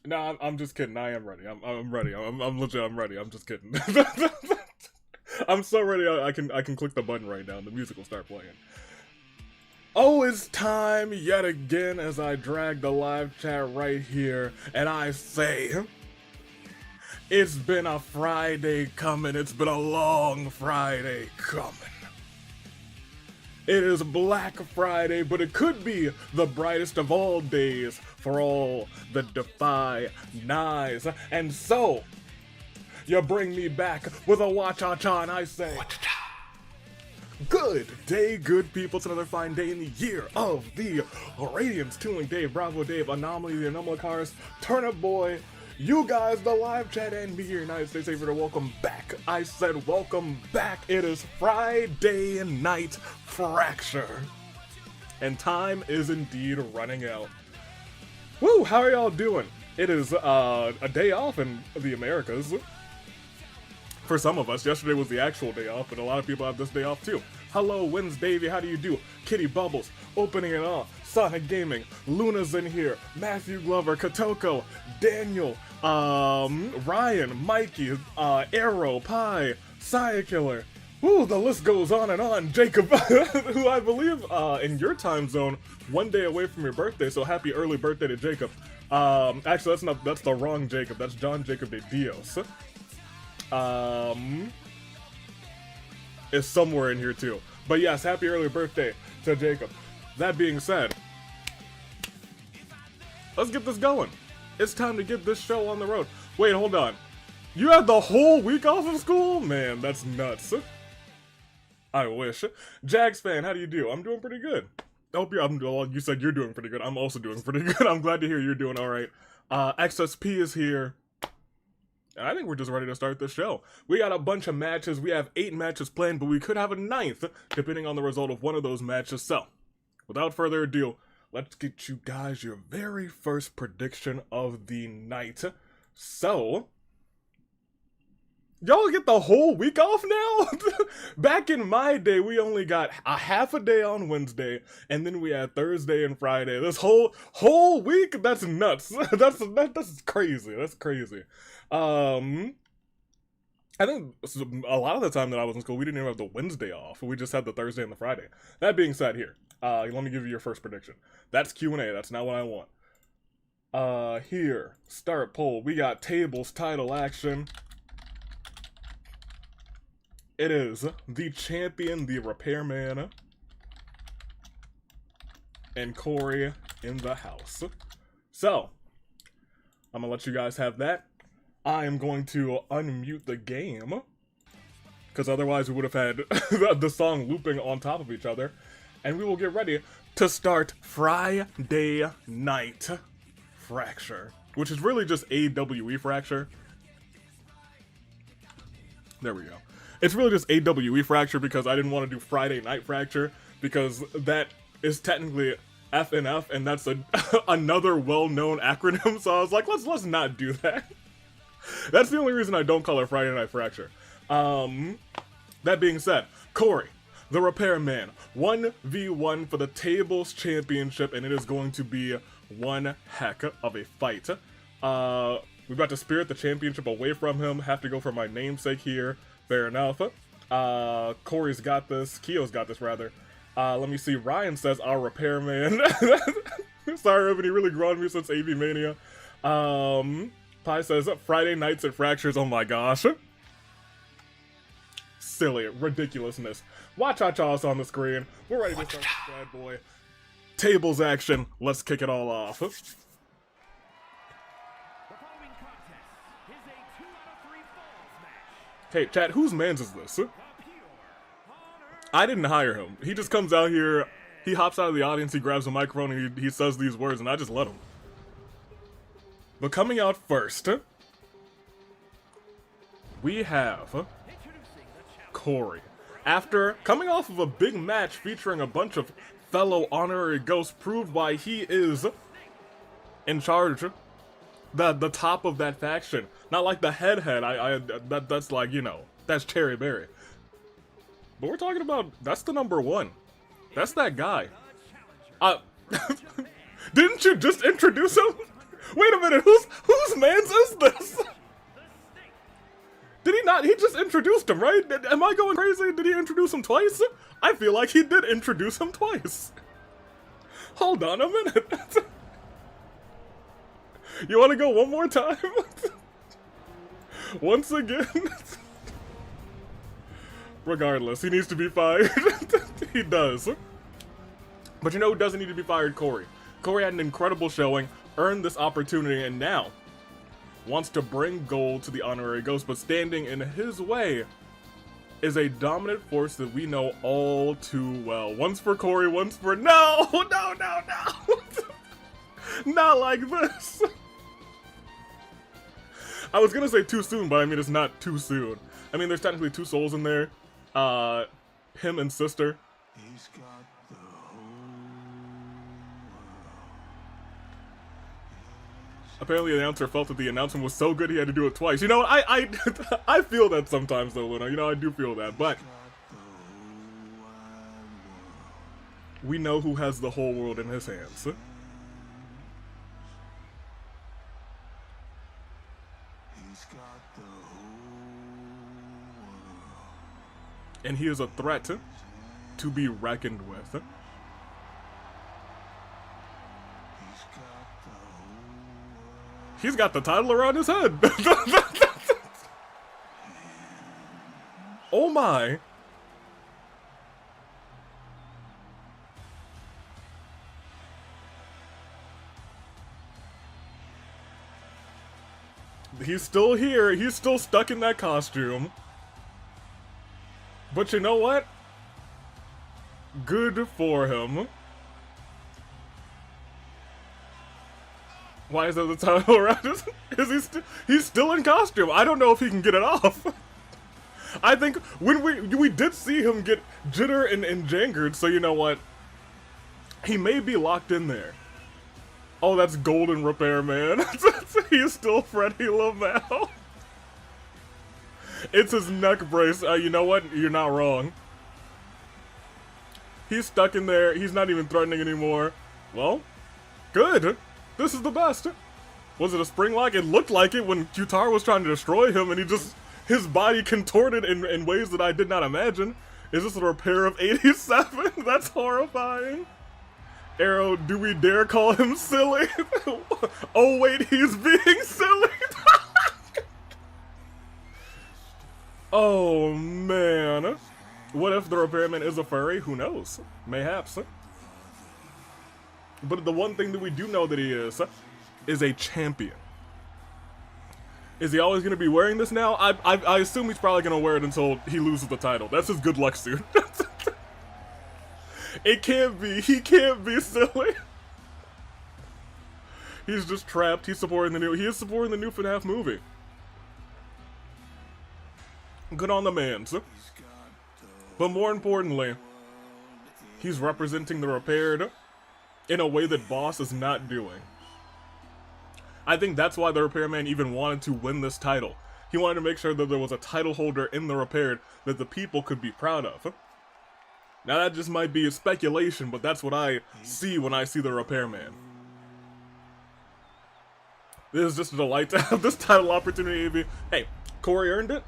No, I'm just kidding. I am ready. I'm ready. I'm legit. I'm ready. I'm just kidding. I'm so ready. I can click the button right now and the music will start playing. Oh, it's time yet again as I drag the live chat right here and I say, it's been a Friday coming. It's been a long Friday coming. It is Black Friday, but it could be the brightest of all days for all that defy Nice. And so, you bring me back with a wa-cha-cha and I say, good day, good people. It's another fine day in the year of the Radiance, Tooling Dave, Bravo Dave, Anomaly, the Anomalicars, Turnip Boy, you guys, the live chat, and me, your United States Aviator. Welcome back. I said welcome back. It is Friday night fracture. And time is indeed running out. Woo, how are y'all doing? It is a day off in the Americas. For some of us, yesterday was the actual day off, but a lot of people have this day off too. Hello, Wednesday, how do you do? Kitty Bubbles, opening it all. Sonic Gaming, Luna's in here, Matthew Glover, Kotoko, Daniel, Ryan, Mikey, Arrow, Pie, Sayakiller. Woo, the list goes on and on. Jacob, who I believe in your time zone, one day away from your birthday, so happy early birthday to Jacob. Actually, that's the wrong Jacob. That's John Jacob de Dios. Is somewhere in here too. But yes, happy early birthday to Jacob. That being said, let's get this going. It's time to get this show on the road. Wait, hold on. You had the whole week off of school? Man, that's nuts. I wish. Jags fan, how do you do? I'm doing pretty good. I hope well, you said you're doing pretty good. I'm also doing pretty good. I'm glad to hear you're doing alright. XSP is here. And I think we're just ready to start the show. We got a bunch of matches. We have 8 matches planned, but we could have a 9th, depending on the result of one of those matches. So, without further ado, let's get you guys your very first prediction of the night. So, y'all get the whole week off now? Back in my day, we only got a half a day on Wednesday, and then we had Thursday and Friday. This whole week? That's nuts. That's crazy. That's crazy. I think a lot of the time that I was in school, we didn't even have the Wednesday off. We just had the Thursday and the Friday. That being said, here, let me give you your first prediction. That's Q&A. That's not what I want. Here, start poll. We got tables, title action. It is the champion, the Repairman, and Korey in the house. So, I'm gonna let you guys have that. I am going to unmute the game, because otherwise we would have had the song looping on top of each other, and we will get ready to start Friday Night Fracture, which is really just AWE Fracture. There we go. It's really just AWE Fracture because I didn't want to do Friday Night Fracture, because that is technically FNF, and that's another well-known acronym, so I was like, let's not do that. That's the only reason I don't call it Friday Night Fracture. That being said, Korey, the Repairman, 1v1 for the Tables Championship, and it is going to be one heck of a fight. We're about to spirit the championship away from him, have to go for my namesake here. Fair enough. Korey's got this. Kyo's got this, rather. Let me see. Ryan says, our Repairman. Sorry, Ruben, he really grew on me since AV Mania. Pi says, Friday nights at Fractures, oh my gosh. Silly, ridiculousness. Wa-cha-cha's on the screen. We're ready to start this bad boy. Tables action, let's kick it all off. The following contest is a 2 out of 3 falls match. Hey, chat, whose mans is this? I didn't hire him. He just comes out here, he hops out of the audience, he grabs a microphone, and he says these words, and I just let him. But coming out first, we have Korey. After coming off of a big match featuring a bunch of fellow honorary ghosts, proved why he is in charge, the top of that faction. Not like the head, that's like, you know, that's Cherry Berry. But we're talking about, that's the #1. That's that guy. Didn't you just introduce him? Wait a minute, whose man's is this? Did he not? He just introduced him, right? Am I going crazy? Did he introduce him twice? I feel like he did introduce him twice. Hold on a minute. You want to go one more time? Once again? Regardless, he needs to be fired. He does. But you know who doesn't need to be fired? Korey. Korey had an incredible showing, earned this opportunity, and now wants to bring gold to the honorary ghost, but standing in his way is a dominant force that we know all too well. Once for Korey, once for... No! No, no, no! Not like this! I was gonna say too soon, but I mean, it's not too soon. I mean, there's technically two souls in there. Him and sister. He's got the whole Apparently the announcer felt that the announcement was so good he had to do it twice. You know what, I feel that sometimes though, Luna. You know, I do feel that, but we know who has the whole world in his hands. And he is a threat to be reckoned with. He's got the title around his head. Oh my. He's still here. He's still stuck in that costume. But you know what? Good for him. Why is that the title around his... He's still in costume. I don't know if he can get it off. I think when we did see him get jitter and jangered, so you know what? He may be locked in there. Oh, that's Golden Repairman. He's still Freddy Lamau. It's his neck brace. You know what? You're not wrong. He's stuck in there. He's not even threatening anymore. Well, good. This is the best. Was it a spring lock? It looked like it when Q-Tar was trying to destroy him and his body contorted in ways that I did not imagine. Is this a repair of 87? That's horrifying. Arrow, do we dare call him silly? Oh wait, he's being silly. Oh man. What if the Repairman is a furry? Who knows? Mayhaps. But the one thing that we do know that he is a champion. Is he always going to be wearing this now? I assume he's probably going to wear it until he loses the title. That's his good luck suit. It can't be. He can't be silly. He's just trapped. He is supporting the new FNAF movie. Good on the man. But more importantly, he's representing the repaired in a way that Boss is not doing. I think that's why the Repairman even wanted to win this title. He wanted to make sure that there was a title holder in the repaired that the people could be proud of. Now that just might be a speculation, but that's what I see when I see the Repairman. This is just a delight to have this title opportunity. Hey, Korey earned it,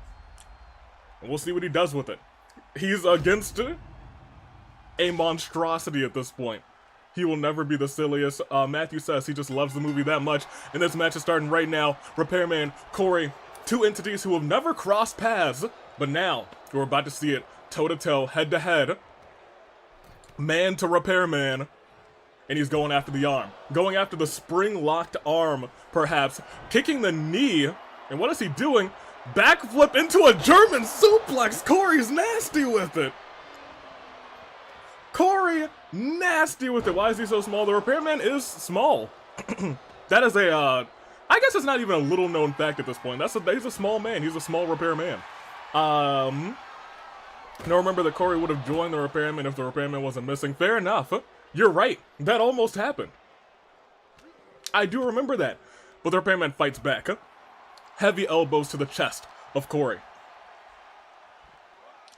and we'll see what he does with it. He's against a monstrosity at this point. He will never be the silliest. Matthew says he just loves the movie that much, and this match is starting right now. Repairman, Korey, two entities who have never crossed paths, but now we're about to see it toe-to-toe, head-to-head. Man to Repairman, and he's going after the arm. Going after the spring-locked arm, perhaps. Kicking the knee, and what is he doing? Backflip into a German suplex. Korey's nasty with it. Korey, nasty with it. Why is he so small? The Repairman is small. That is I guess it's not even a little known fact at this point. He's a small man. He's a small Repairman. Now remember that Korey would have joined the Repairman if the Repairman wasn't missing. Fair enough. You're right. That almost happened. I do remember that. But the Repairman fights back. Heavy elbows to the chest of Korey.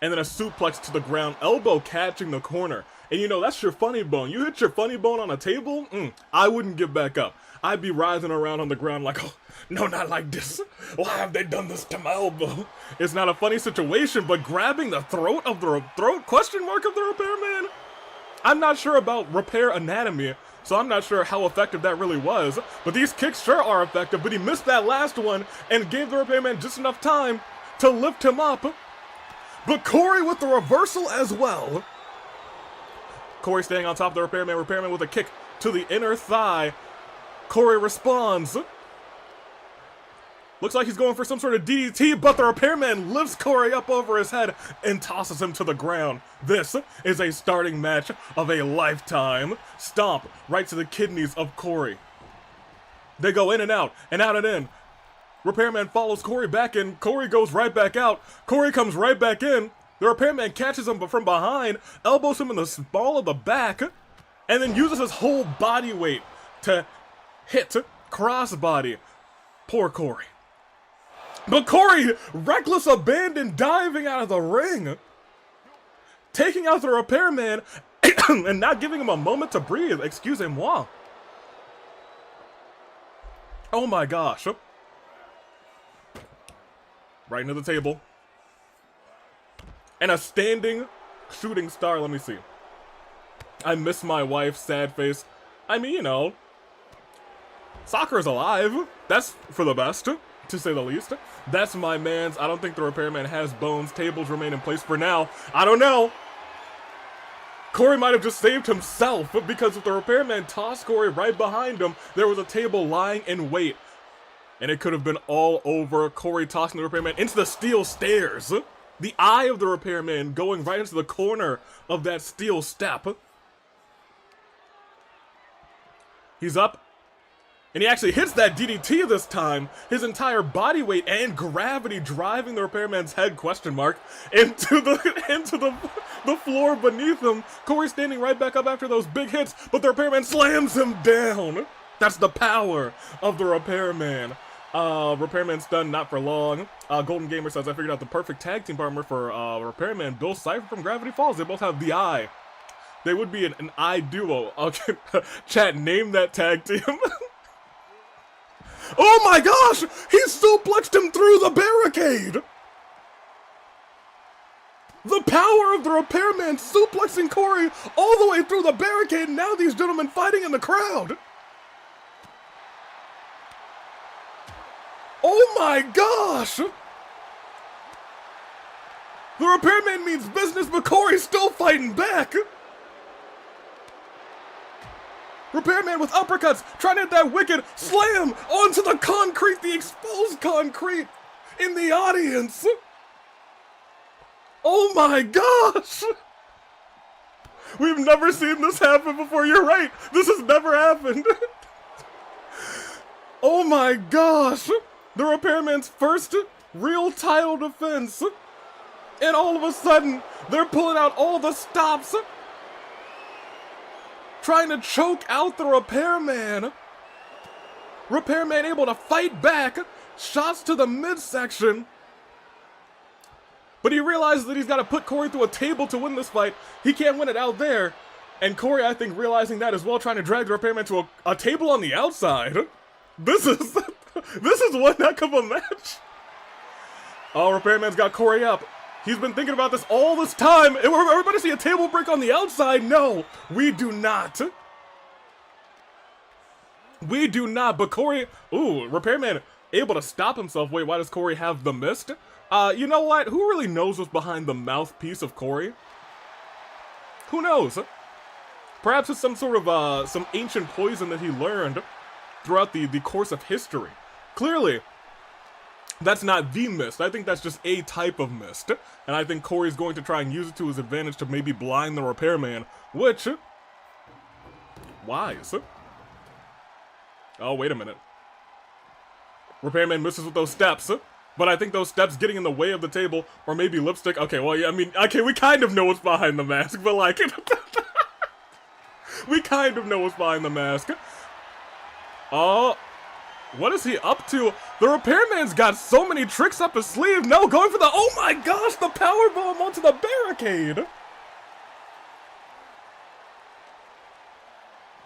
And then a suplex to the ground, elbow catching the corner. And you know, that's your funny bone. You hit your funny bone on a table, I wouldn't get back up. I'd be writhing around on the ground like, oh, no, not like this. Why have they done this to my elbow? It's not a funny situation, but grabbing the throat of the question mark of the repairman? I'm not sure about repair anatomy, so I'm not sure how effective that really was. But these kicks sure are effective, but he missed that last one and gave the repairman just enough time to lift him up. But Korey with the reversal as well. Korey staying on top of the repairman. Repairman with a kick to the inner thigh. Korey responds. Looks like he's going for some sort of DDT, but the repairman lifts Korey up over his head and tosses him to the ground. This is a starting match of a lifetime. Stomp right to the kidneys of Korey. They go in and out and in. Repairman follows Korey back in. Korey goes right back out. Korey comes right back in. The repairman catches him from behind, elbows him in the small of the back, and then uses his whole body weight to hit crossbody. Poor Korey. But Korey, reckless abandon, diving out of the ring, taking out the repairman and not giving him a moment to breathe. Excusez-moi. Oh my gosh. Right into the table. And a standing shooting star. Let me see. I miss my wife, sad face. I mean, you know, soccer is alive. That's for the best, to say the least. That's my man's. I don't think the repairman has bones. Tables remain in place for now. I don't know. Korey might have just saved himself, because if the repairman tossed Korey right behind him, there was a table lying in wait. And it could have been all over. Korey tossing the repairman into the steel stairs. The eye of the repairman going right into the corner of that steel step. He's up. And he actually hits that DDT this time. His entire body weight and gravity driving the repairman's head, question mark, into the floor beneath him. Korey standing right back up after those big hits, but the repairman slams him down. That's the power of the repairman. Repairman's done not for long. Golden Gamer says, I figured out the perfect tag team partner for Repairman, Bill Cipher from Gravity Falls. They both have the eye. They would be an eye duo. Okay, chat, name that tag team. Oh my gosh! He suplexed him through the barricade! The power of the repairman suplexing Korey all the way through the barricade, and now these gentlemen fighting in the crowd! Oh my gosh! The repairman means business, but Korey's still fighting back! Repairman with uppercuts, trying to hit that wicked slam onto the concrete, the exposed concrete in the audience. Oh my gosh! We've never seen this happen before, you're right. This has never happened. Oh my gosh! The repairman's first real title defense. And all of a sudden, they're pulling out all the stops. Trying to choke out the repairman. Repairman able to fight back. Shots to the midsection. But he realizes that he's got to put Korey through a table to win this fight. He can't win it out there. And Korey, I think, realizing that as well, trying to drag the repairman to a table on the outside. This is one heck of a match. Oh, repairman's got Korey up. He's been thinking about this all this time. Everybody see a table break on the outside? No, we do not. We do not, but Korey, ooh, repairman able to stop himself. Wait, why does Korey have the mist? You know what? Who really knows what's behind the mouthpiece of Korey? Who knows? Perhaps it's some sort of, some ancient poison that he learned throughout the course of history. Clearly, that's not the mist. I think that's just a type of mist. And I think Korey's going to try and use it to his advantage to maybe blind the repairman, which, wise. Oh, wait a minute. Repairman misses with those steps, but I think those steps getting in the way of the table, or maybe lipstick. Okay, well, yeah, I mean, okay, we kind of know what's behind the mask, but like, we kind of know what's behind the mask. Oh, what is he up to? The repairman's got so many tricks up his sleeve. No, going for the, oh my gosh, the powerbomb onto the barricade.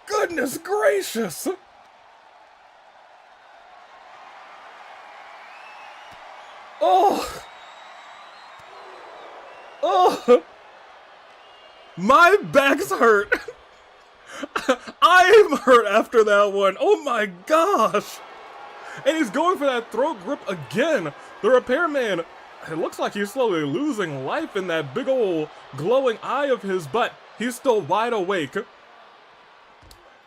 Goodness gracious! Oh! Oh! My back's hurt! I am hurt after that one! Oh my gosh! And he's going for that throat grip again! The Repairman, it looks like he's slowly losing life in that big ol' glowing eye of his, but he's still wide awake.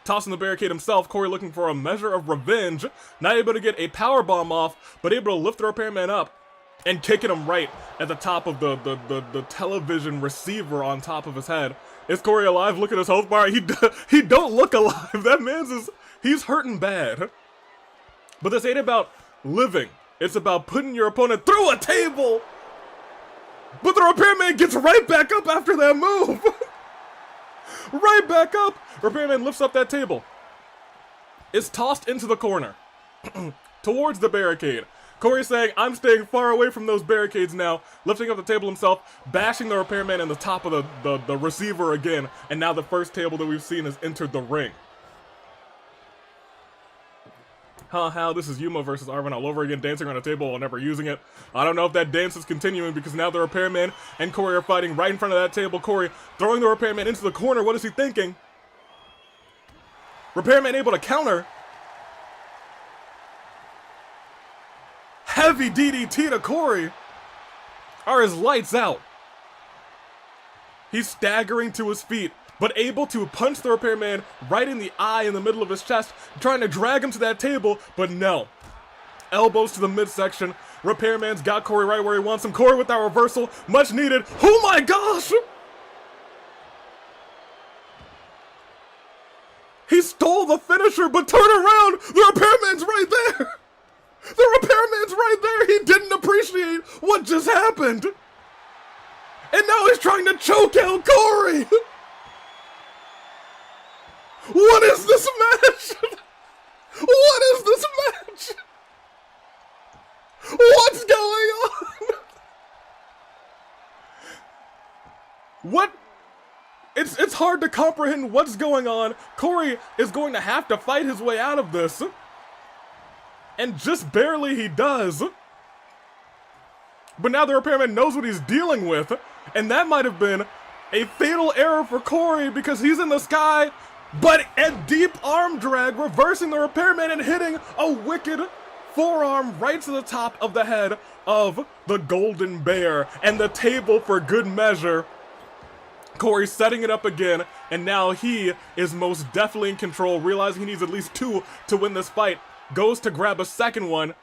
Tossing the barricade himself, Korey looking for a measure of revenge, not able to get a power bomb off, but able to lift the Repairman up and kicking him right at the top of the television receiver on top of his head. Is Korey alive? Look at his health bar. He don't look alive. That man's he's hurting bad. But this ain't about living. It's about putting your opponent through a table. But the Repairman gets right back up after that move. Right back up. Repairman lifts up that table. Is tossed into the corner. Towards the barricade. Korey saying, I'm staying far away from those barricades now, lifting up the table himself, bashing the Repairman in the top of the receiver again, and now the first table that we've seen has entered the ring. How this is Yuma versus Arvin all over again, dancing on a table while never using it. I don't know if that dance is continuing because now the Repairman and Korey are fighting right in front of that table. Korey throwing the Repairman into the corner. What is he thinking? Repairman able to counter. Heavy DDT to Korey. Are his lights out? He's staggering to his feet, but able to punch the Repairman right in the eye in the middle of his chest, trying to drag him to that table, but no. Elbows to the midsection. Repairman's got Korey right where he wants him. Korey with that reversal, much needed. Oh my gosh! He stole the finisher, but turn around! The Repairman's right there! The Repairman's right there! He didn't appreciate what just happened! And now he's trying to choke out Korey! What is this match? What is this match? What's going on? What? It's hard to comprehend what's going on. Korey is going to have to fight his way out of this. And just barely he does. But now the Repairman knows what he's dealing with. And that might have been a fatal error for Korey because he's in the sky, but a deep arm drag, reversing the Repairman and hitting a wicked forearm right to the top of the head of the Golden Bear. And the table for good measure. Korey setting it up again, and now he is most definitely in control, realizing he needs at least 2 to win this fight. Goes to grab a second one,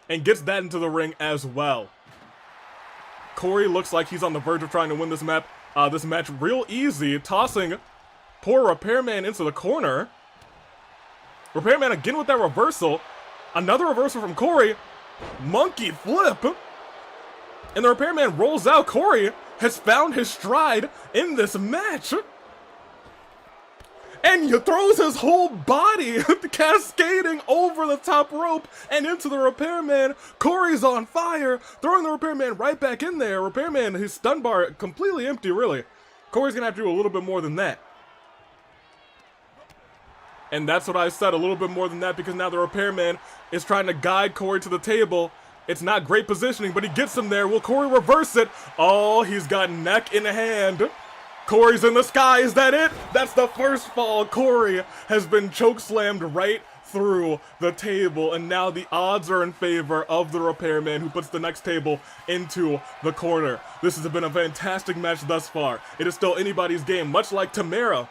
and gets that into the ring as well. Korey looks like he's on the verge of trying to win this match real easy, tossing poor Repairman into the corner. Repairman again with that reversal. Another reversal from Korey. Monkey flip. And the Repairman rolls out. Korey has found his stride in this match. And he throws his whole body cascading over the top rope and into the Repairman. Korey's on fire, throwing the Repairman right back in there. Repairman, his stun bar completely empty, really. Korey's gonna have to do a little bit more than that. And that's what I said, a little bit more than that, because now the Repairman is trying to guide Korey to the table. It's not great positioning, but he gets him there. Will Korey reverse it? Oh, he's got neck in hand. Korey's in the sky. Is that it? That's the first fall. Korey has been chokeslammed right through the table, and now the odds are in favor of the Repairman, who puts the next table into the corner. This has been a fantastic match thus far. It is still anybody's game, much like Tamara,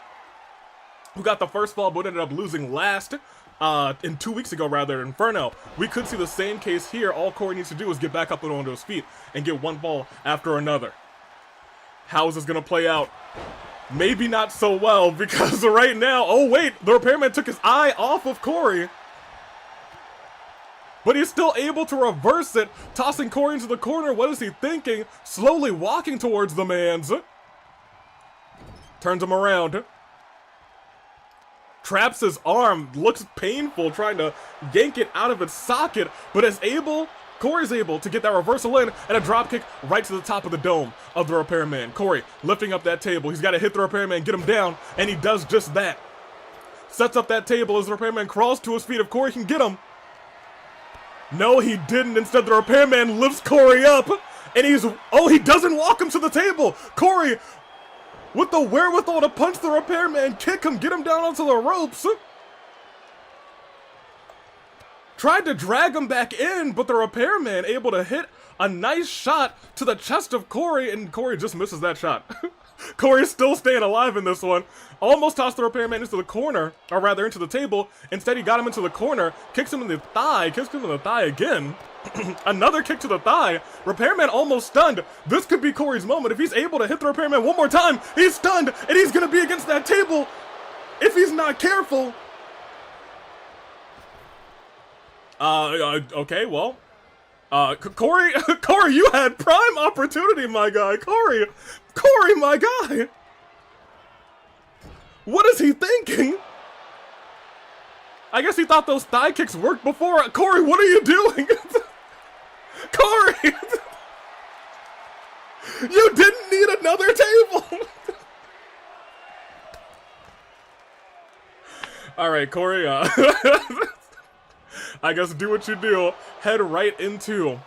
who got the first fall but ended up losing last. 2 weeks ago, rather, Inferno. We could see the same case here. All Korey needs to do is get back up and onto his feet and get one fall after another. How is this gonna play out? Maybe not so well, because right now, oh wait, the Repairman took his eye off of Korey. But he's still able to reverse it, tossing Korey into the corner. What is he thinking? Slowly walking towards the man's. Turns him around. Traps his arm, looks painful, trying to yank it out of its socket, but Korey's able to get that reversal in and a drop kick right to the top of the dome of the Repairman. Korey lifting up that table. He's got to hit the Repairman, get him down, and he does just that. Sets up that table as the Repairman crawls to his feet if Korey can get him. No, he didn't. Instead, the Repairman lifts Korey up, and he doesn't walk him to the table. Korey, with the wherewithal to punch the Repairman, kick him, get him down onto the ropes. Tried to drag him back in, but the Repairman able to hit a nice shot to the chest of Korey, and Korey just misses that shot. Korey's still staying alive in this one. Almost tossed the Repairman into the corner, or rather into the table. Instead, he got him into the corner, kicks him in the thigh, kicks him in the thigh again. Another kick to the thigh. Repairman almost stunned. This could be Korey's moment. If he's able to hit the Repairman one more time, he's stunned, and he's gonna be against that table if he's not careful. Okay, well. Korey, you had prime opportunity, my guy. Korey, my guy. What is he thinking? I guess he thought those thigh kicks worked before. Korey, what are you doing? Korey! You didn't need another table! Alright, Korey, I guess do what you do. Head right into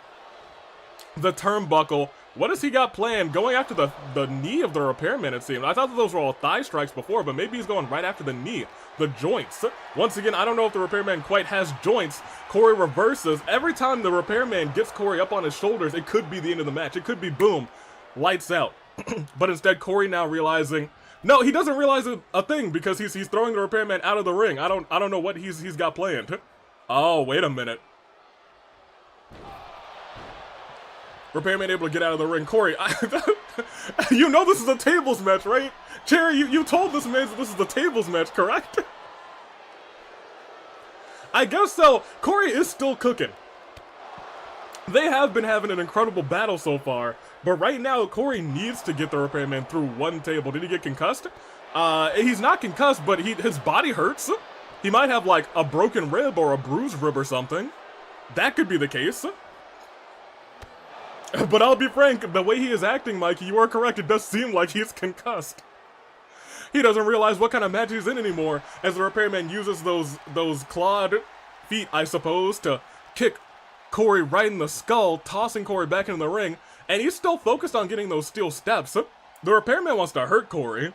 the turnbuckle. What has he got planned? Going after the knee of the Repairman, it seemed. I thought that those were all thigh strikes before, but maybe he's going right after the knee. The joints. Once again, I don't know if the Repairman quite has joints. Korey reverses. Every time the Repairman gets Korey up on his shoulders, it could be the end of the match. It could be boom. Lights out. But instead, Korey now realizing... No, he doesn't realize a thing because he's throwing the Repairman out of the ring. I don't know what he's got planned. Oh, wait a minute. Repairman able to get out of the ring. Korey, you know this is a tables match, right? Cherry, you told this man that this is a tables match, correct? I guess so. Korey is still cooking. They have been having an incredible battle so far, but right now, Korey needs to get the Repairman through one table. Did he get concussed? He's not concussed, but his body hurts. He might have, like, a broken rib or a bruised rib or something. That could be the case. But I'll be frank, the way he is acting, Mikey, you are correct. It does seem like he's concussed. He doesn't realize what kind of match he's in anymore, as the Repairman uses those clawed feet, I suppose, to kick Korey right in the skull, tossing Korey back into the ring, and he's still focused on getting those steel steps. The Repairman wants to hurt Korey.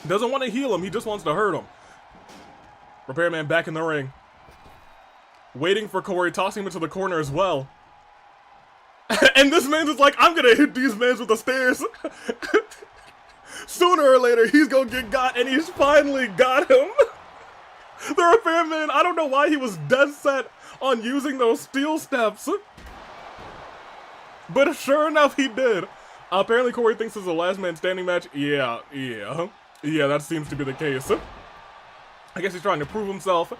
Doesn't want to heal him, he just wants to hurt him. Repairman back in the ring. Waiting for Korey, tossing him into the corner as well. And this man's just like, I'm gonna hit these men with the stairs. Sooner or later, he's gonna get got, and he's finally got him. The Repairman, I don't know why he was dead set on using those steel steps. But sure enough, he did. Apparently, Korey thinks this is a last man standing match. Yeah, that seems to be the case. I guess he's trying to prove himself.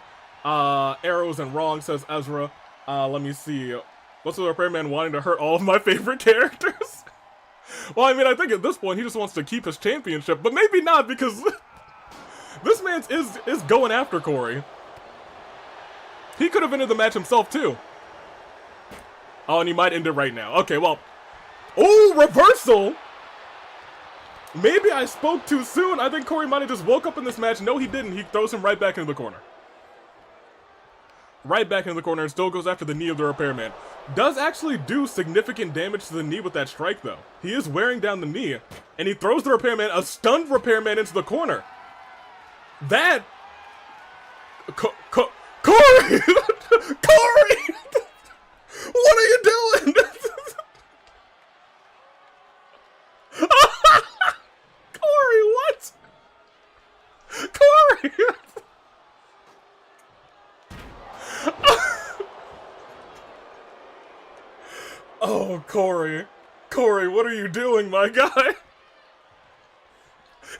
Arrows and wrong, says Ezra. Let me see. What's the Repairman wanting to hurt all of my favorite characters? Well, I mean, I think at this point, he just wants to keep his championship, but maybe not, because this man is going after Korey. He could have ended the match himself, too. Oh, and he might end it right now. Okay, well. Oh, reversal! Maybe I spoke too soon. I think Korey might have just woke up in this match. No, he didn't. He throws him right back into the corner. Right back into the corner and still goes after the knee of the Repairman. Does actually do significant damage to the knee with that strike, though. He is wearing down the knee, and he throws the Repairman, a stunned Repairman, into the corner. That... Korey! Korey! What are you doing? Korey, what? Korey! Oh, Korey. Korey, what are you doing, my guy?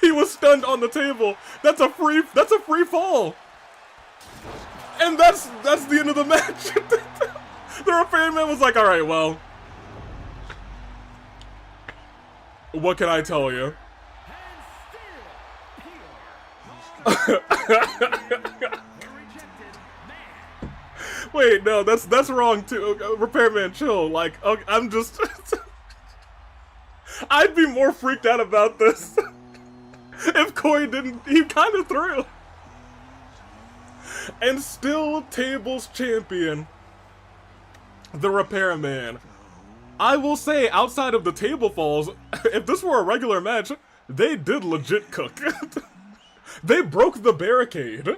He was stunned on the table. That's a free fall. And that's the end of the match. The Repairman was like, alright, well. What can I tell you? Wait, no, that's wrong too. Repairman, chill. Like, okay, I'm just... I'd be more freaked out about this if Korey didn't... He kind of threw. and still tables champion, the Repairman. I will say, outside of the table falls, if this were a regular match, they did legit cook. They broke the barricade.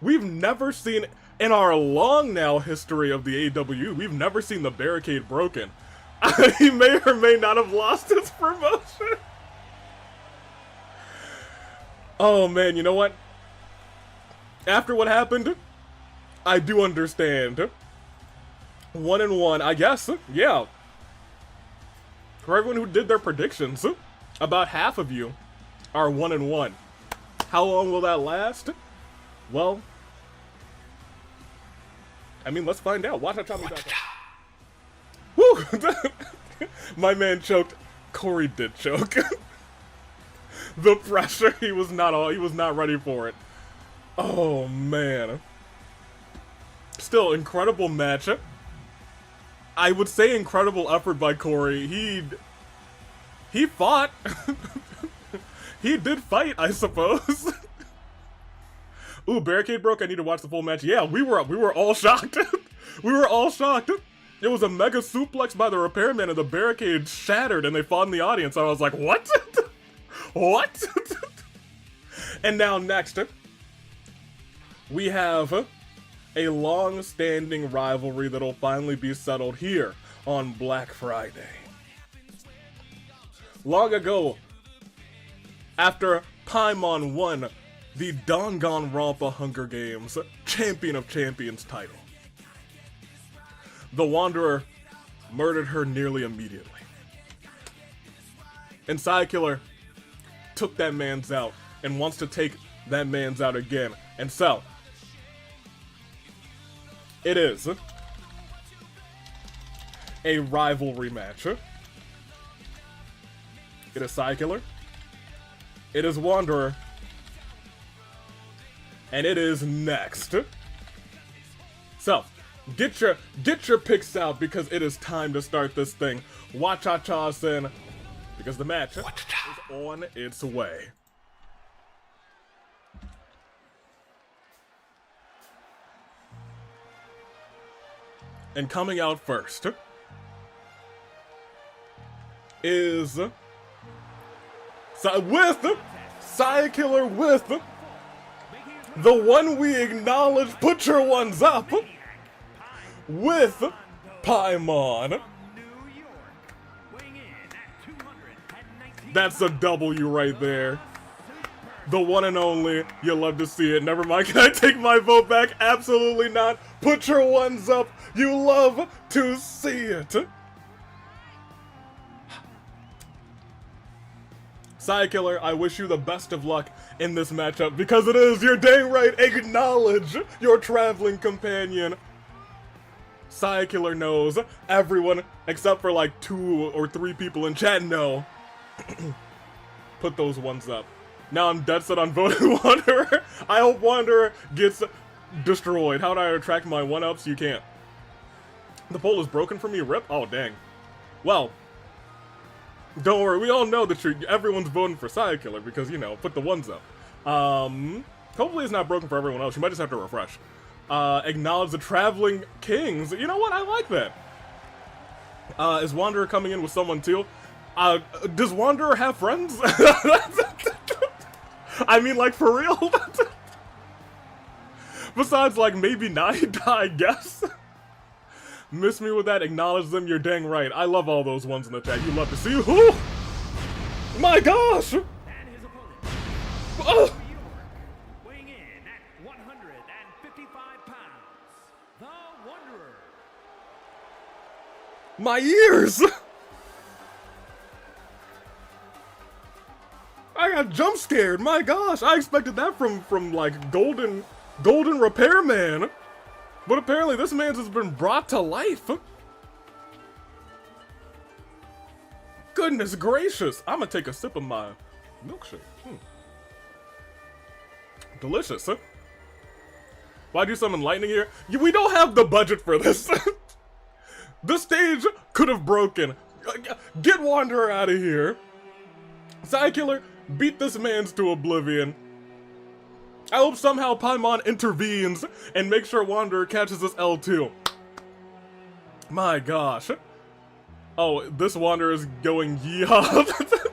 We've never seen, in our long now history of the AEW, we've never seen the barricade broken. He may or may not have lost his promotion. Oh man, you know what? After what happened, I do understand. 1-1, I guess, yeah. For everyone who did their predictions, about half of you are 1-1. How long will that last? Well, I mean, let's find out. Watch out, Woo! My man choked. Korey did choke. The pressure, he was not ready for it. Oh man. Still, incredible match. I would say incredible effort by Korey. He fought. He did fight, I suppose. Ooh, barricade broke. I need to watch the full match. Yeah, we were all shocked. We were all shocked. It was a mega suplex by the Repairman and the barricade shattered and they fought in the audience. I was like, what? What? And now next, we have a long-standing rivalry that'll finally be settled here on Black Friday. Long ago, after Paimon won the Danganronpa Hunger Games Champion of Champions title, the Wanderer murdered her nearly immediately. And Sayakiller took that man's out and wants to take that man's out again. And so, it is a rivalry match. It is Sayakiller, it is Wanderer, and it is next. So, get your picks out because it is time to start this thing. Wacha-cha-sen, because the match is on its way. And coming out first is Sayakiller with the one we acknowledge, put your ones up, with Paimon. That's a W right there. The one and only. You love to see it. Never mind, can I take my vote back? Absolutely not. Put your ones up. You love to see it. Sayakiller, I wish you the best of luck in this matchup because it is, you're dang right, acknowledge your traveling companion. Sayakiller knows. Everyone, except for like 2 or 3 people in chat, know. Put those ones up. Now I'm dead set on voting Wanderer. I hope Wanderer gets destroyed. How do I attract my 1-ups? You can't. The poll is broken for me, rip? Oh, dang. Well, don't worry, we all know that everyone's voting for Sayakiller because, you know, put the ones up. Hopefully it's not broken for everyone else. You might just have to refresh. Acknowledge the traveling kings. You know what? I like that. Is Wanderer coming in with someone too? Does Wanderer have friends? I mean, like, for real? Besides, like, maybe not, I guess. Miss me with that, acknowledge them, you're dang right. I love all those ones in the chat. You love to see who? My gosh! Oh! Weighing in at 155 pounds, the Wanderer. My ears! I got jump scared, my gosh! I expected that from like, Golden Repairman. But apparently this man's has been brought to life. Goodness gracious. I'm gonna take a sip of my milkshake. Delicious, huh? Why do something lightning here? We don't have the budget for this. The stage could have broken. Get Wanderer out of here. Sayakiller, beat this man's to oblivion. I hope somehow Paimon intervenes and makes sure Wanderer catches this L2. My gosh. Oh, this Wanderer is going yeehaw.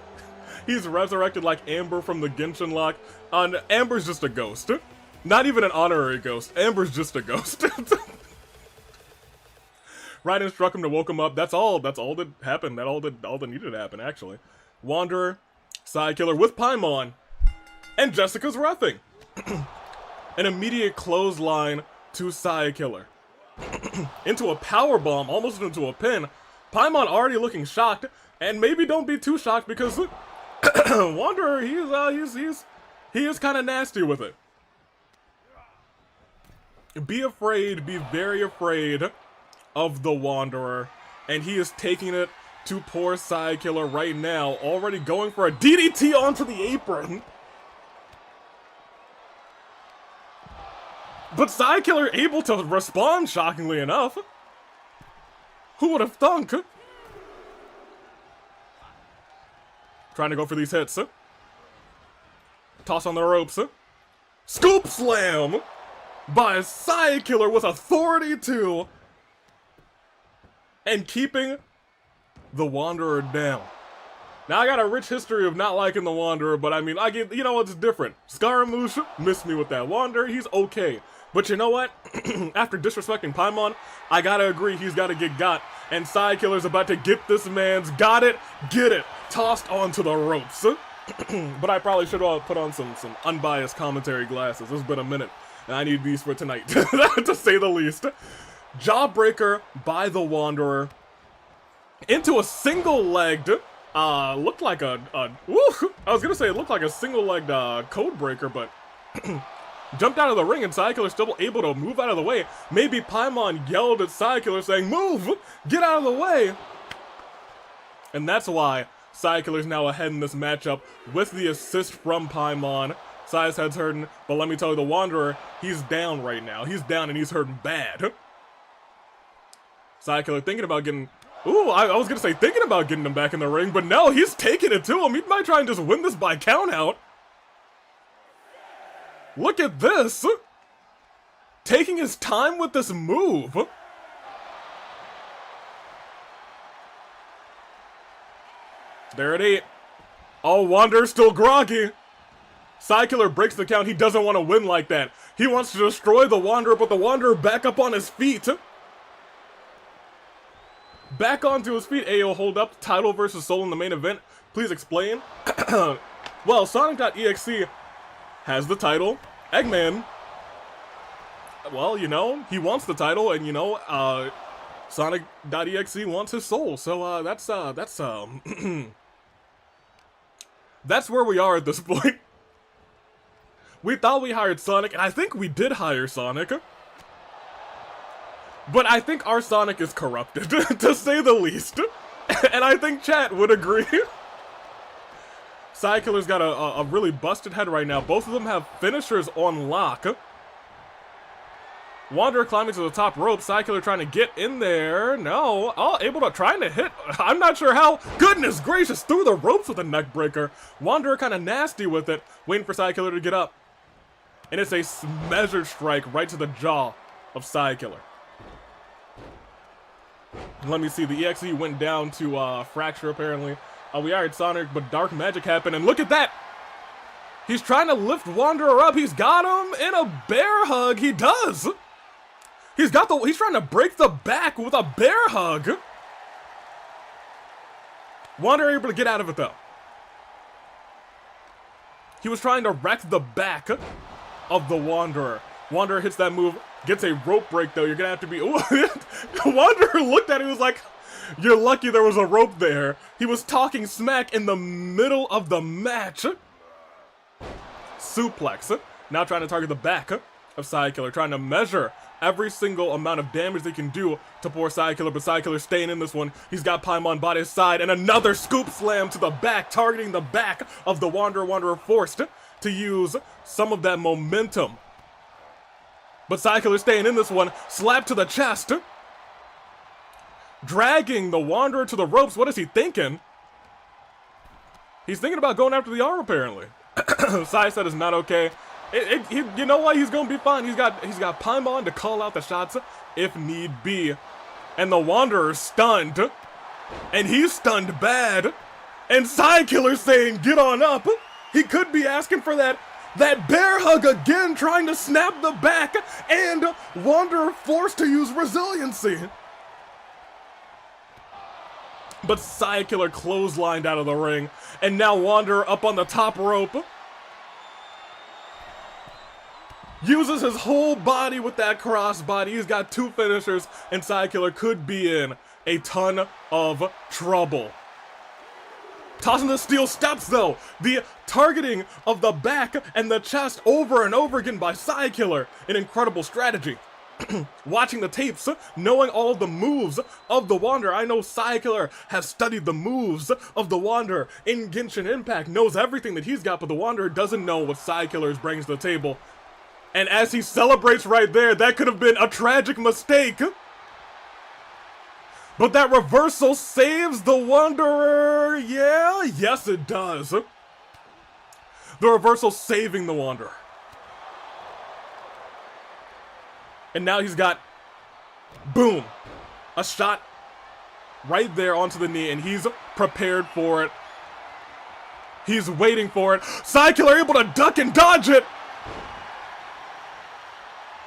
He's resurrected like Amber from the Genshin lock. Amber's just a ghost. Not even an honorary ghost. Amber's just a ghost. Raiden struck him to woke him up. That's all that happened. All that needed to happen, actually. Wanderer, Sayakiller with Paimon, and Jessica's reffing. An immediate clothesline to Sayakiller. Into a powerbomb, almost into a pin. Paimon already looking shocked, and maybe don't be too shocked because Wanderer, he is kind of nasty with it. Be afraid, be very afraid of the Wanderer, and he is taking it to poor Sayakiller right now, already going for a DDT onto the apron. But Sayakiller able to respond, shockingly enough. Who would have thunk? Trying to go for these hits. Toss on the ropes. Scoop slam by Sayakiller with authority too. And keeping the Wanderer down. Now, I got a rich history of not liking the Wanderer, but I mean, you know, it's different. Scaramouche missed me with that. Wanderer, he's okay. But you know what? After disrespecting Paimon, I gotta agree he's gotta get got. And Sayakiller's about to get this man's get it, tossed onto the ropes. But I probably should have put on some unbiased commentary glasses. It's been a minute, and I need these for tonight, to say the least. Jawbreaker by the Wanderer into a single-legged, looked like I was gonna say it looked like a single-legged code breaker, but jumped out of the ring and Sayakiller still able to move out of the way. Maybe Paimon yelled at Sayakiller saying, "Move! Get out of the way!" And that's why Sayakiller's now ahead in this matchup with the assist from Paimon. Say's head's hurting, but let me tell you, the Wanderer, he's down right now. He's down and he's hurting bad. Sayakiller thinking about getting... Ooh, I was gonna say thinking about getting him back in the ring, but no, he's taking it to him. He might try and just win this by countout. Look at this! Taking his time with this move. There it is. Oh, Wanderer's still groggy. Sayakiller breaks the count. He doesn't want to win like that. He wants to destroy the Wanderer, but the Wanderer back up on his feet. Back onto his feet. Ayo, hold up. Title versus Soul in the main event. Please explain. Well, Sonic.exe has the title. Eggman, well, you know, he wants the title, and you know, Sonic.exe wants his soul. So that's that's where we are at this point. We thought we hired Sonic, and I think we did hire Sonic. But I think our Sonic is corrupted, to say the least. And I think chat would agree. Sayakiller's got a really busted head right now. Both of them have finishers on lock. Wanderer climbing to the top rope. Sayakiller trying to get in there. No. Oh, able to trying to hit. I'm not sure how. Goodness gracious, through the ropes with a neck breaker. Wanderer kind of nasty with it. Waiting for Sayakiller to get up. And it's a measured strike right to the jaw of Sayakiller. Let me see. The EXE went down to Fracture, apparently. We hired Sonic, but dark magic happened, and look at that! He's trying to lift Wanderer up. He's got him in a bear hug. He does! He's trying to break the back with a bear hug. Wanderer able to get out of it, though. He was trying to wreck the back of the Wanderer. Wanderer hits that move, gets a rope break, though. You're gonna have to be... Ooh, Wanderer looked at it, he was like... You're lucky there was a rope there. He was talking smack in the middle of the match. Suplex. Now trying to target the back of Sayakiller. Trying to measure every single amount of damage they can do to poor Sayakiller. But Sayakiller staying in this one. He's got Paimon by his side. And another scoop slam to the back. Targeting the back of the Wanderer. Wanderer forced to use some of that momentum. But Sayakiller staying in this one. Slap to the chest. Dragging the Wanderer to the ropes. What is he thinking? He's thinking about going after the arm, apparently. Sai said it's not okay. You know what? He's gonna be fine. He's got Paimon to call out the shots if need be. And the Wanderer's stunned. And he's stunned bad. And Sayakiller saying, get on up. He could be asking for that bear hug again, trying to snap the back. And Wanderer forced to use resiliency. But Sayakiller clotheslined out of the ring. And now Wanderer up on the top rope. Uses his whole body with that crossbody. He's got 2 finishers, and Sayakiller could be in a ton of trouble. Tossing the steel steps, though. The targeting of the back and the chest over and over again by Sayakiller. An incredible strategy. Watching the tapes, knowing all of the moves of the Wanderer. I know Sayakiller has studied the moves of the Wanderer in Genshin Impact, knows everything that he's got, but the Wanderer doesn't know what Sayakiller is bringing to the table. And as he celebrates right there, that could have been a tragic mistake. But that reversal saves the Wanderer. Yeah, yes it does. The reversal saving the Wanderer. And now he's got, boom, a shot right there onto the knee, and he's prepared for it. He's waiting for it. Sayakiller able to duck and dodge it.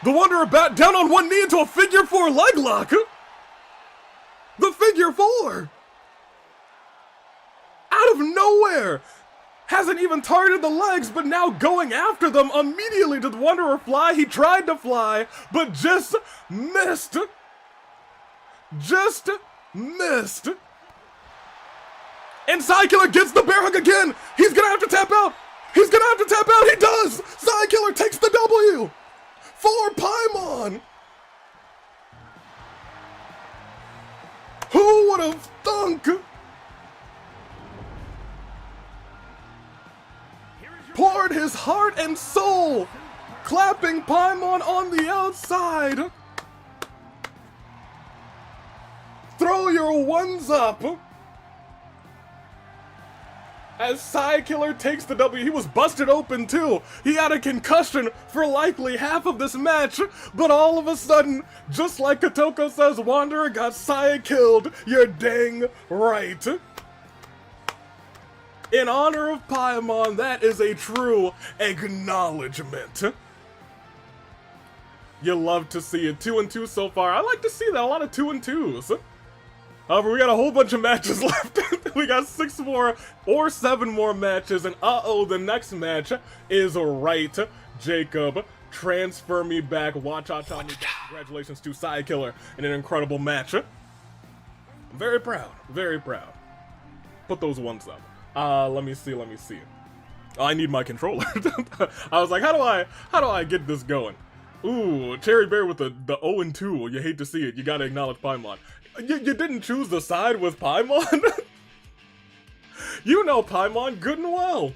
The Wanderer down on one knee into a figure 4 leg lock. The figure 4. Out of nowhere. Hasn't even targeted the legs, but now going after them immediately. Did the Wanderer fly? He tried to fly, but just missed. Just missed. And Sayakiller gets the bear hug again. He's gonna have to tap out. He's gonna have to tap out. He does. Sayakiller takes the W. For Paimon! Who would have thunk? Poured his heart and soul, clapping Paimon on the outside. Throw your ones up. As Sayakiller takes the W. He was busted open too. He had a concussion for likely half of this match, but all of a sudden, just like Kotoko says, Wanderer got Sayakilled. You're dang right. In honor of Paimon, that is a true acknowledgement. You love to see it. 2-2 so far. I like to see that. A lot of 2-2s. However, we got a whole bunch of matches left. We got 6 more or 7 more matches, and the next match is right, Jacob. Transfer me back. Cha-cha me back. Congratulations to Sayakiller in an incredible match. Very proud. Very proud. Put those ones up. Let me see. Oh, I need my controller. I was like, how do I get this going? Ooh, Cherry Bear with the 0-2. You hate to see it. You gotta acknowledge Paimon. You didn't choose the side with Paimon? You know Paimon good and well.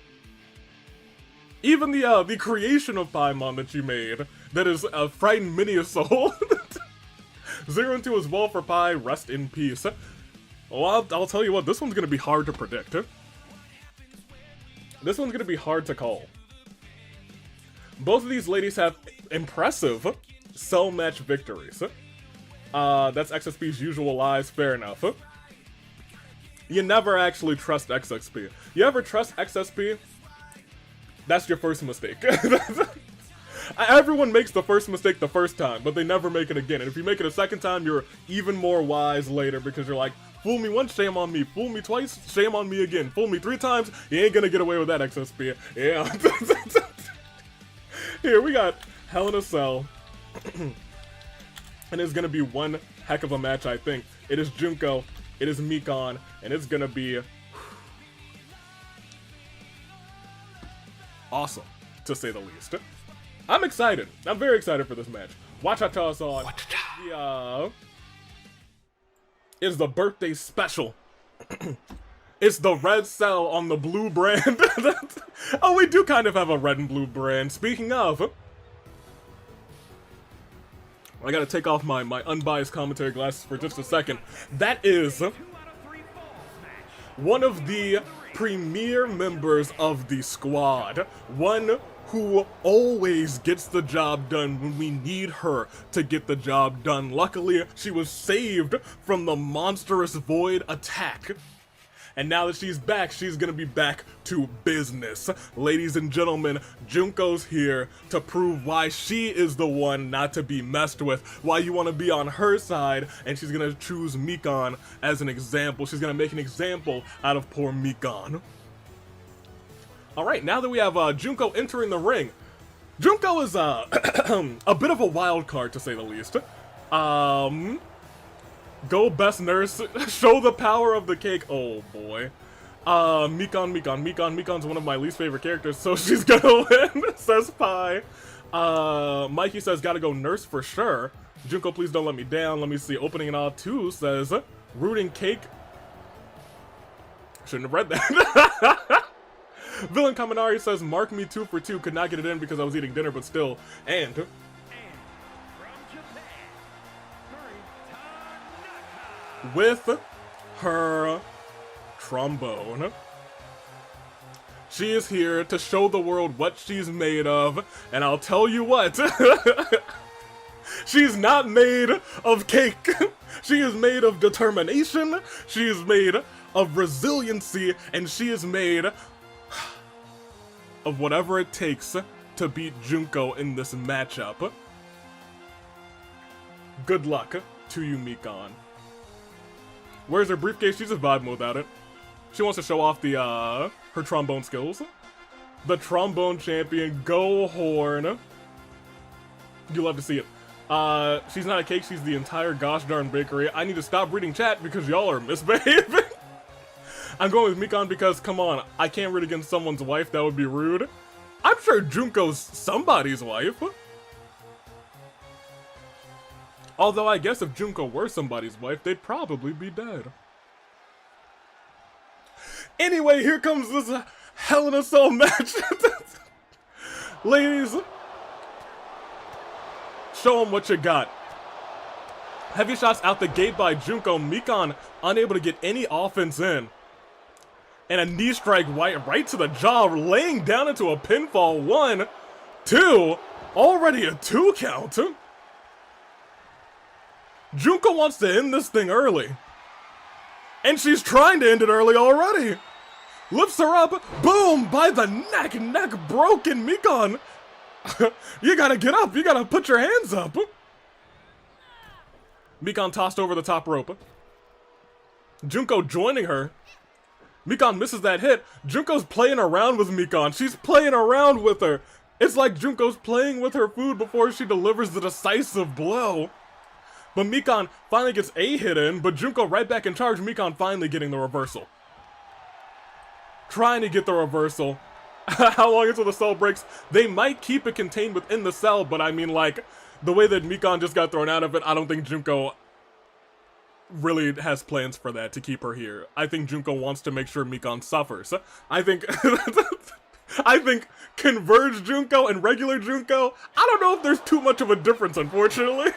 Even the creation of Paimon that you made, that is a frightened mini soul. 0-2 as well for Pi, rest in peace. Well, I'll tell you what, this one's gonna be hard to predict. This one's gonna be hard to call. Both of these ladies have impressive cell match victories. That's XSP's usual lies, fair enough. You never actually trust XSP. You ever trust XSP? That's your first mistake. Everyone makes the first mistake the first time, but they never make it again. And if you make it a second time, you're even more wise later because you're like, fool me once, shame on me. Fool me twice, shame on me again. Fool me 3 times, you ain't gonna get away with that, XSP. Yeah. Here, we got Hell in a Cell. And it's gonna be one heck of a match, I think. It is Junko, it is Mikan, and it's gonna be awesome, to say the least. I'm excited. I'm very excited for this match. Watch-cha-cha's on. It's the birthday special. It's the red cell on the blue brand. Oh, we do kind of have a red and blue brand. Speaking of, I gotta take off my unbiased commentary glasses for just a second. That is one of the premier members of the squad. One who always gets the job done when we need her to get the job done. Luckily, she was saved from the monstrous void attack. And now that she's back, she's gonna be back to business. Ladies and gentlemen, Junko's here to prove why she is the one not to be messed with, why you wanna be on her side, and she's gonna choose Mikan as an example. She's gonna make an example out of poor Mikan. Alright, now that we have Junko entering the ring, Junko is a bit of a wild card to say the least. Go best nurse, show the power of the cake. Oh boy. Mikan's one of my least favorite characters, so she's gonna win, says Pi. Mikey says gotta go nurse for sure. Junko, please don't let me down. Let me see, opening it all 2 says rooting cake. Shouldn't have read that. Villain Kaminari says mark me 2 for 2, could not get it in because I was eating dinner, but still. And from Japan, Tanaka. with her trombone, she is here to show the world what she's made of, and I'll tell you what, she's not made of cake. She is made of determination, she is made of resiliency, and she is made of whatever it takes to beat Junko in this matchup. Good luck to you, Mikan. Where's her briefcase? She's just vibing without it. She wants to show off the, her trombone skills. The trombone champion, go horn. You love to see it. She's not a cake, she's the entire gosh darn bakery. I need to stop reading chat because y'all are misbehaving. I'm going with Mikan because, come on, I can't root against someone's wife, that would be rude. I'm sure Junko's somebody's wife. Although I guess if Junko were somebody's wife, they'd probably be dead. Anyway, here comes this Hell in a Cell match. Ladies, show them what you got. Heavy shots out the gate by Junko. Mikan unable to get any offense in. And a knee strike right to the jaw, laying down into a pinfall. 1, 2, already a 2 count. Junko wants to end this thing early. And she's trying to end it early already. Lifts her up, boom, by the neck broken. Mikan, you gotta get up, you gotta put your hands up. Mikan tossed over the top rope. Junko joining her. Mikan misses that hit. Junko's playing around with Mikan. She's playing around with her. It's like Junko's playing with her food before she delivers the decisive blow. But Mikan finally gets a hit in, but Junko right back in charge. Mikan finally getting the reversal. Trying to get the reversal. How long until the cell breaks? They might keep it contained within the cell, but I mean, like, the way that Mikan just got thrown out of it, I don't think Junko really has plans for that, to keep her here. I think Junko wants to make sure Mikan suffers. I think I think Converge Junko and regular Junko, I don't know if there's too much of a difference, unfortunately.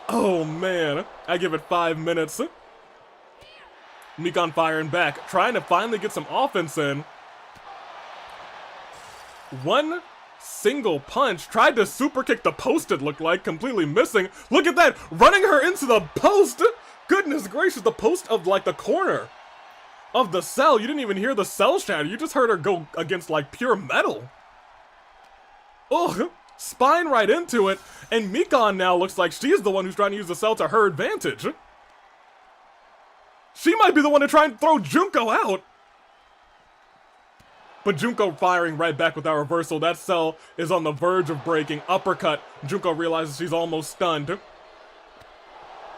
Oh man, I give it 5 minutes. Mikan firing back, trying to finally get some offense in. One single punch, tried to super kick the post, it looked like, completely missing. Look at that, running her into the post. Goodness gracious, the post of like the corner of the cell. You didn't even hear the cell shatter, you just heard her go against like pure metal. Ugh, spine right into it, and Mikan now looks like she's the one who's trying to use the cell to her advantage. She might be the one to try and throw Junko out. But Junko firing right back with that reversal. That cell is on the verge of breaking. Uppercut. Junko realizes she's almost stunned.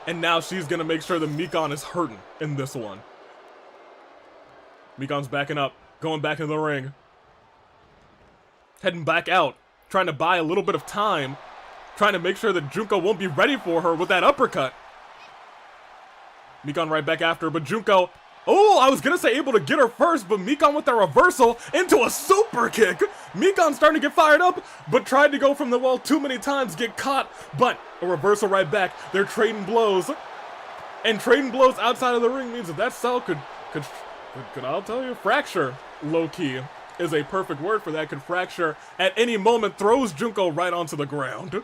And now she's gonna make sure that Mikan is hurting in this one. Mikan's backing up, going back into the ring. Heading back out, trying to buy a little bit of time. Trying to make sure that Junko won't be ready for her with that uppercut. Mikan right back after, but Junko, oh, I was gonna say able to get her first, but Mikan with the reversal into a super kick. Mikan starting to get fired up, but tried to go from the wall too many times, get caught, but a reversal right back. They're trading blows, and trading blows outside of the ring means that cell could I'll tell you, fracture, low key. is a perfect word for that, could fracture at any moment, throws Junko right onto the ground.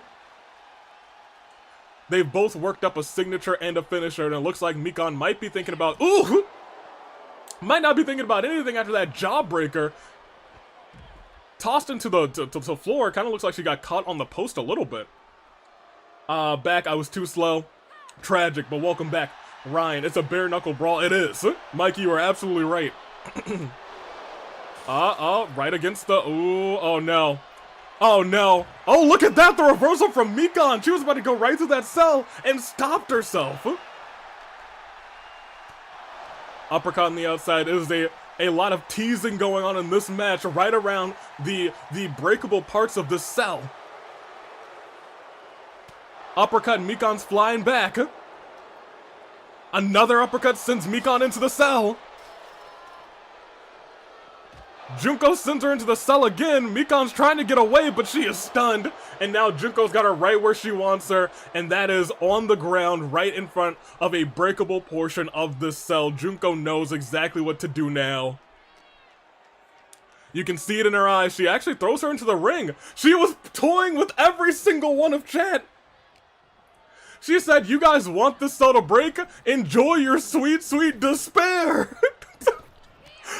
They've both worked up a signature and a finisher, and it looks like Mikan might be thinking about, might not be thinking about anything after that jawbreaker. Tossed into the floor, kind of looks like she got caught on the post a little bit. Back, I was too slow. Tragic, but welcome back. Ryan, it's a bare knuckle brawl. It is. Mikey, you are absolutely right. Right against the, oh no. Oh no. Oh, look at that, the reversal from Mikan. She was about to go right through that cell and stopped herself. Uppercut on the outside. Is a lot of teasing going on in this match right around the breakable parts of the cell. Uppercut, Mikan's flying back. Another uppercut sends Mikan into the cell. Junko sends her into the cell again. Mikan's trying to get away, but she is stunned. And now Junko's got her right where she wants her, and that is on the ground right in front of a breakable portion of this cell. Junko knows exactly what to do now. You can see it in her eyes. She actually throws her into the ring. She was toying with every single one of chat. She said, you guys want this cell to break? Enjoy your sweet, sweet despair.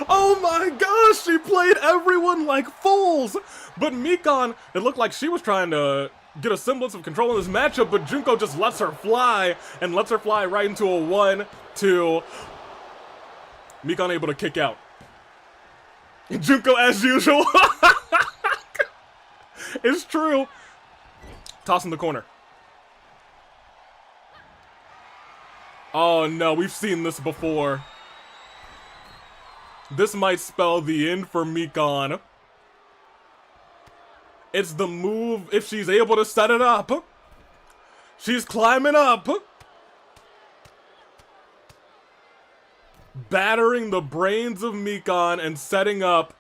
Oh my gosh, she played everyone like fools. But Mikan, it looked like she was trying to get a semblance of control in this matchup, but Junko just lets her fly, and lets her fly right into a 1-2. Mikan able to kick out. Junko as usual. It's true. Toss in the corner. Oh no, we've seen this before. This might spell the end for Mikan. It's the move if she's able to set it up. She's climbing up. Battering the brains of Mikan and setting up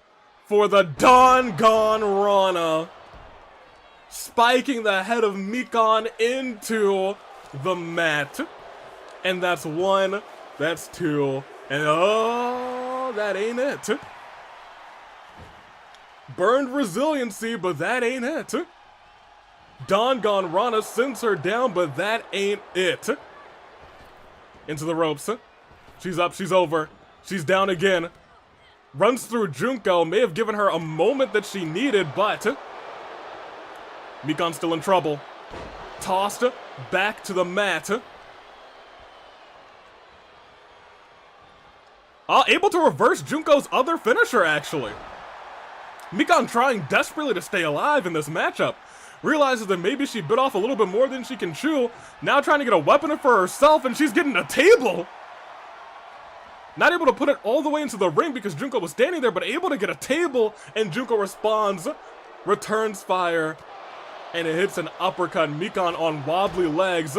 for the Danganronpa. Spiking the head of Mikan into the mat. And that's 1, that's 2, and oh, that ain't it. Burned resiliency, but that ain't it. Danganronpa sends her down, but that ain't it. Into the ropes. She's up, she's over. She's down again. Runs through Junko, may have given her a moment that she needed, but Mikan's still in trouble. Tossed back to the mat. Able to reverse Junko's other finisher, actually. Mikan trying desperately to stay alive in this matchup. Realizes that maybe she bit off a little bit more than she can chew. Now trying to get a weapon for herself, and she's getting a table. Not able to put it all the way into the ring because Junko was standing there, but able to get a table, and Junko responds, returns fire, and it hits an uppercut. Mikan on wobbly legs,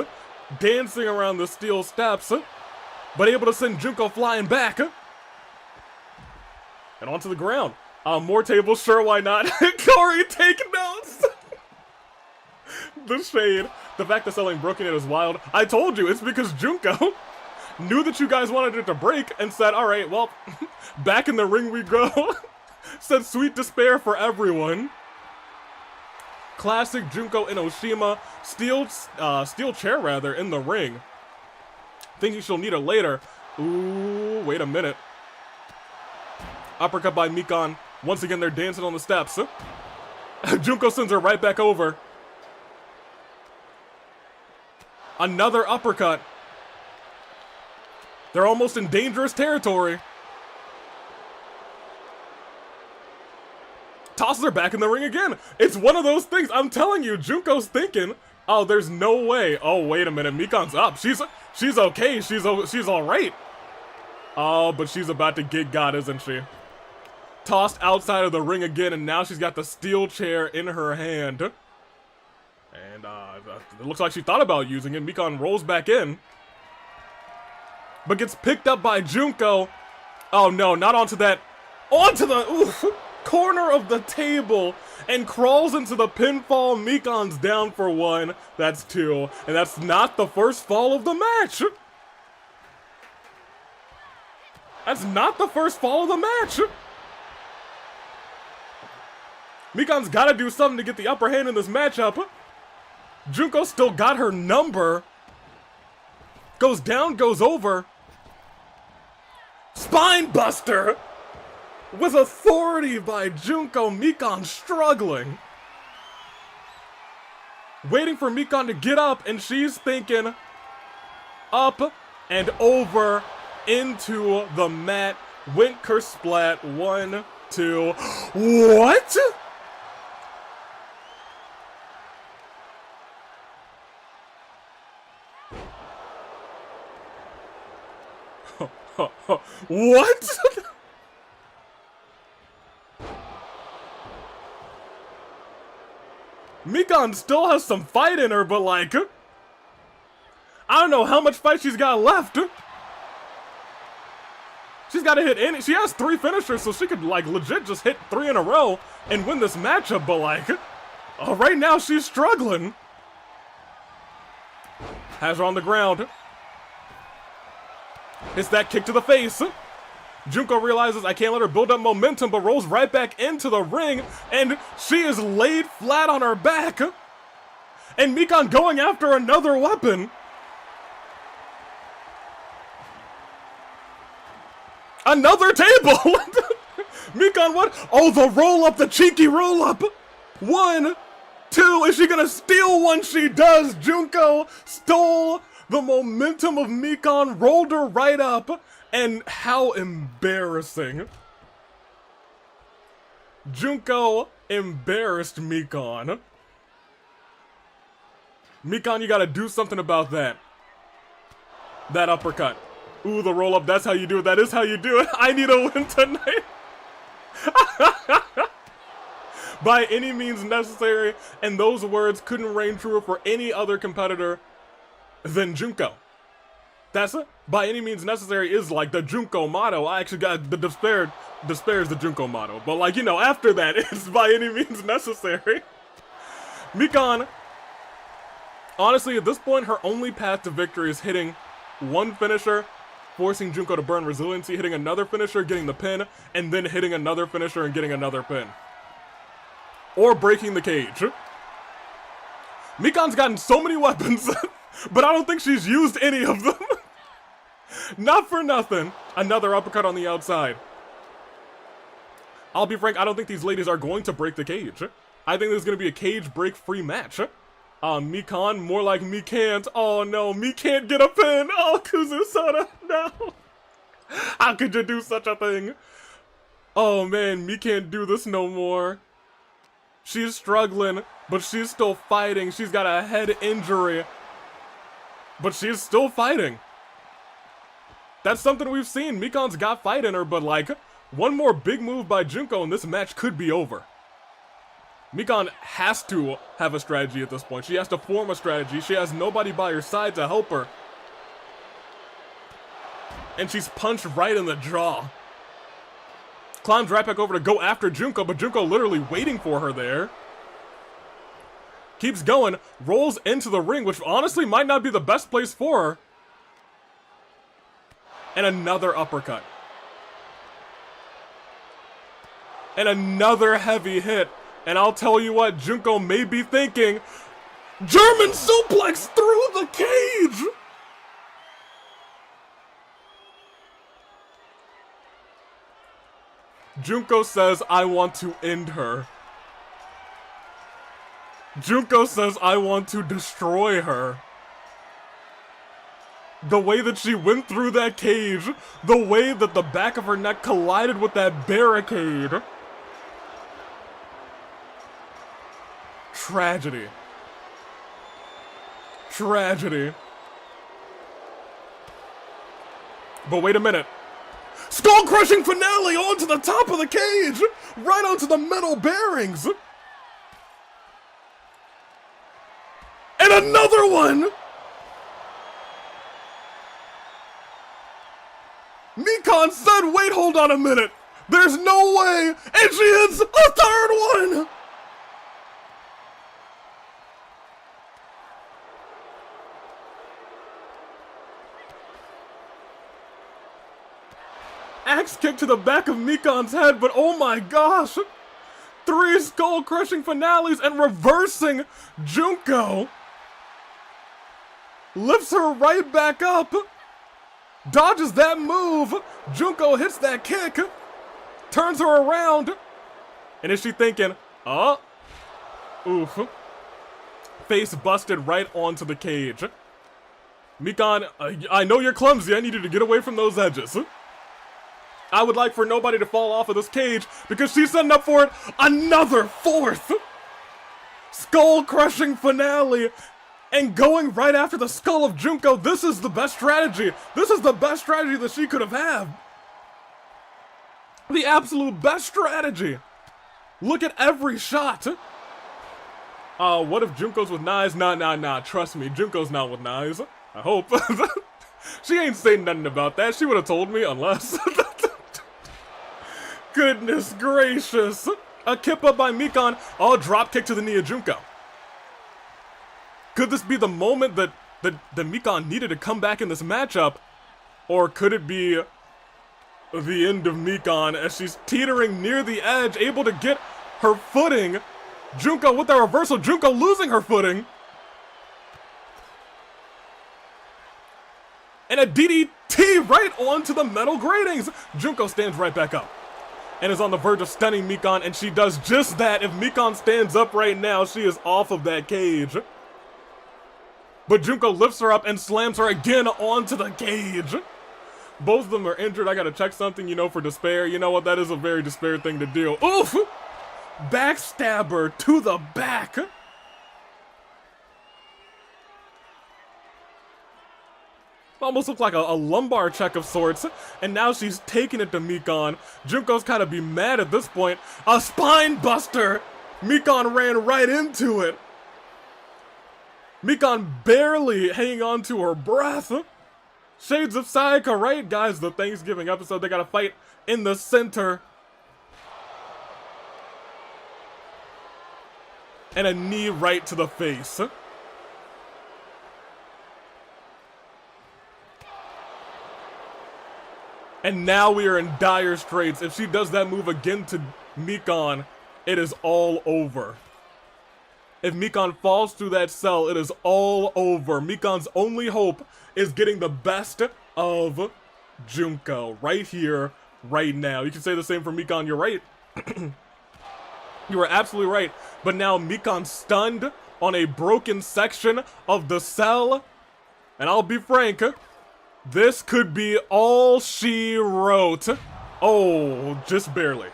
dancing around the steel steps, but able to send Junko flying back. And onto the ground. More tables, sure, why not? Korey, take notes! The shade. The fact that selling broken it is wild. I told you, it's because Junko knew that you guys wanted it to break and said, alright, well, back in the ring we go. Said sweet despair for everyone. Classic Junko Inoshima. Steel chair, rather, in the ring. Thinking she'll need it later. Ooh, wait a minute. Uppercut by Mikan. Once again, they're dancing on the steps. Junko sends her right back over. Another uppercut. They're almost in dangerous territory. Tosses her back in the ring again. It's one of those things. I'm telling you, Junko's thinking, oh, there's no way. Oh, wait a minute. Mikan's up. She's okay. She's all right. Oh, but she's about to get got, isn't she? Tossed outside of the ring again, and now she's got the steel chair in her hand. And it looks like she thought about using it. Mikan rolls back in, but gets picked up by Junko. Oh no, not onto that. Onto the corner of the table, and crawls into the pinfall. Mikan's down for 1. That's 2. And that's not the first fall of the match. That's not the first fall of the match. Mikan's gotta do something to get the upper hand in this matchup. Junko still got her number. Goes down, goes over. Spine buster! With authority by Junko, Mikan struggling. Waiting for Mikan to get up, and she's thinking up and over into the mat. Went kersplat. 1, 2. What? What? Mikan still has some fight in her, but like, I don't know how much fight she's got left. She's got to hit any. She has 3 finishers, so she could like legit just hit 3 in a row and win this matchup. But like, right now she's struggling. Has her on the ground. Hits that kick to the face. Junko realizes I can't let her build up momentum, but rolls right back into the ring, and she is laid flat on her back. And Mikan going after another weapon. Another table! Mikan, what? Oh, the roll up, the cheeky roll up. 1, 2, is she gonna steal one? She does. Junko stole the momentum of Mikan, rolled her right up, and how embarrassing. Junko embarrassed Mikan. Mikan, you gotta do something about that. That uppercut. Ooh, the roll up, that's how you do it. That is how you do it. I need a win tonight. By any means necessary, and those words couldn't reign true for any other competitor than Junko. That's it. By any means necessary is like the Junko motto. I actually got the despair is the Junko motto. But like, you know, after that, it's by any means necessary. Mikan, honestly, at this point, her only path to victory is hitting one finisher, forcing Junko to burn resiliency, hitting another finisher, getting the pin, and then hitting another finisher and getting another pin. Or breaking the cage. Mikan's gotten so many weapons, but I don't think she's used any of them. Not for nothing. Another uppercut on the outside. I'll be frank, I don't think these ladies are going to break the cage. I think there's going to be a cage break free match. Mikan, more like me can't. Oh no, me can't get a pin. Oh, Kuzusada, no. How could you do such a thing? Oh man, me can't do this no more. She's struggling, but she's still fighting. She's got a head injury, but she's still fighting. That's something we've seen. Mikan's got fight in her, but like, one more big move by Junko and this match could be over. Mikan has to have a strategy at this point. She has to form a strategy. She has nobody by her side to help her. And she's punched right in the jaw. Climbs right back over to go after Junko, but Junko literally waiting for her there. Keeps going, rolls into the ring, which honestly might not be the best place for her. And another uppercut. And another heavy hit. And I'll tell you what, Junko may be thinking, German suplex through the cage! Junko says, I want to end her. Junko says, I want to destroy her. The way that she went through that cage, the way that the back of her neck collided with that barricade. Tragedy. Tragedy. But wait a minute. Skull-crushing finale onto the top of the cage! Right onto the metal bearings! And another one! Mikan said, wait, hold on a minute! There's no way! And she hits a third one! Axe kick to the back of Mikan's head, but oh my gosh! 3 skull-crushing finales and reversing Junko. Lifts her right back up. Dodges that move. Junko hits that kick. Turns her around. And is she thinking, oh, oof. Face busted right onto the cage. Mikan, I know you're clumsy. I need you to get away from those edges. I would like for nobody to fall off of this cage because she's setting up for it another 4th skull-crushing finale and going right after the skull of Junko. This is the best strategy. This is the best strategy that she could have had. The absolute best strategy. Look at every shot. What if Junko's with knives? Nah. Trust me, Junko's not with knives. I hope. She ain't saying nothing about that. She would have told me unless... Goodness gracious. A kippa by Mikan. Oh, drop kick to the knee of Junko. Could this be the moment that Mikan needed to come back in this matchup? Or could it be the end of Mikan as she's teetering near the edge, able to get her footing? Junko with the reversal. Junko losing her footing. And a DDT right onto the metal gratings. Junko stands right back up and is on the verge of stunning Mikan, and she does just that. If Mikan stands up right now, she is off of that cage. But Junko lifts her up and slams her again onto the cage. Both of them are injured. I gotta check something, you know, for despair. You know what? That is a very despair thing to do. Oof! Backstabber to the back. Almost looked like a lumbar check of sorts. And now she's taking it to Mikan. Junko's kind of be mad at this point. A spine buster! Mikan ran right into it. Mikan barely hanging on to her breath. Shades of Sayakiller, right? Guys, the Thanksgiving episode, they gotta fight in the center. And a knee right to the face. And now we are in dire straits. If she does that move again to Mikan, it is all over. If Mikan falls through that cell, it is all over. Mikan's only hope is getting the best of Junko right here, right now. You can say the same for Mikan, you're right. You are absolutely right. But now Mikan's stunned on a broken section of the cell. And I'll be frank, this could be all she wrote. Oh, just barely.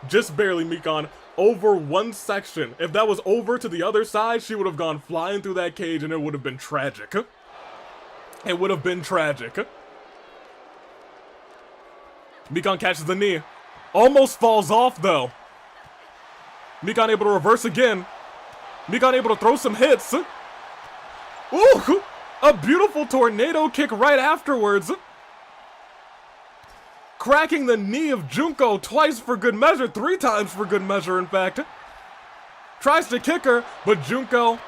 Just barely, Mikan. Over one section. If that was over to the other side, she would have gone flying through that cage and it would have been tragic. It would have been tragic. Mikan catches the knee. Almost falls off, though. Mikan able to reverse again. Mikan able to throw some hits. Ooh! A beautiful tornado kick right afterwards. Cracking the knee of Junko twice for good measure. 3 times for good measure, in fact. Tries to kick her, but Junko,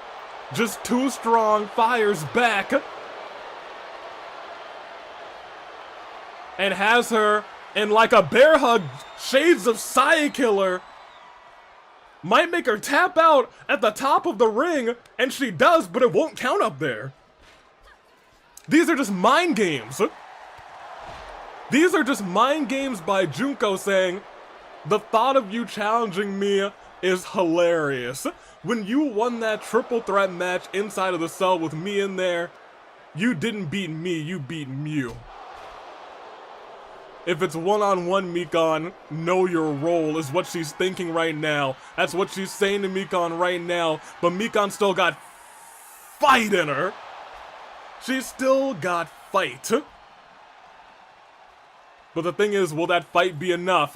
just too strong, fires back. And has her in like a bear hug. Shades of Sayakiller. Might make her tap out at the top of the ring, and she does, but it won't count up there. These are just mind games. These are just mind games by Junko saying, the thought of you challenging me is hilarious. When you won that triple threat match inside of the cell with me in there, you didn't beat me, you beat Mew. If it's one-on-one, Mikan, know your role is what she's thinking right now. That's what she's saying to Mikan right now. But Mikan still got fight in her. She's still got fight. But the thing is, will that fight be enough?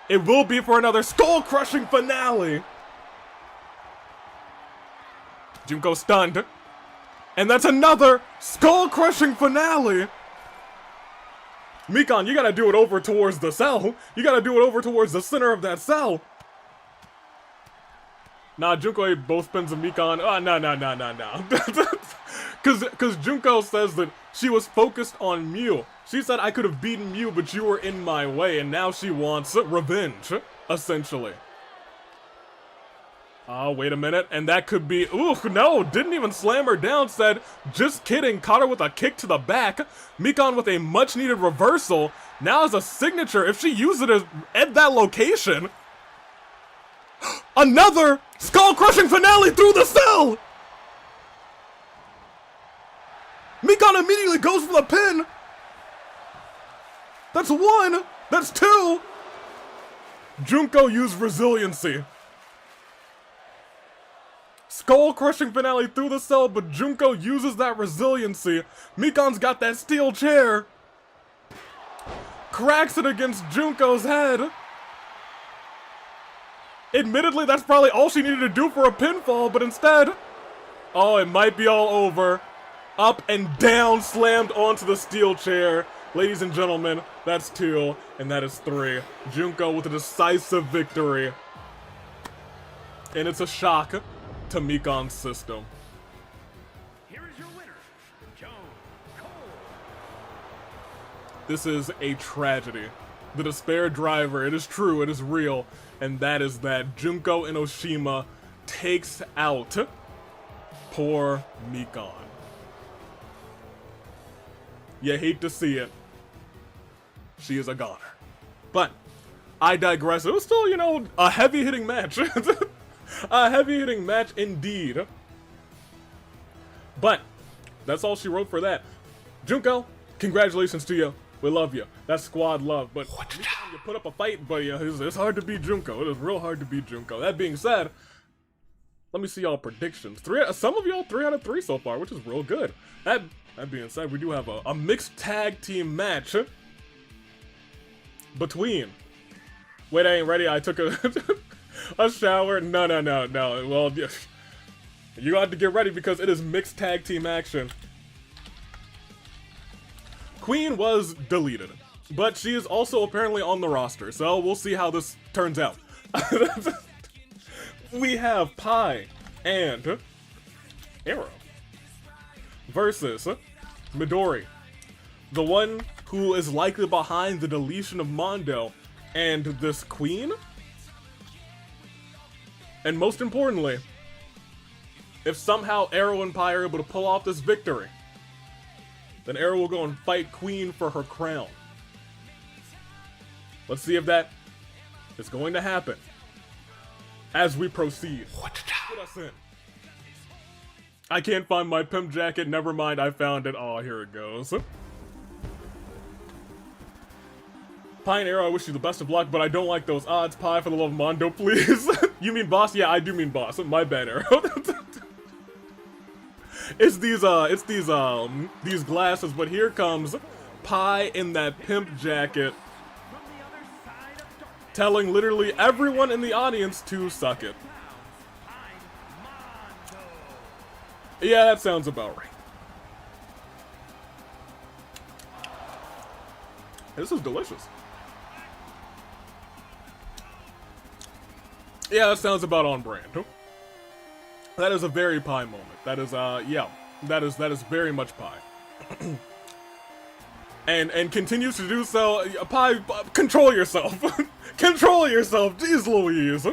It will be for another skull-crushing finale. Junko stunned. And that's another skull-crushing finale. Mikan, you gotta do it over towards the cell. You gotta do it over towards the center of that cell. Nah, Junko both spins of Mikan. Oh, no. Cause Junko says that she was focused on Mew. She said, I could have beaten Mew, but you were in my way, and now she wants revenge, essentially. Wait a minute, and that could be, ooh, no, didn't even slam her down, said, just kidding, caught her with a kick to the back. Mikan with a much-needed reversal, now as a signature, if she uses it at that location. Another skull-crushing finale through the cell! Mikan immediately goes for the pin! That's one! That's two! Junko used resiliency. Skull-crushing finale through the cell, but Junko uses that resiliency. Mikan's got that steel chair. Cracks it against Junko's head. Admittedly, that's probably all she needed to do for a pinfall, but instead... Oh, it might be all over. Up and down, slammed onto the steel chair. Ladies and gentlemen, that's 2, and that is 3. Junko with a decisive victory. And it's a shock to Mikan's system. Here is your winner, Junko. This is a tragedy. The despair driver, it is true, it is real, and that is that Junko Inoshima takes out poor Mikan. You hate to see it. She is a goner. But, I digress. It was still, you know, a heavy-hitting match. A heavy-hitting match indeed. But, that's all she wrote for that. Junko, congratulations to you. We love you. That's squad love. But you put up a fight, but it's hard to beat Junko. It is real hard to beat Junko. That being said, let me see y'all predictions. Some of y'all 3 out of 3 so far, which is real good. That being said, we do have a mixed tag team match between... Wait, I ain't ready. I took a shower. No. Well, you have to get ready because it is mixed tag team action. Queen was deleted, but she is also apparently on the roster, so we'll see how this turns out. We have Pi and Arrow versus Midori, the one who is likely behind the deletion of Mondo and this Queen. And most importantly, if somehow Arrow and Pi are able to pull off this victory, then Arrow will go and fight Queen for her crown. Let's see if that is going to happen as we proceed. Put us in. I can't find my pimp jacket. Never mind, I found it. Oh, here it goes. Pi and Arrow, I wish you the best of luck, but I don't like those odds. Pi, for the love of Mondo, please. You mean boss? Yeah, I do mean boss. My bad, Arrow. It's these glasses, but here comes Pi in that pimp jacket, telling literally everyone in the audience to suck it. Yeah, that sounds about right. This is delicious. Yeah, that sounds about on brand. That is a very Pi moment. That is, yeah, that is very much Pi. and continues to do so. Pi, control yourself. Control yourself. Jeez Louise.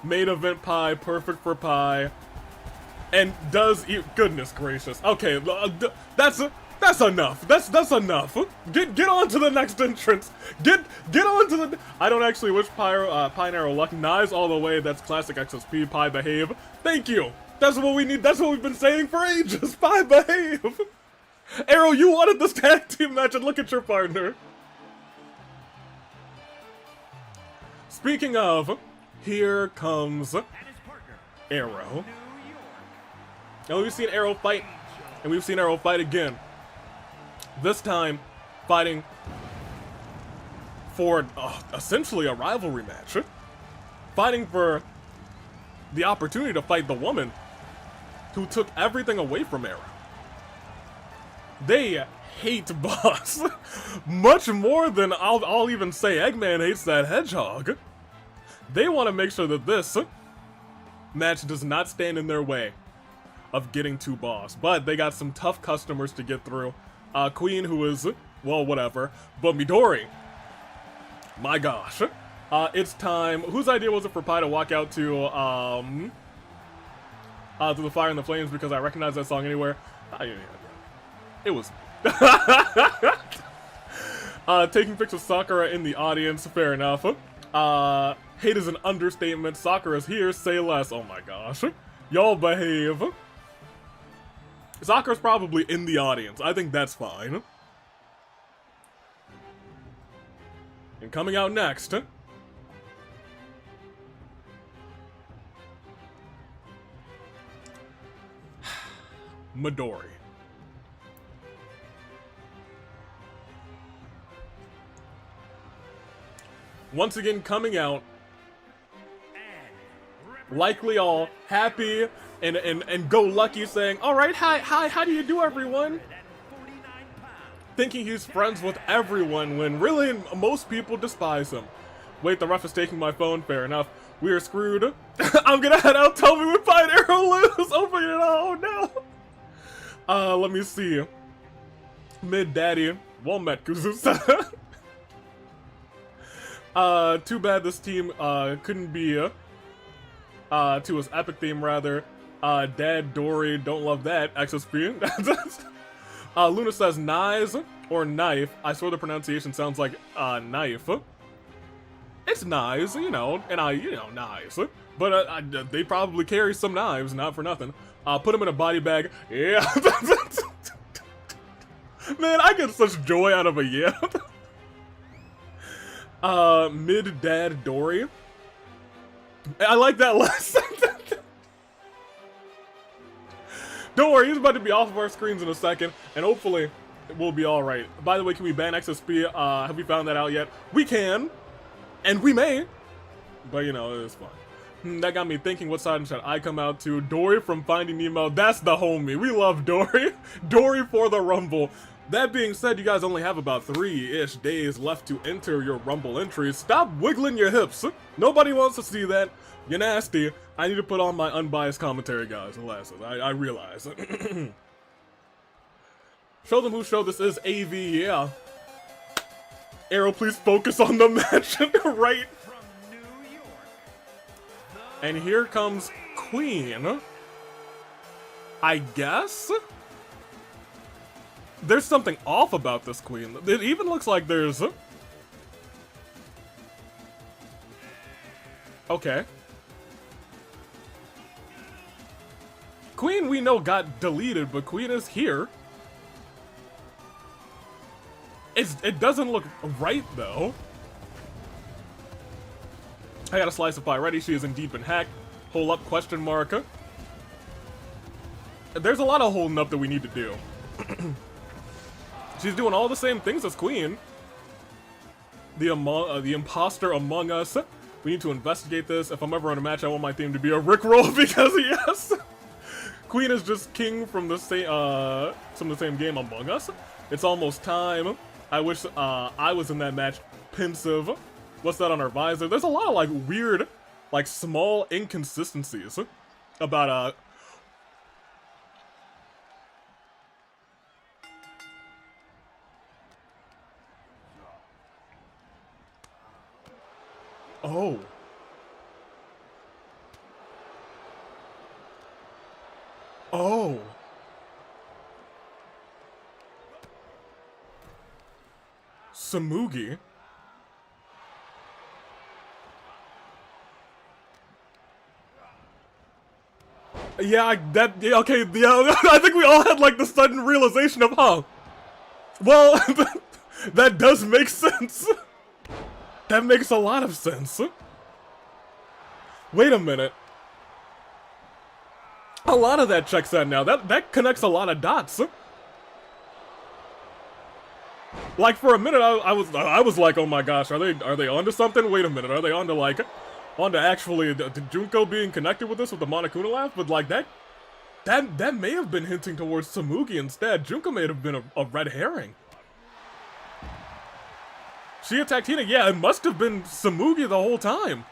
Main event Pi, perfect for Pi. And does goodness gracious. Okay, that's enough. That's enough. Get on to the next entrance. Get on to the. I don't actually wish Pi and Arrow luck. Knives all the way. That's classic XSP. Pi behave. Thank you. That's what we need. That's what we've been saying for ages. Pi behave. Arrow, you wanted this tag team match, and look at your partner. Speaking of, here comes Arrow. Now we've seen Arrow fight, and we've seen Arrow fight again. This time, fighting for essentially a rivalry match. Fighting for the opportunity to fight the woman who took everything away from Arrow. They hate Boss much more than I'll even say Eggman hates that hedgehog. They want to make sure that this match does not stand in their way of getting to Boss, but they got some tough customers to get through. Queen, who is, well, whatever, but Midori, my gosh, It's time. Whose idea was it for Pi to walk out to the Fire and the Flames, because I recognize that song anywhere? Yeah. It was. Taking pics with Sakura in the audience, fair enough. Hate is an understatement. Sakura's here, say less. Oh my gosh. Y'all behave. Sakura's probably in the audience. I think that's fine. And coming out next, Midori. Once again coming out, likely all happy and go lucky, saying, "Alright, hi, how do you do, everyone?" Thinking he's friends with everyone when really most people despise him. Wait, the ref is taking my phone, fair enough. We are screwed. I'm gonna head out, tell me when Pi and Arrow lose. Oh no. Let me see. Mid Daddy. Well met, Kuzusa. Too bad this team, couldn't be, to his epic theme, rather. Dad, Dory, don't love that. XSP. Luna says knives or knife. I swear the pronunciation sounds like, knife. It's knives, you know, and knives. But, they probably carry some knives, not for nothing. Put them in a body bag. Yeah. Man, I get such joy out of a yeah. Mid-Dad Dory. I like that lesson. Don't worry, he's about to be off of our screens in a second, and hopefully we'll be alright. By the way, can we ban XSP? Have we found that out yet? We can, and we may, but you know, it's fine. That got me thinking, what side should I come out to? Dory from Finding Nemo, that's the homie. We love Dory. Dory for the Rumble. That being said, you guys only have about 3-ish days left to enter your Rumble entries. Stop wiggling your hips. Nobody wants to see that. You're nasty. I need to put on my unbiased commentary, guys. Alas, I realize. Show them whose show this is, AV, yeah. Arrow, please focus on the match, right? From New York, And here comes Queen. I guess? There's something off about this Queen. It even looks like there's... Okay. Queen, we know, got deleted, but Queen is here. It doesn't look right, though. I got a slice of pie ready. She has indeed been hacked. Hold up, question mark. There's a lot of holding up that we need to do. She's doing all the same things as Queen. The imposter among us. We need to investigate this. If I'm ever in a match, I want my theme to be a Rickroll because yes. Queen is just king from the same game Among Us. It's almost time. I wish I was in that match. Pensive. What's that on her visor? There's a lot of like weird, like small inconsistencies about Oh. Oh. Samugi. Yeah, okay, yeah, I think we all had like the sudden realization of, huh, well, that does make sense. That makes a lot of sense. Wait a minute. A lot of that checks out now. That connects a lot of dots. Like for a minute, I was like, oh my gosh, are they onto something? Wait a minute, are they onto actually the Junko being connected with this with the Monokuna laugh? But like that may have been hinting towards Samugi instead. Junko may have been a red herring. She attacked Hina. Yeah, it must have been Samugi the whole time.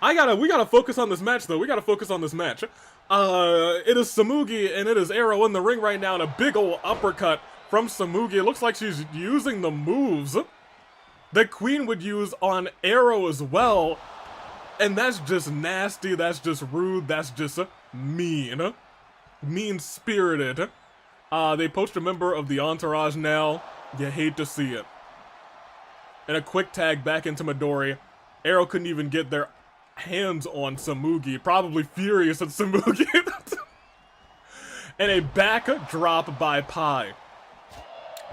We gotta focus on this match though. We gotta focus on this match. It is Samugi and it is Arrow in the ring right now, and a big ol' uppercut from Samugi. It looks like she's using the moves that Queen would use on Arrow as well. And that's just nasty, that's just rude, that's just mean. Mean-spirited. They poached a member of the entourage now. You hate to see it. And a quick tag back into Midori. Arrow couldn't even get their hands on Tsumugi, probably furious at Tsumugi. And a back drop by Pai.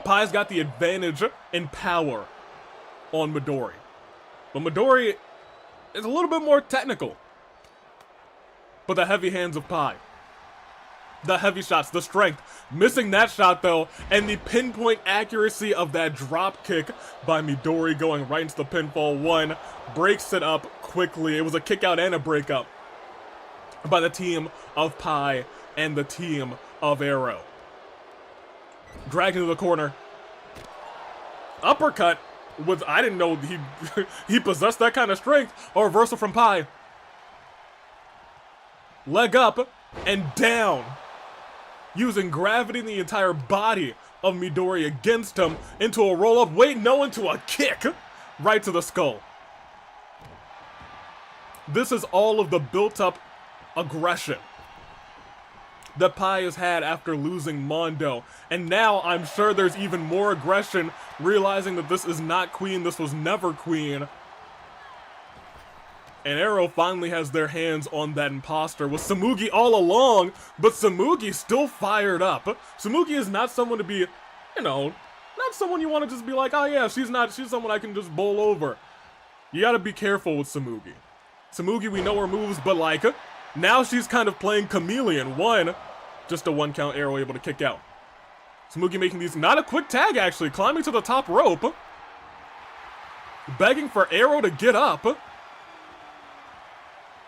Pai's got the advantage in power on Midori. But Midori is a little bit more technical. But the heavy hands of Pai. The heavy shots, the strength. Missing that shot though, and the pinpoint accuracy of that drop kick by Midori going right into the pinfall. One breaks it up quickly. It was a kick out and a breakup by the team of Pai and the team of Arrow. Dragged into the corner. Uppercut with, I didn't know he possessed that kind of strength. A reversal from Pai. Leg up and down. Using gravity in the entire body of Midori against him into a roll-up. Wait, no, into a kick right to the skull. This is all of the built-up aggression that Pai has had after losing Mondo. And now I'm sure there's even more aggression, realizing that this is not Queen, this was never Queen. And Arrow finally has their hands on that imposter with Tsumugi all along, but Tsumugi's still fired up. Tsumugi is not someone to be, you know, not someone you want to just be like, oh yeah, she's someone I can just bowl over. You gotta be careful with Tsumugi. Tsumugi, we know her moves, but like, now she's kind of playing chameleon. One, just a one count Arrow able to kick out. Tsumugi making these, not a quick tag actually, climbing to the top rope. Begging for Arrow to get up.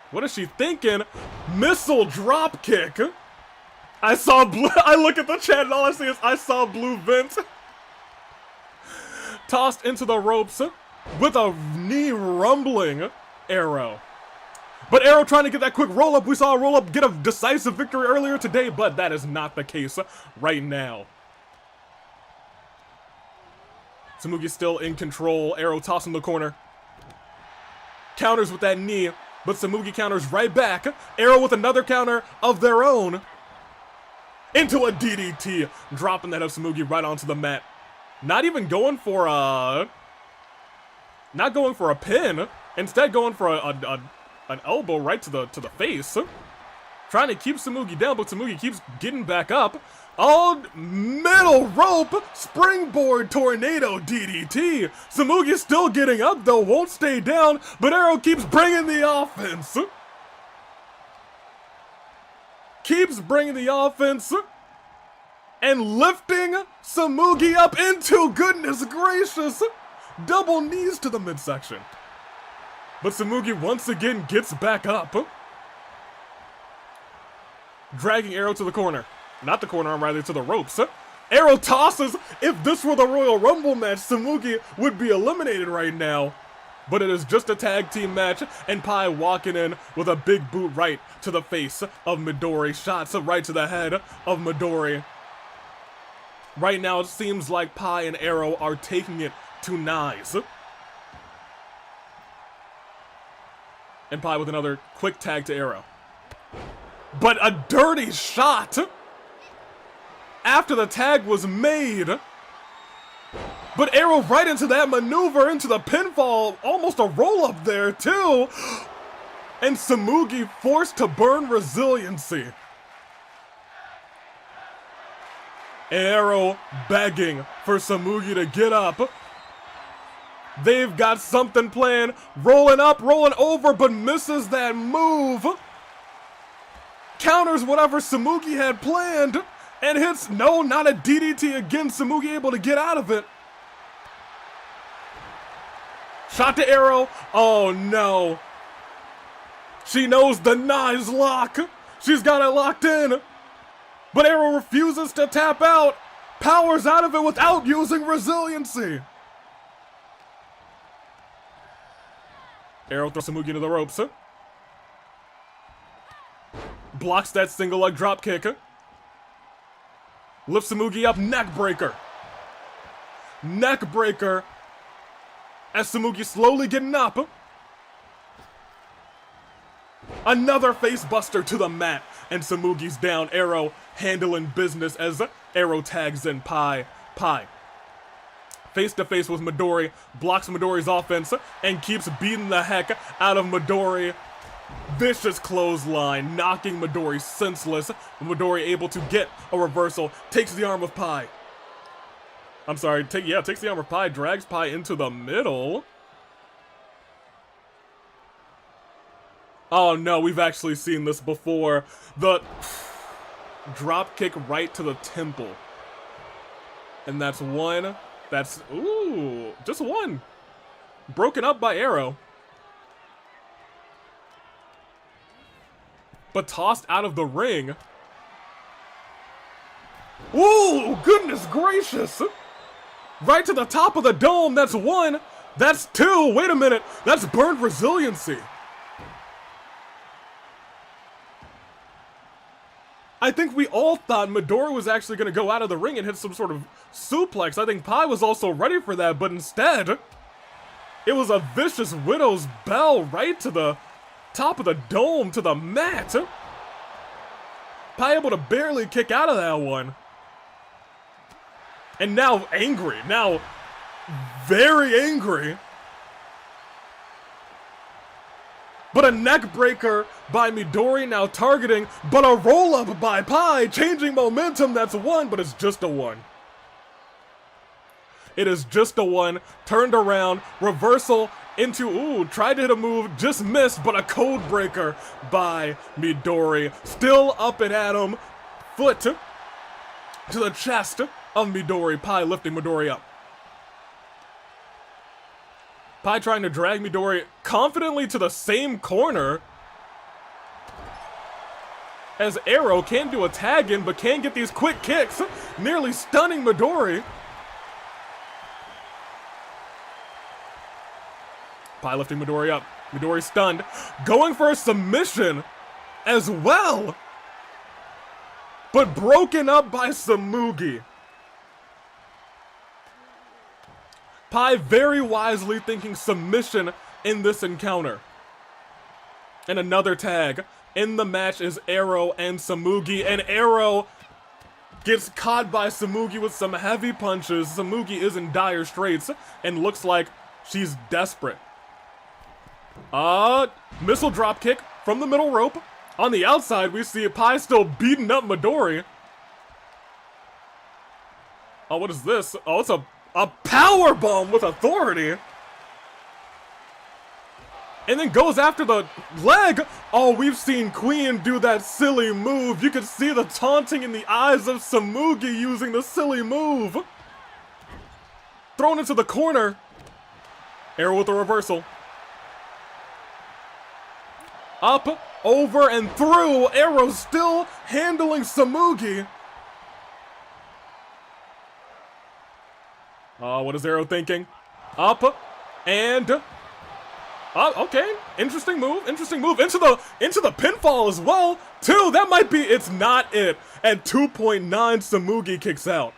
What is she thinking? Missile drop kick. I saw blue. I look at the chat and all I see is I saw blue vent. Tossed into the ropes with a knee rumbling Arrow. But Arrow trying to get that quick roll up. We saw a roll up get a decisive victory earlier today, but that is not the case right now. Tsumugi still in control. Arrow tossing the corner. Counters with that knee. But Tsumugi counters right back. Arrow with another counter of their own. Into a DDT. Dropping that of Tsumugi right onto the mat. Not even going for a... Not going for a pin. Instead going for an elbow right to the face. Trying to keep Tsumugi down, but Tsumugi keeps getting back up. Oh, middle rope, springboard tornado DDT. Tsumugi's still getting up though, won't stay down, but Arrow keeps bringing the offense. Keeps bringing the offense. And lifting Tsumugi up into, goodness gracious, double knees to the midsection. But Tsumugi once again gets back up. Dragging Arrow to the corner. Not the corner arm, rather to the ropes. Arrow tosses. If this were the Royal Rumble match, Tsumugi would be eliminated right now. But it is just a tag team match, and Pai walking in with a big boot right to the face of Midori. Shots right to the head of Midori. Right now, it seems like Pai and Arrow are taking it to knives. And Pai with another quick tag to Arrow. But a dirty shot after the tag was made. But Arrow right into that maneuver, into the pinfall, almost a roll-up there too. And Tsumugi forced to burn resiliency. Arrow begging for Tsumugi to get up. They've got something planned. Rolling up, rolling over, but misses that move. Counters whatever Tsumugi had planned. And hits, no, not a DDT again. Tsumugi able to get out of it. Shot to Arrow. Oh no. She knows the knives lock. She's got it locked in. But Arrow refuses to tap out. Powers out of it without using resiliency. Arrow throws Tsumugi into the ropes. Blocks that single leg drop kick. Lifts Tsumugi up, neck breaker. Neck breaker as Samugi slowly getting up. Another face buster to the mat, and Samugi's down. Arrow handling business as Arrow tags in Pai. Face to face with Midori, blocks Midori's offense, and keeps beating the heck out of Midori. Vicious clothesline, knocking Midori senseless. Midori able to get a reversal, takes the arm of Pai. I'm sorry, takes the arm of Pai, drags Pai into the middle. Oh no, we've actually seen this before. The drop kick right to the temple. And that's one. That's, ooh, just one. Broken up by Arrow. But tossed out of the ring. Ooh, goodness gracious. Right to the top of the dome, that's one. That's two, wait a minute. That's burnt resiliency. I think we all thought Midori was actually going to go out of the ring and hit some sort of suplex. I think Pai was also ready for that, but instead, it was a vicious Widow's Bell right to the top of the dome, to the mat. Pai able to barely kick out of that one. And now angry, now very angry. But a neck breaker by Midori now targeting, but a roll up by Pai, changing momentum. That's one, but it's just a one. It is just a one, turned around, reversal into, ooh, tried to hit a move, just missed, but a code breaker by Midori. Still up and at him, foot to the chest of Midori. Pai lifting Midori up. Pai trying to drag Midori confidently to the same corner. As Arrow can do a tag in, but can get these quick kicks, nearly stunning Midori. Pai lifting Midori up. Midori stunned. Going for a submission as well. But broken up by Samugi. Pai very wisely thinking submission in this encounter. And another tag. In the match is Arrow and Samugi. And Arrow gets caught by Samugi with some heavy punches. Samugi is in dire straits and looks like she's desperate. Missile drop kick from the middle rope. On the outside, we see Pai still beating up Midori. Oh, what is this? Oh, it's a power bomb with authority. And then goes after the leg. Oh, we've seen Queen do that silly move. You can see the taunting in the eyes of Samugi using the silly move. Thrown into the corner. Arrow with a reversal. Up, over, and through. Arrow still handling Samugi. What is Arrow thinking? Up, and... okay, interesting move into the pinfall as well. Two, that might be, it's not it. At 2.9, Samugi kicks out.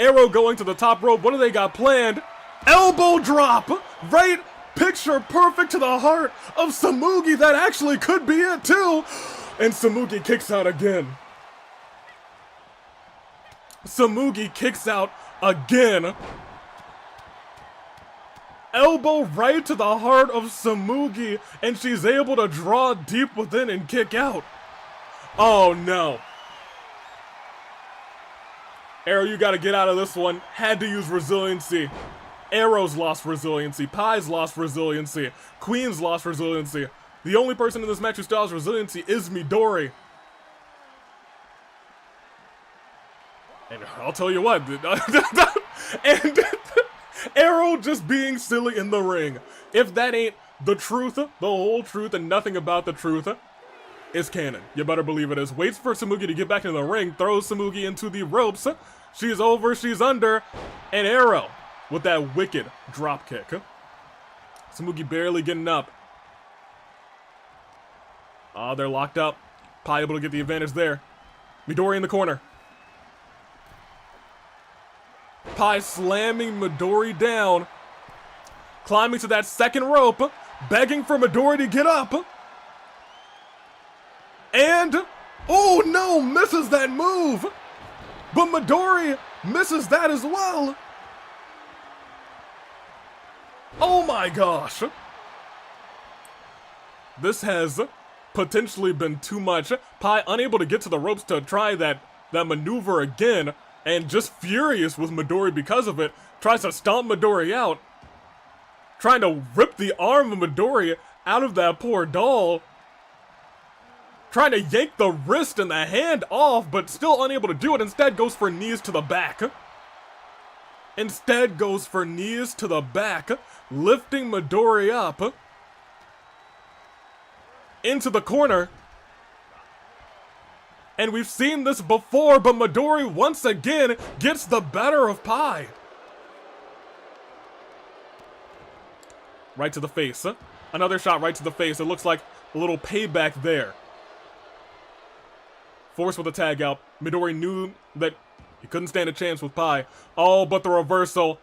Arrow going to the top rope. What do they got planned? Elbow drop, right? Picture perfect to the heart of Samugi. That actually could be it too. And Samugi kicks out again. Samugi kicks out again. Elbow right to the heart of Samugi, and she's able to draw deep within and kick out. Oh no. Arrow, you gotta get out of this one. Had to use resiliency. Arrow's lost resiliency. Pai's lost resiliency. Queen's lost resiliency. The only person in this match who still has resiliency is Midori. And I'll tell you what, and Arrow just being silly in the ring. If that ain't the truth, the whole truth, and nothing about the truth, it's canon. You better believe it is. Waits for Samugi to get back in the ring, throws Samugi into the ropes. She's over, she's under, and Arrow with that wicked drop kick. Samugi barely getting up. They're locked up. Pai able to get the advantage there. Midori in the corner. Pi slamming Midori down. Climbing to that second rope. Begging for Midori to get up. And, oh no, misses that move. But Midori misses that as well. Oh my gosh. This has potentially been too much. Pi unable to get to the ropes to try that maneuver again, and just furious with Midori because of it, tries to stomp Midori out. Trying to rip the arm of Midori out of that poor doll. Trying to yank the wrist and the hand off, but still unable to do it. Instead goes for knees to the back. Instead goes for knees to the back, lifting Midori up into the corner. And we've seen this before, but Midori once again gets the better of Pi. Right to the face. Another shot right to the face. It looks like a little payback there. Force with a tag out. Midori knew that he couldn't stand a chance with Pi. Oh, but the reversal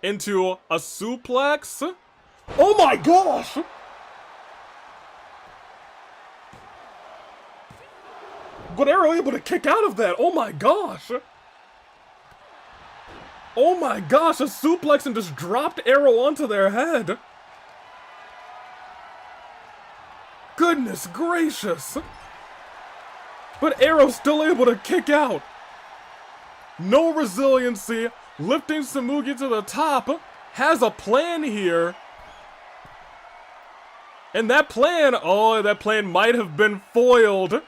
into a suplex. Oh my gosh! But Arrow able to kick out of that. Oh my gosh! Oh my gosh, a suplex and just dropped Arrow onto their head. Goodness gracious. But Arrow's still able to kick out. No resiliency, lifting Tsumugi to the top, has a plan here. And that plan, oh, that plan might have been foiled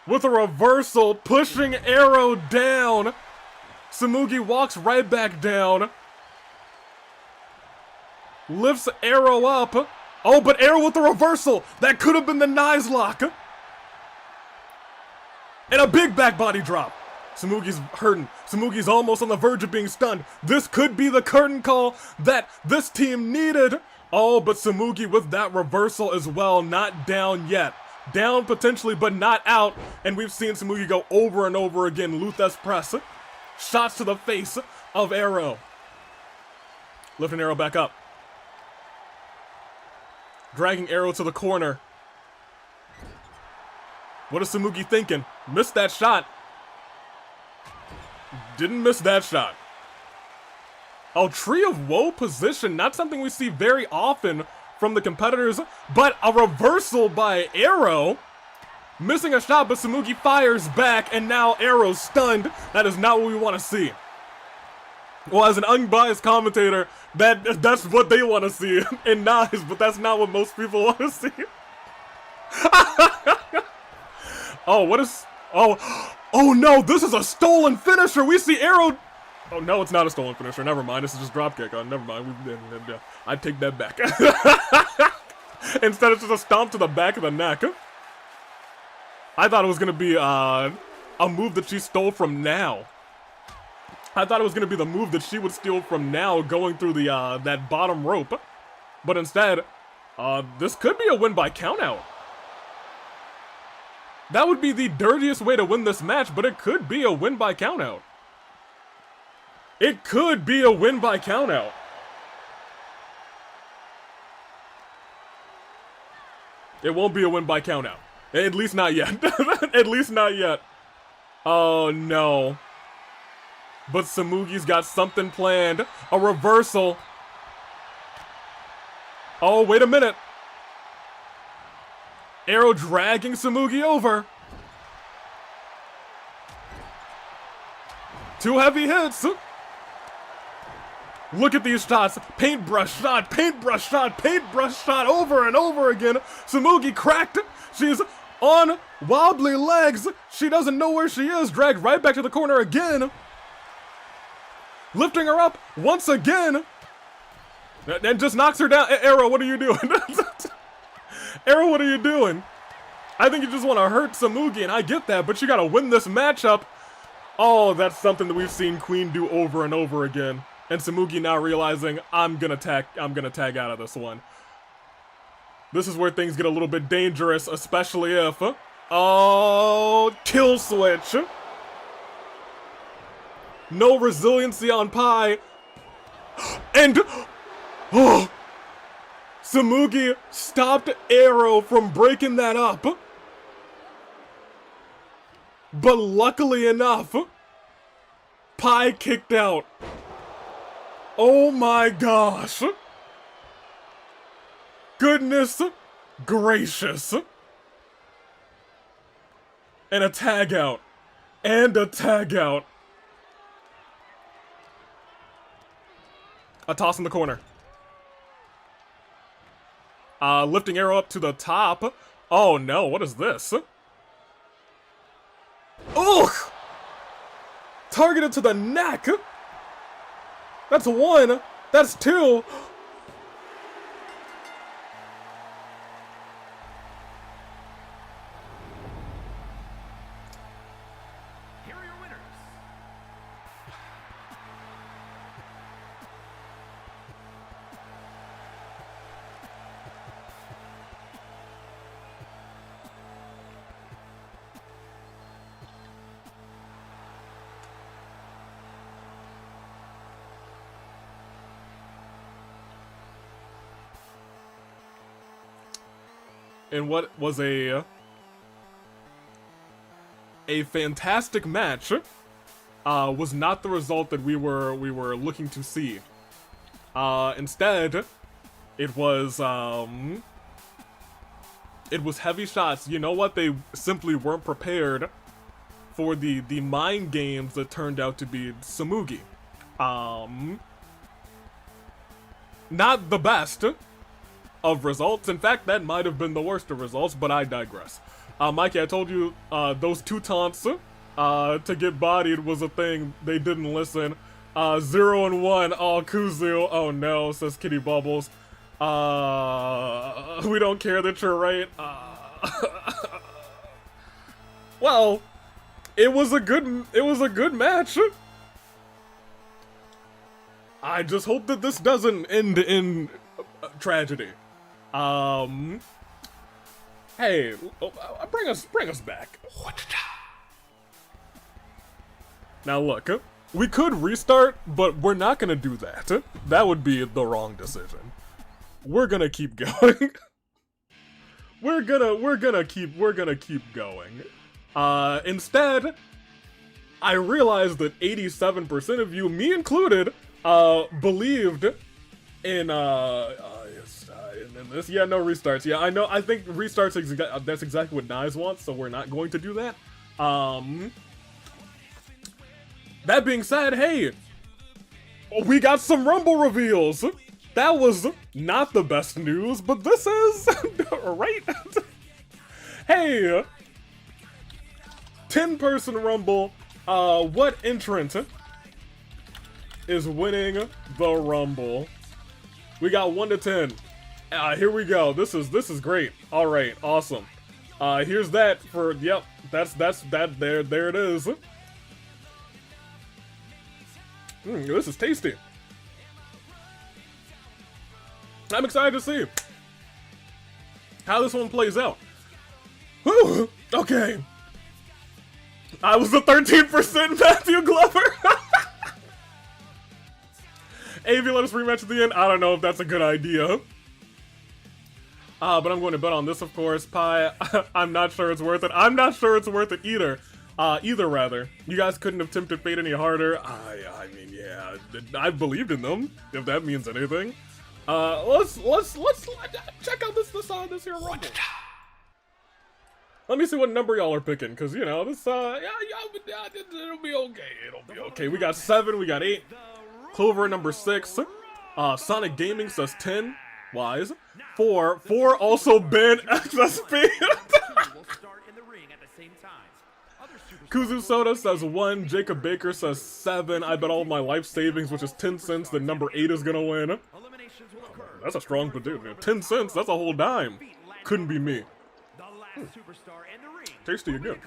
with a reversal, pushing Arrow down. Tsumugi walks right back down. Lifts Arrow up. Oh, but Arrow with the reversal. That could have been the Nice Lock. And a big back body drop. Tsumugi's hurting. Tsumugi's almost on the verge of being stunned. This could be the curtain call that this team needed. Oh, but Tsumugi with that reversal as well. Not down yet. Down potentially, but not out. And we've seen Tsumugi go over and over again. Luthes press. Shots to the face of Arrow. Lifting Arrow back up. Dragging Arrow to the corner. What is Tsumugi thinking? Missed that shot. Didn't miss that shot. Oh, Tree of Woe position. Not something we see very often from the competitors, but a reversal by Arrow. Missing a shot, but Tsumugi fires back, and now Arrow's stunned. That is not what we want to see. Well, as an unbiased commentator, that's what they want to see. And Nice, but that's not what most people want to see. Oh, what is... Oh no, this is a stolen finisher! We see Arrow... Oh no, it's not a stolen finisher. Never mind, this is just dropkick. Oh, never mind. I take that back. Instead, it's just a stomp to the back of the neck. I thought it was going to be a move that she stole from Now. I thought it was going to be the move that she would steal from Now going through the that bottom rope. But instead, this could be a win by countout. That would be the dirtiest way to win this match, but it could be a win by countout. It could be a win by countout. It won't be a win by countout. At least not yet. At least not yet. Oh no. But Tsumugi's got something planned. A reversal. Oh, wait a minute. Arrow dragging Tsumugi over. 2 heavy hits. Look at these shots. Paintbrush shot, paintbrush shot, paintbrush shot over and over again. Tsumugi cracked. She's on wobbly legs. She doesn't know where she is. Dragged right back to the corner again. Lifting her up once again. And just knocks her down. Arrow, what are you doing? Arrow, what are you doing? I think you just want to hurt Tsumugi, and I get that, but you gotta win this matchup. Oh, that's something that we've seen Queen do over and over again. And Tsumugi now realizing, I'm gonna tag out of this one. This is where things get a little bit dangerous, especially if... Oh, kill switch. No resiliency on Pi. And Samugi stopped Arrow from breaking that up. But luckily enough, Pi kicked out. Oh my gosh. Goodness gracious. And a tag out. And a tag out. A toss in the corner. Lifting Arrow up to the top. Oh no, what is this? Ugh! Targeted to the neck! That's one. That's two. Here are your winners. In what was a fantastic match, was not the result that we were looking to see. Instead, it was heavy shots. You know what? They simply weren't prepared for the mind games that turned out to be Samugi. Not the best of results. In fact, that might have been the worst of results, but I digress. Mikey, I told you those two taunts to get bodied was a thing. They didn't listen. 0 and 1. Oh, Kuzu. Oh no, says Kitty Bubbles. We don't care that you're right. Well, it was a good match. I just hope that this doesn't end in tragedy. Hey, bring us back. Now look, we could restart, but we're not gonna do that. That would be the wrong decision. We're gonna keep going. we're gonna keep going. Instead, I realized that 87% of you, me included, believed in this. Yeah, no restarts. Yeah, I know. I think restarts that's exactly what Knives wants, so we're not going to do that. That being said, hey, we got some Rumble reveals. That was not the best news, but this is right. Hey, 10-person Rumble. What entrant is winning the Rumble? We got 1 to 10. Here we go. This is great. All right, awesome. Here's that for yep. That's that. There it is. This is tasty. I'm excited to see how this one plays out. Whew, okay. I was the 13% Matthew Glover. AV let us rematch at the end. I don't know if that's a good idea. But I'm going to bet on this, of course. Pi, I'm not sure it's worth it. I'm not sure it's worth it either. Rather. You guys couldn't have tempted fate any harder. I mean, yeah, I believed in them, if that means anything. Let's check out this here Rumble. Let me see what number y'all are picking, because, you know, this, yeah, it'll be okay. It'll be okay. We got 7, we got 8. Clover number 6. Sonic Gaming says 10. Wise. 4 also Ben XSP. Kuzu Soda says 1. Jacob Baker says 7. I bet all my life savings, which is 10 cents, that number 8 is gonna win. That's a strong dude, man. 10 cents, that's a whole dime. Couldn't be me. Tasty again.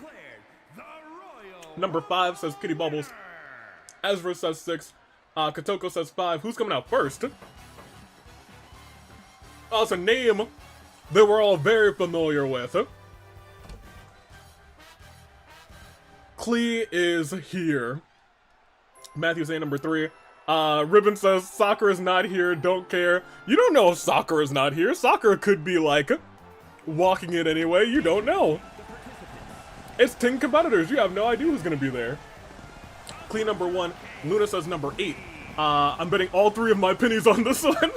Number 5 says Kitty Bubbles. Ezra says 6. Kotoko says 5. Who's coming out first? Oh, it's a name that we're all very familiar with. Klee is here. Matthew saying number 3. Ribbon says, Sakura is not here, don't care. You don't know if Sakura is not here. Sakura could be, like, walking in anyway. You don't know. It's 10 competitors. You have no idea who's going to be there. Clean number 1. Luna says number 8. I'm betting all 3 of my pennies on this one.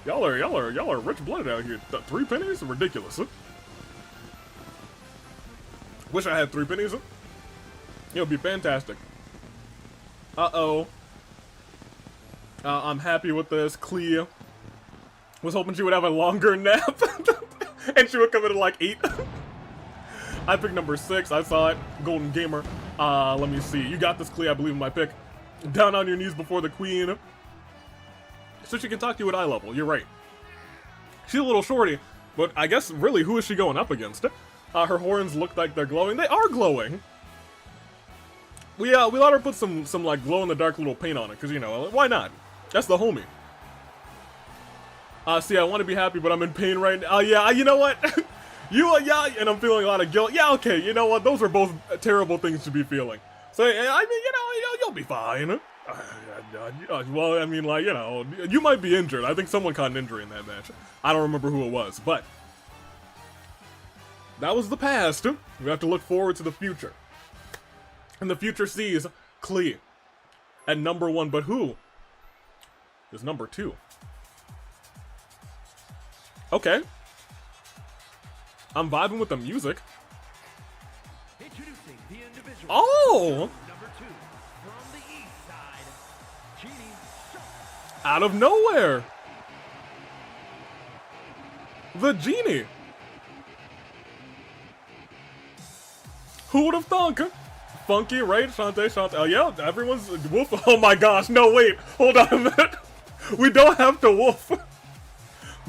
Y'all are rich-blooded out here. 3 pennies? Ridiculous. Wish I had 3 pennies. It would be fantastic. Uh-oh. I'm happy with this. Clea was hoping she would have a longer nap. And she would come in at like 8. I picked number 6. I saw it. Golden Gamer. Let me see. You got this, Clea. I believe in my pick. Down on your knees before the queen. So she can talk to you at eye level. You're right. She's a little shorty. But I guess, really, who is she going up against? Her horns look like they're glowing. They are glowing. We let her put some like glow-in-the-dark little paint on it. Because, you know, why not? That's the homie. See, I want to be happy, but I'm in pain right now. Yeah, you know what? Yeah, and I'm feeling a lot of guilt. Yeah, okay, you know what? Those are both terrible things to be feeling. So, I mean, you know, you'll be fine. Well, I mean, like, you know, you might be injured. I think someone caught an injury in that match. I don't remember who it was, but that was the past. We have to look forward to the future. And the future sees Clea at number 1, but who is number 2? Okay. I'm vibing with the music. Introducing the individual. Oh! Number 2 from the east side, Genie Shark. Out of nowhere! The Genie! Who would have thunk? Funky, right? Shantae. Oh, yeah, everyone's wolf. Oh my gosh, no, wait. Hold on a minute. We don't have to wolf.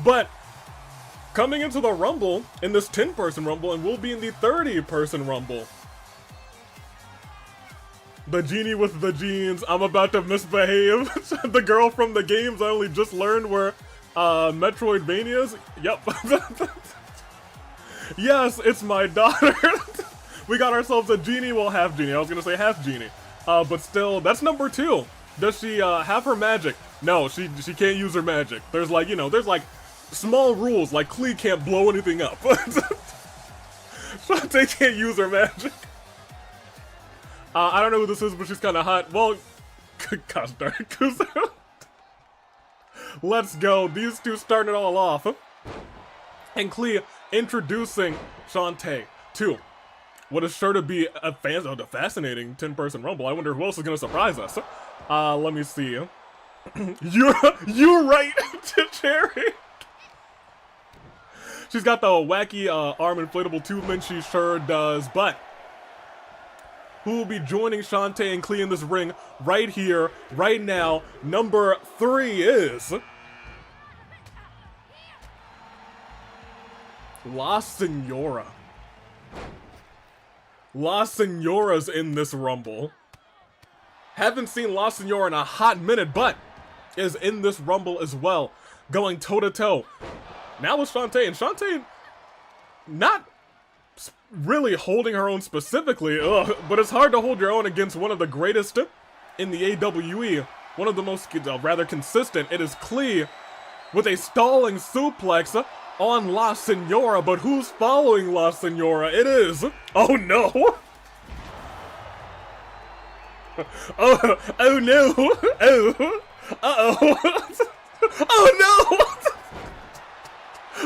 But coming into the Rumble, in this 10-person Rumble, and we'll be in the 30-person Rumble. The Genie with the jeans. I'm about to misbehave. The girl from the games I only just learned were Metroidvanias. Yep. Yes, it's my daughter. We got ourselves a Genie, well, half Genie. I was gonna say half Genie. But still, that's number 2. Does she have her magic? No, she can't use her magic. There's like, you know, there's like small rules, like Clea can't blow anything up. Shantae can't use her magic. I don't know who this is, but she's kind of hot. Well, gosh darn it, Kuzu. Let's go. These two starting it all off. And Clea introducing Shantae to what is sure to be a fascinating 10-person Rumble. I wonder who else is going to surprise us. Let me see. You're right, Cherry. She's got the wacky arm inflatable tubman, she sure does, but who will be joining Shantae and Clea in this ring right here, right now? Number 3 is La Senora. La Senora's in this Rumble. Haven't seen La Senora in a hot minute, but is in this Rumble as well. Going toe-to-toe. Now with Shantae, and Shantae not really holding her own specifically, but it's hard to hold your own against one of the greatest in the AWE. One of the most rather consistent. It is Clea with a stalling suplex on La Senora, but who's following La Senora? It is, oh no! Oh no! Oh! Uh-oh! Oh no!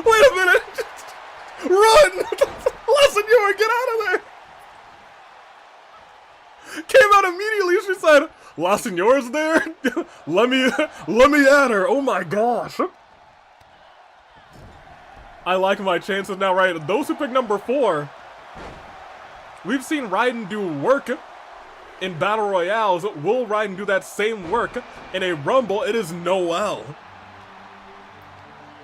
Wait a minute! Run! La Senora, get out of there! Came out immediately, she said, La Senora's there? let me at her, oh my gosh! I like my chances now, right? Those who pick number 4, we've seen Raiden do work in Battle Royales. Will Raiden do that same work in a Rumble? It is Noelle.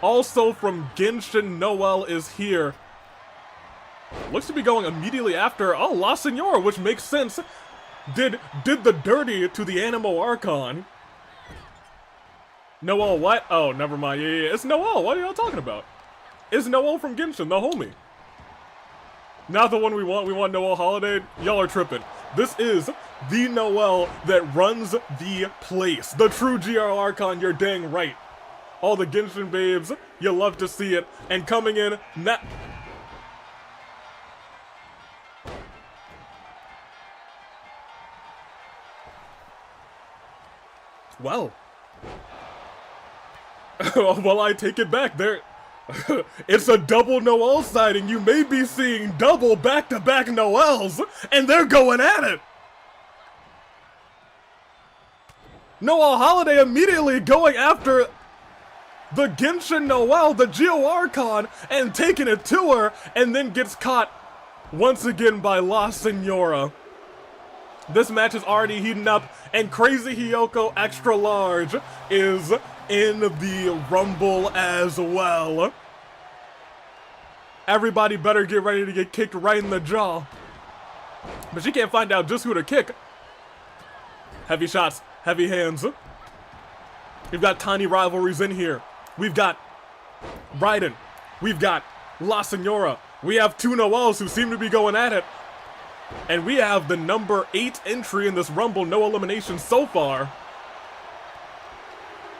Also from Genshin, Noelle is here. Looks to be going immediately after, oh, La Senora, which makes sense. Did the dirty to the Animo Archon. Noelle what? Oh, never mind. Yeah. It's Noelle. What are y'all talking about? It's Noelle from Genshin, the homie. Not the one we want. We want Noelle Holiday. Y'all are tripping. This is the Noelle that runs the place. The true GR Archon, you're dang right. All the Genshin babes, you love to see it. And coming in, well, well, I take it back. There, it's a double Noelle sighting. You may be seeing double back-to-back Noelles, and they're going at it. Noelle Holiday immediately going after the Genshin Noelle, the Geo Archon, and taking it to her, and then gets caught once again by La Senora. This match is already heating up, and Crazy Hiyoko Extra Large is in the Rumble as well. Everybody better get ready to get kicked right in the jaw. But she can't find out just who to kick. Heavy shots, heavy hands. We've got tiny rivalries in here. We've got Raiden. We've got La Senora. We have two Noelles who seem to be going at it. And we have the number 8 entry in this Rumble, no elimination so far.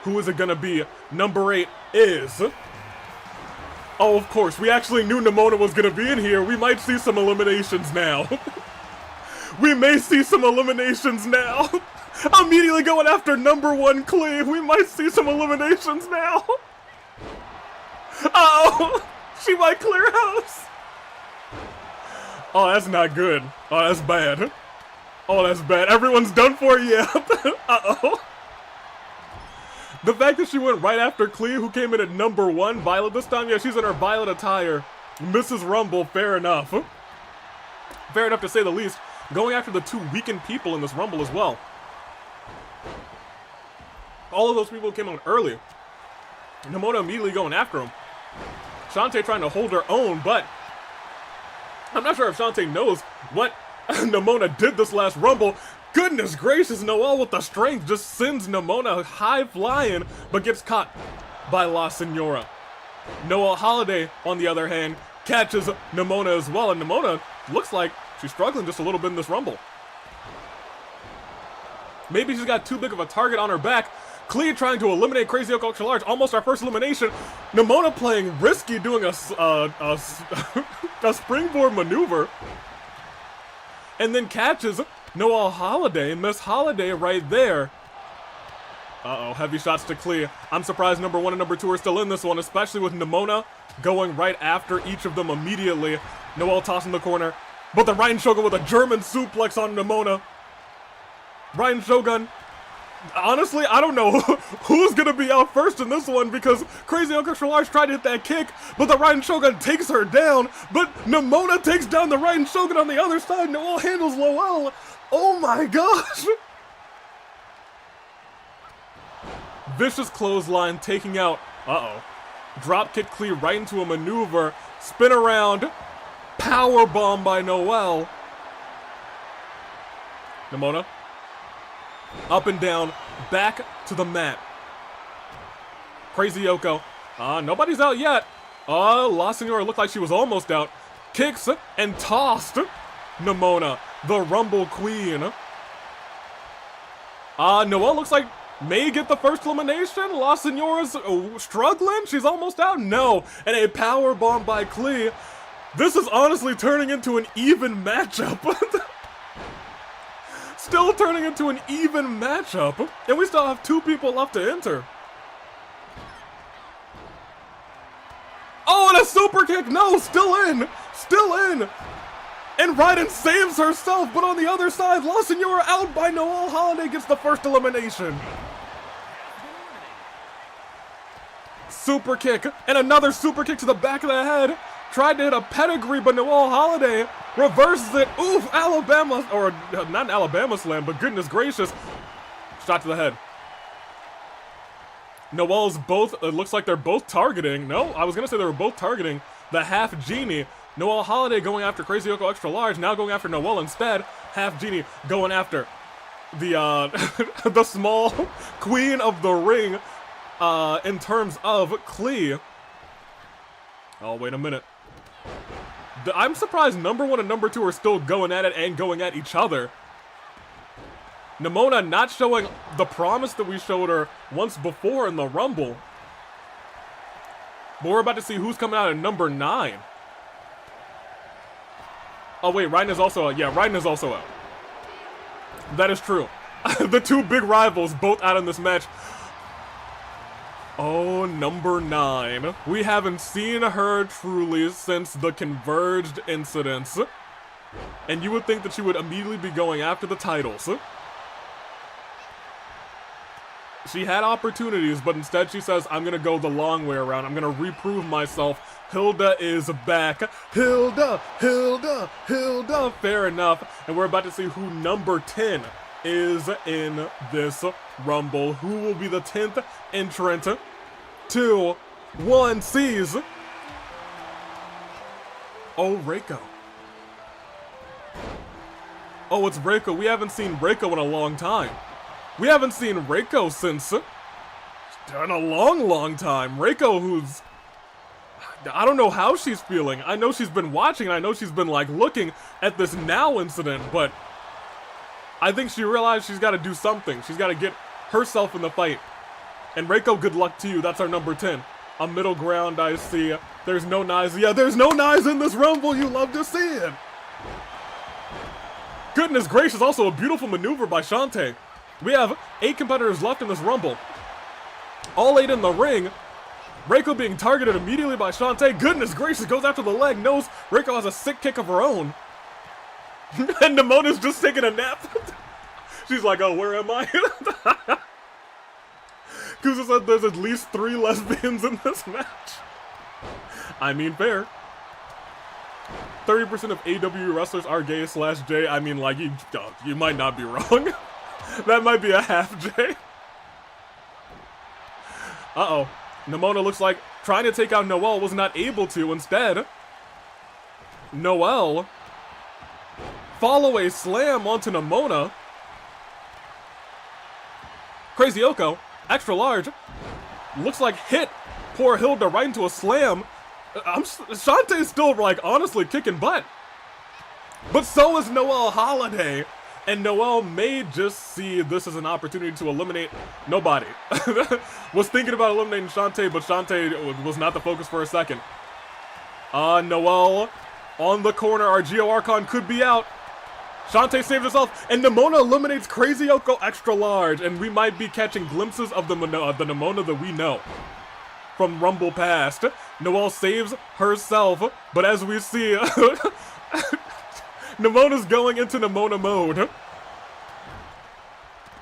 Who is it gonna be? Number 8 is... Oh, of course, we actually knew Nemona was gonna be in here. We might see some eliminations now. We may see some eliminations now. Immediately going after number 1 Cleve. We might see some eliminations now. Uh-oh, she might clear house. Oh, that's not good. Oh, that's bad. Oh, that's bad. Everyone's done for, yeah. Uh-oh. The fact that she went right after Cleve, who came in at number 1, Violet this time, yeah, she's in her Violet attire. Mrs. Rumble, fair enough. Fair enough to say the least. Going after the 2 weakened people in this Rumble as well. All of those people came on early. Nemona immediately going after him. Shantae trying to hold her own, but I'm not sure if Shantae knows what Nemona did this last Rumble. Goodness gracious, Noelle with the strength just sends Nemona high flying, but gets caught by La Senora. Noelle Holiday, on the other hand, catches Nemona as well, and Nemona looks like she's struggling just a little bit in this Rumble. Maybe she's got too big of a target on her back. Cleve trying to eliminate Crazy Yoko Extra Large, almost our first elimination. Nemona playing risky, doing a springboard maneuver. And then catches Noelle Holiday, Miss Holiday right there. Uh-oh, heavy shots to Cleve. I'm surprised number 1 and number 2 are still in this one, especially with Nemona going right after each of them immediately. Noelle tossing the corner, but the Raiden Shogun with a German suplex on Nemona. Raiden Shogun. Honestly, I don't know who's gonna be out first in this one because Crazy Yoko Extra Large tried to hit that kick, but the Raiden Shogun takes her down, but Nemona takes down the Raiden Shogun on the other side. Noelle handles Noelle. Oh my gosh! Vicious clothesline taking out, drop kick Cleve right into a maneuver, spin around, power bomb by Noelle. Nemona. Up and down, back to the mat. Crazy Yoko. Nobody's out yet. La Senora looked like she was almost out. Kicks and tossed Nemona, the Rumble Queen. Noelle looks like may get the first elimination. La Senora's struggling. She's almost out. No. And a power bomb by Cleve. This is honestly turning into an even matchup. Still turning into an even matchup. And we still have 2 people left to enter. Oh, and a super kick. No, still in. Still in. And Raiden saves herself. But on the other side, La Senora out by Noelle Holiday gets the first elimination. Super kick. And another super kick to the back of the head. Tried to hit a pedigree, but Noelle Holiday reverses it. Oof, Alabama, or not an Alabama slam, but goodness gracious. Shot to the head. Noelle's both, it looks like they're both targeting. No, I was going to say they were both targeting the half genie. Noelle Holiday going after Crazy Yoko Extra Large, now going after Noelle instead. Half genie going after the, the small queen of the ring in terms of Cleve. Oh, wait a minute. I'm surprised number 1 and number 2 are still going at it and going at each other. Nimona not showing the promise that we showed her once before in the Rumble. But we're about to see who's coming out at number 9. Oh wait, Raiden is also out. Yeah, Raiden is also out. That is true. The two big rivals both out in this match. Oh, number 9. We haven't seen her truly since the Converged incidents. And you would think that she would immediately be going after the titles. She had opportunities, but instead she says, I'm gonna go the long way around. I'm gonna reprove myself. Hilda is back. Hilda, Hilda, Hilda. Fair enough. And we're about to see who number 10 is in this Rumble. Who will be the 10th entrant? 2, 1, seize. Oh, Reiko. Oh, it's Reiko. We haven't seen Reiko in a long time. We haven't seen Reiko since in a long, long time. Reiko, who's... I don't know how she's feeling. I know she's been watching, and I know she's been, like, looking at this now incident, but I think she realized she's got to do something. She's got to get herself in the fight. And Reiko, good luck to you. That's our number 10. A middle ground, I see. There's no knives. Yeah, there's no knives in this Rumble. You love to see it. Goodness gracious, also a beautiful maneuver by Shantae. We have 8 competitors left in this Rumble. All 8 in the ring. Reiko being targeted immediately by Shantae. Goodness gracious, goes after the leg. Knows Reiko has a sick kick of her own. And Nemona's just taking a nap. She's like, oh, where am I? Kusa said there's at least 3 lesbians in this match. I mean, fair. 30% of AW wrestlers are gay / J. I mean, like, you might not be wrong. That might be a half J. Uh-oh. Nimona looks like trying to take out Noelle was not able to. Instead, Noelle follow a slam onto Nimona. Crazy Oko, extra large, looks like hit poor Hilda right into a slam. Shantae's still, like, honestly kicking butt. But so is Noelle Holiday. And Noelle may just see this as an opportunity to eliminate nobody. Was thinking about eliminating Shantae, but Shantae was not the focus for a second. Noelle on the corner. Our Geo Archon could be out. Shantae saves herself, and Nimona eliminates Crazy Oko extra large, and we might be catching glimpses of the Nimona that we know from Rumble past. Noelle saves herself, but as we see, Nimona's going into Nimona mode.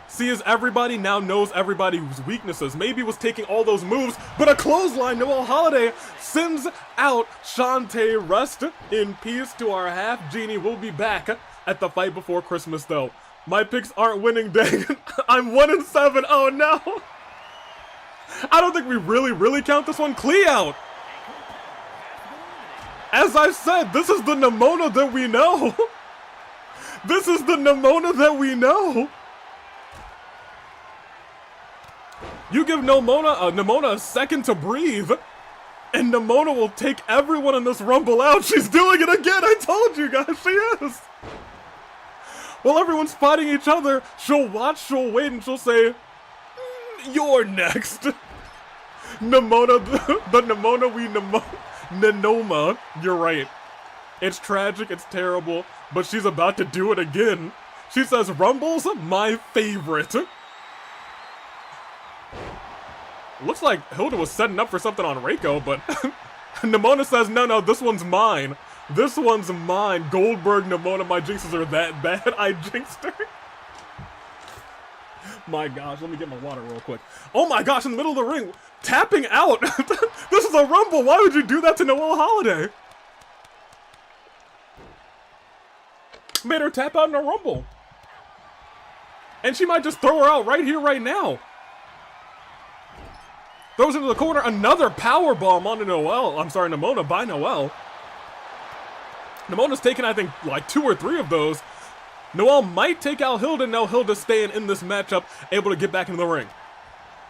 Sees everybody, now knows everybody's weaknesses. Maybe was taking all those moves, but a clothesline. Noelle Holiday sends out Shantae. Rest in peace to our half genie. We'll be back at the fight before Christmas, though. My picks aren't winning, dang. I'm 1-7. Oh no. I don't think we really count this one. Klee out. As I said, this is the Nimona that we know. This is the Nimona that we know. You give Nimona a second to breathe, and Nimona will take everyone in this Rumble out. She's doing it again. I told you guys, she is. While everyone's fighting each other, she'll watch, she'll wait, and she'll say, you're next. Nimona, the Nimona we know. Nanoma, you're right. It's tragic, it's terrible, but she's about to do it again. She says, Rumble's my favorite. Looks like Hilda was setting up for something on Reiko, but Nimona says, no, this one's mine. This one's mine. Goldberg, Nimona, my jinxes are that bad. I jinxed her. My gosh, let me get my water real quick. Oh my gosh, in the middle of the ring, tapping out. This is a Rumble. Why would you do that to Noelle Holiday? Made her tap out in a Rumble. And she might just throw her out right here, right now. Throws into the corner. Another power bomb onto Noelle. I'm sorry, Nimona by Noelle. Nimona's taken, I think, like 2 or 3 of those. Noelle might take out Hilda. Now Hilda's staying in this matchup, able to get back into the ring.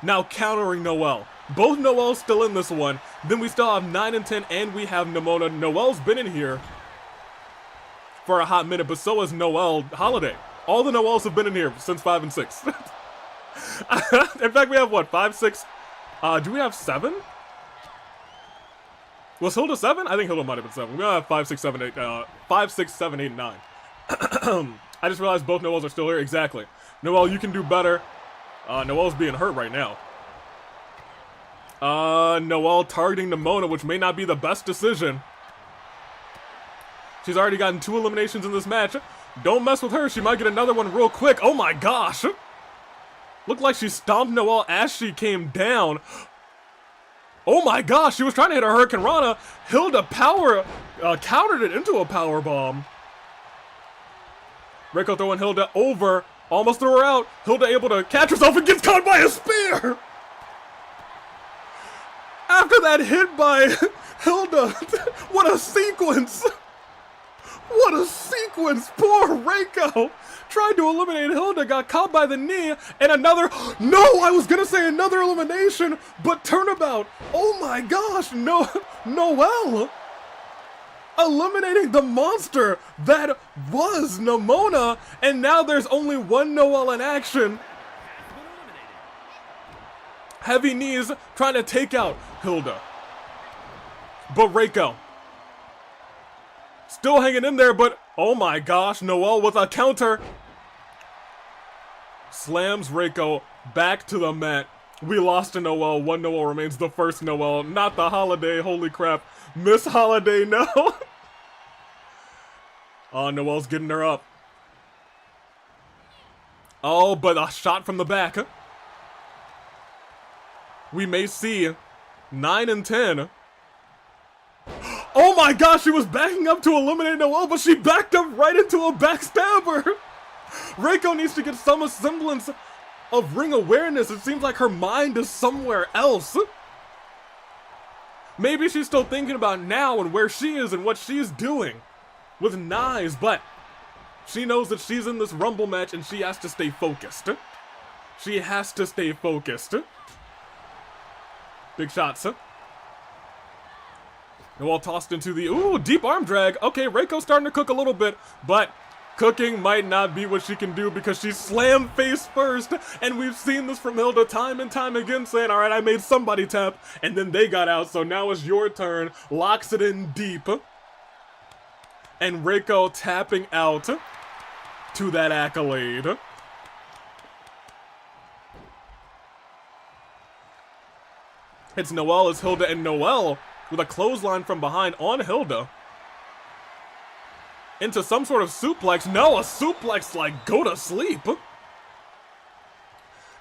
Now countering Noelle. Both Noelle's still in this one. Then we still have 9 and 10, and we have Nimona. Noelle's been in here for a hot minute, but so is Noelle Holiday. All the Noels have been in here since 5 and 6. In fact, we have what, 5, 6? Do we have 7? Was Hilda 7? I think Hilda might have been 7. We have 5, 6, 7, 8, 5, 6, 7, 8, 9. I just realized both Noels are still here. Exactly. Noel, you can do better. Noel's being hurt right now. Noel targeting Nimona, which may not be the best decision. She's already gotten 2 eliminations in this match. Don't mess with her. She might get another one real quick. Oh my gosh. Looked like she stomped Noel as she came down. Oh my gosh, she was trying to hit a Hurricane Rana. Hilda countered it into a power bomb. Reiko throwing Hilda over. Almost threw her out. Hilda able to catch herself and gets caught by a spear. After that hit by Hilda, what a sequence. What a sequence. Poor Reiko. Tried to eliminate Hilda, got caught by the knee, and another, no, I was gonna say another elimination, but turnabout. Oh my gosh, no, Noel. Eliminating the monster that was Nimona, and now there's only one Noel in action. Heavy knees trying to take out Hilda. But Reiko still hanging in there, but oh my gosh, Noel with a counter. Slams Reiko back to the mat. We lost to Noel. One Noel remains, the first Noel, not the Holiday. Holy crap. Miss Holiday, no. Oh, Noel's getting her up. Oh, but a shot from the back. We may see 9 and 10. Oh my gosh, she was backing up to eliminate Noel, but she backed up right into a backstabber. Reiko needs to get some semblance of ring awareness. It seems like her mind is somewhere else. Maybe she's still thinking about now and where she is and what she's doing with knives, but she knows that she's in this Rumble match and she has to stay focused. She has to stay focused. Big shots. Noel tossed into the, ooh, deep arm drag. Okay, Reiko's starting to cook a little bit, but cooking might not be what she can do because she's slammed face first, and we've seen this from Hilda time and time again, saying, alright, I made somebody tap, and then they got out, so now it's your turn. Locks it in deep. And Reiko tapping out to that accolade. It's Noel as Hilda, and Noel with a clothesline from behind on Hilda. Into some sort of suplex. No, a suplex like go to sleep.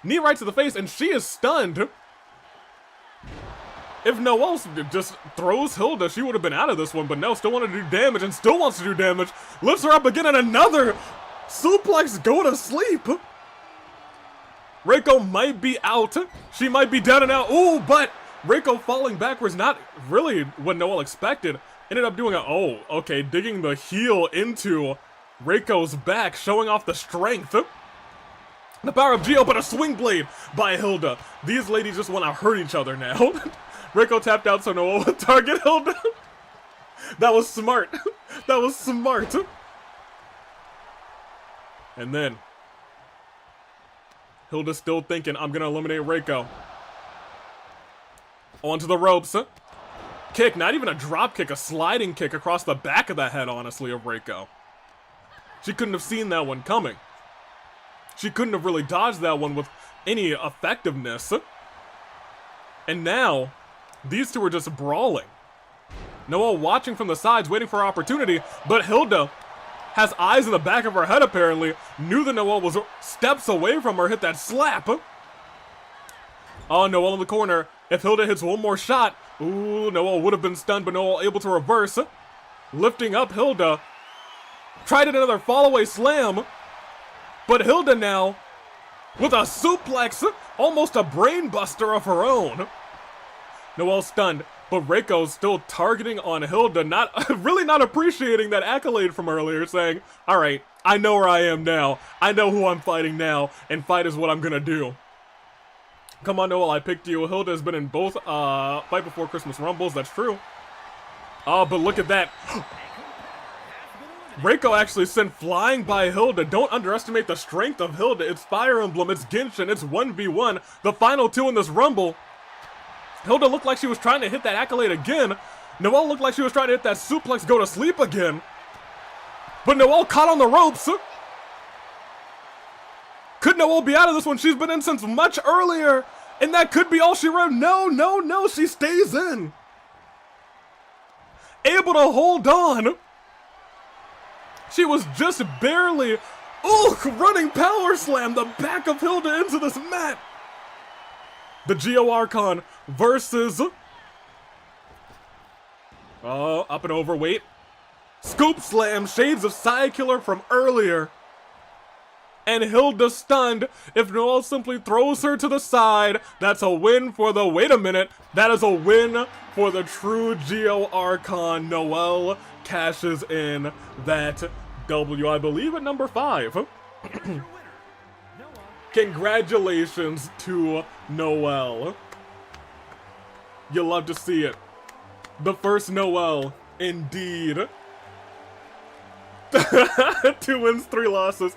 Knee right to the face, and she is stunned. If Noel just throws Hilda, she would have been out of this one, but no, still wanted to do damage and still wants to do damage. Lifts her up again, and another suplex go to sleep. Reiko might be out. She might be down and out. Ooh, but Reiko falling backwards, not really what Noel expected. Ended up doing a, oh, okay, digging the heel into Reiko's back, showing off the strength. The power of Geo, but a swing blade by Hilda. These ladies just want to hurt each other now. Reiko tapped out so Noel would target Hilda. That was smart. That was smart. And then Hilda's still thinking, I'm going to eliminate Reiko. Onto the ropes. Kick, not even a drop kick, a sliding kick across the back of the head, honestly, of Reiko. She couldn't have seen that one coming. She couldn't have really dodged that one with any effectiveness. And now, these two are just brawling. Noel watching from the sides, waiting for opportunity, but Hilda has eyes in the back of her head, apparently. Knew that Noel was steps away from her, hit that slap. Oh, Noel in the corner. If Hilda hits one more shot, ooh, Noel would have been stunned, but Noel able to reverse. Lifting up Hilda. Tried another fall-away slam. But Hilda now, with a suplex, almost a brain buster of her own. Noel stunned, but Reiko's still targeting on Hilda, really not appreciating that accolade from earlier, saying, alright, I know where I am now. I know who I'm fighting now, and fight is what I'm gonna do. Come on, Noel, I picked you. Hilda has been in both Fight Before Christmas Rumbles, that's true. Oh, but look at that. Reiko actually sent flying by Hilda. Don't underestimate the strength of Hilda. It's Fire Emblem, it's Genshin, it's 1v1. The final two in this Rumble. Hilda looked like she was trying to hit that accolade again. Noelle looked like she was trying to hit that suplex go to sleep again. But Noelle caught on the ropes. Could Noelle be out of this one? She's been in since much earlier. And that could be all she wrote. No, she stays in. Able to hold on. She was just barely, running power slam the back of Hilda into this mat. The Geo Archon versus, up and over, wait. Scoop slam, shades of Sayakiller from earlier. And Hilda stunned. If Noelle simply throws her to the side, that's a win for the, wait a minute, that is a win for the true Geo Archon. Noelle cashes in that W, I believe at number 5. Congratulations to Noelle. You love to see it. The first Noelle, indeed. 2 wins, 3 losses.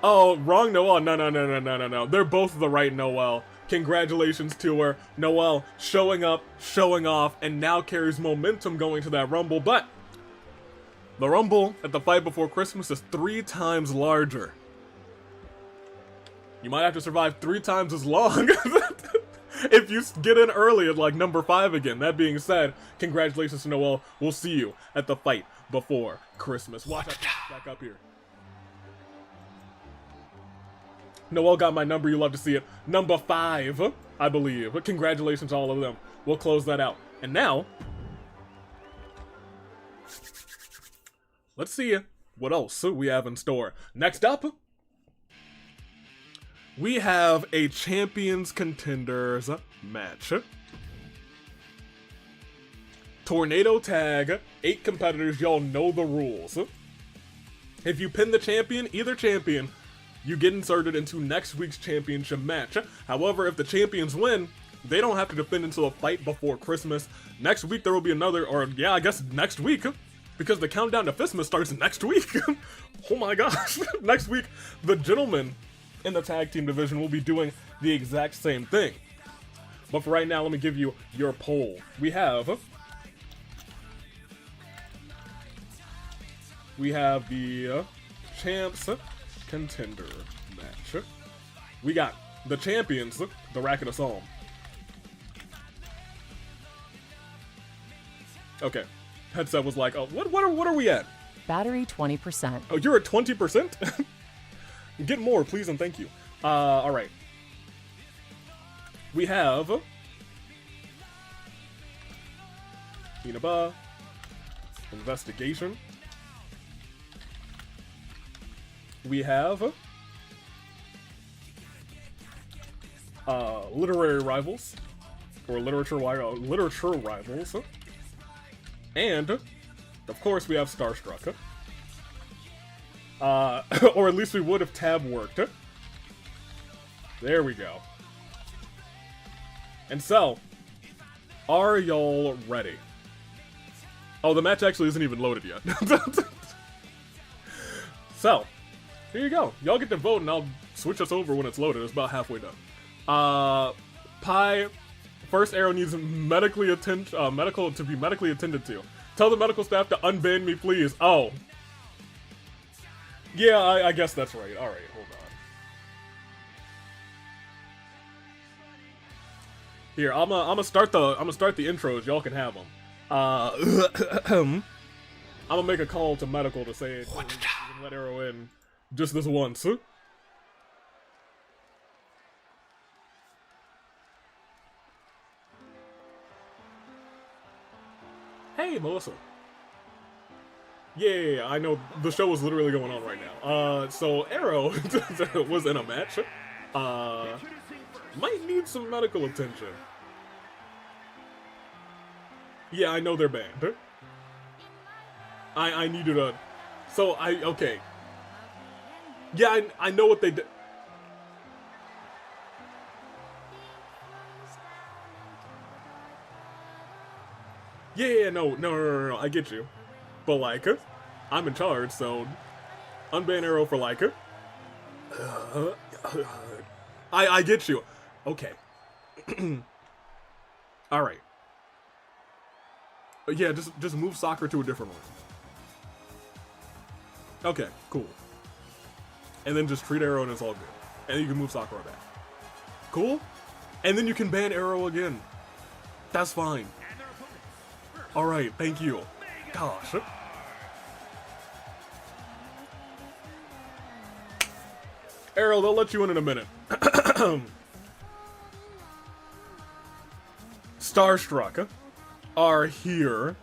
Oh, wrong Noelle. No. They're both the right Noelle. Congratulations to her. Noelle showing up, showing off, and now carries momentum going to that Rumble. But the Rumble at the fight before Christmas is 3 times larger. You might have to survive 3 times as long if you get in early at like number 5 again. That being said, congratulations to Noelle. We'll see you at the fight before Christmas. Watch that back up here. Noelle got my number. You love to see it. Number 5, I believe. But congratulations to all of them. We'll close that out. And now, let's see what else we have in store. Next up, we have a Champions Contenders match. Tornado tag, 8 competitors. Y'all know the rules. If you pin the champion, either champion, you get inserted into next week's championship match. However, if the champions win, they don't have to defend until a fight before Christmas. Next week there will be another, or yeah, I guess next week, because the countdown to Christmas starts next week. Oh my gosh. Next week, the gentlemen in the tag team division will be doing the exact same thing. But for right now, let me give you your poll. We have the Champs Contender match. We got the champions, the Racket of Solm. Okay, headset was like, oh, what are we at? Battery 20%. Oh, you're at 20%? Get more, please and thank you. All right. We have Inaba, Investigation. We have literary rivals, or literature rivals, and of course we have Starstruck. Or at least we would if Tab worked. There we go. And so, are y'all ready? Oh, the match actually isn't even loaded yet. So, here you go. Y'all get to vote and I'll switch us over when it's loaded. It's about halfway done. Pi, first arrow needs medical to be medically attended to. Tell the medical staff to unban me, please. Oh. Yeah, I guess that's right. Alright, hold on. Here, I'm gonna start the intros. Y'all can have them. I'm gonna make a call to medical to say you can let Arrow in just this once. Hey, Melissa. Yeah, I know the show is literally going on right now. So Arrow was in a match. Might need some medical attention. Yeah, I know they're banned. I needed a... So, okay. Yeah, I know what they did. Yeah, no, I get you. But like, I'm in charge, so unban Arrow for like it. I get you. Okay. All right. Yeah, just move Sakura to a different one. Okay, cool. And then just treat Arrow and it's all good. And you can move Sakura back. Cool? And then you can ban Arrow again. That's fine. Alright, thank you. Gosh. Arrow, they'll let you in a minute. Starstruck are here.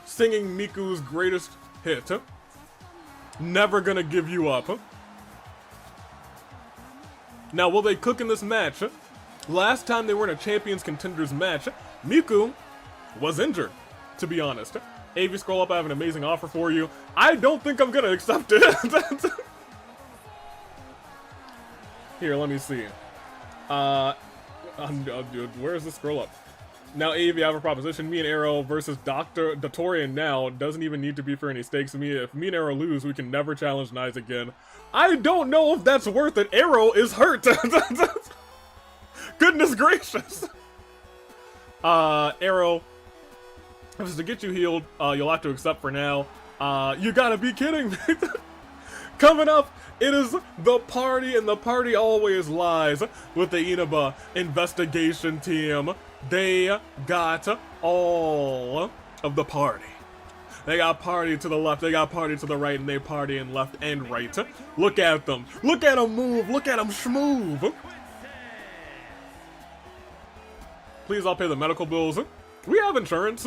Singing Miku's greatest hit. Never gonna give you up. Now, will they cook in this match? Last time they were in a Champions Contenders match, Miku was injured, to be honest. AV, scroll up, I have an amazing offer for you. I don't think I'm gonna accept it. Here, let me see. Where's the scroll up? Now, AV, I have a proposition. Me and Arrow versus Dotorian now doesn't even need to be for any stakes. If me and Arrow lose, we can never challenge Knives again. I don't know if that's worth it. Arrow is hurt. Goodness gracious. Arrow, if it's to get you healed, you'll have to accept for now. You gotta be kidding me. Coming up, it is the party, and the party always lies with the Inaba investigation team. They got all of the party. They got party to the left, they got party to the right, and they party in left and right. Look at them. Look at them move. Look at them schmoove. Please, I'll pay the medical bills. We have insurance.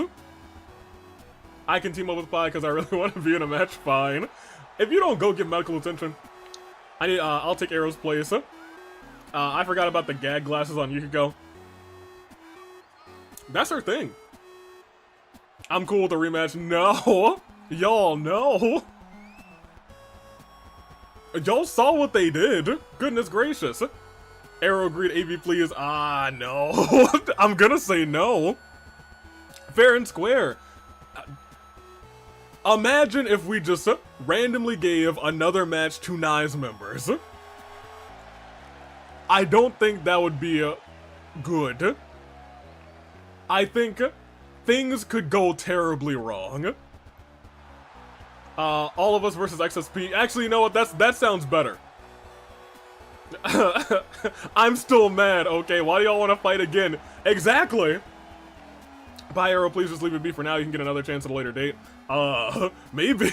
I can team up with Pi because I really want to be in a match. Fine. If you don't go get medical attention, I'll take Arrow's place. I forgot about the gag glasses on Yukiko. That's her thing. I'm cool with the rematch. No. Y'all, no. Y'all saw what they did. Goodness gracious. Arrow agreed, AV please. No. I'm gonna say no. Fair and square. Imagine if we just randomly gave another match to Knives members. I don't think that would be good. I think things could go terribly wrong. All of us versus XSP. Actually, you know what? That sounds better. I'm still mad. Okay, why do y'all want to fight again? Exactly. Bye, Arrow. Please just leave it be for now. You can get another chance at a later date. Maybe.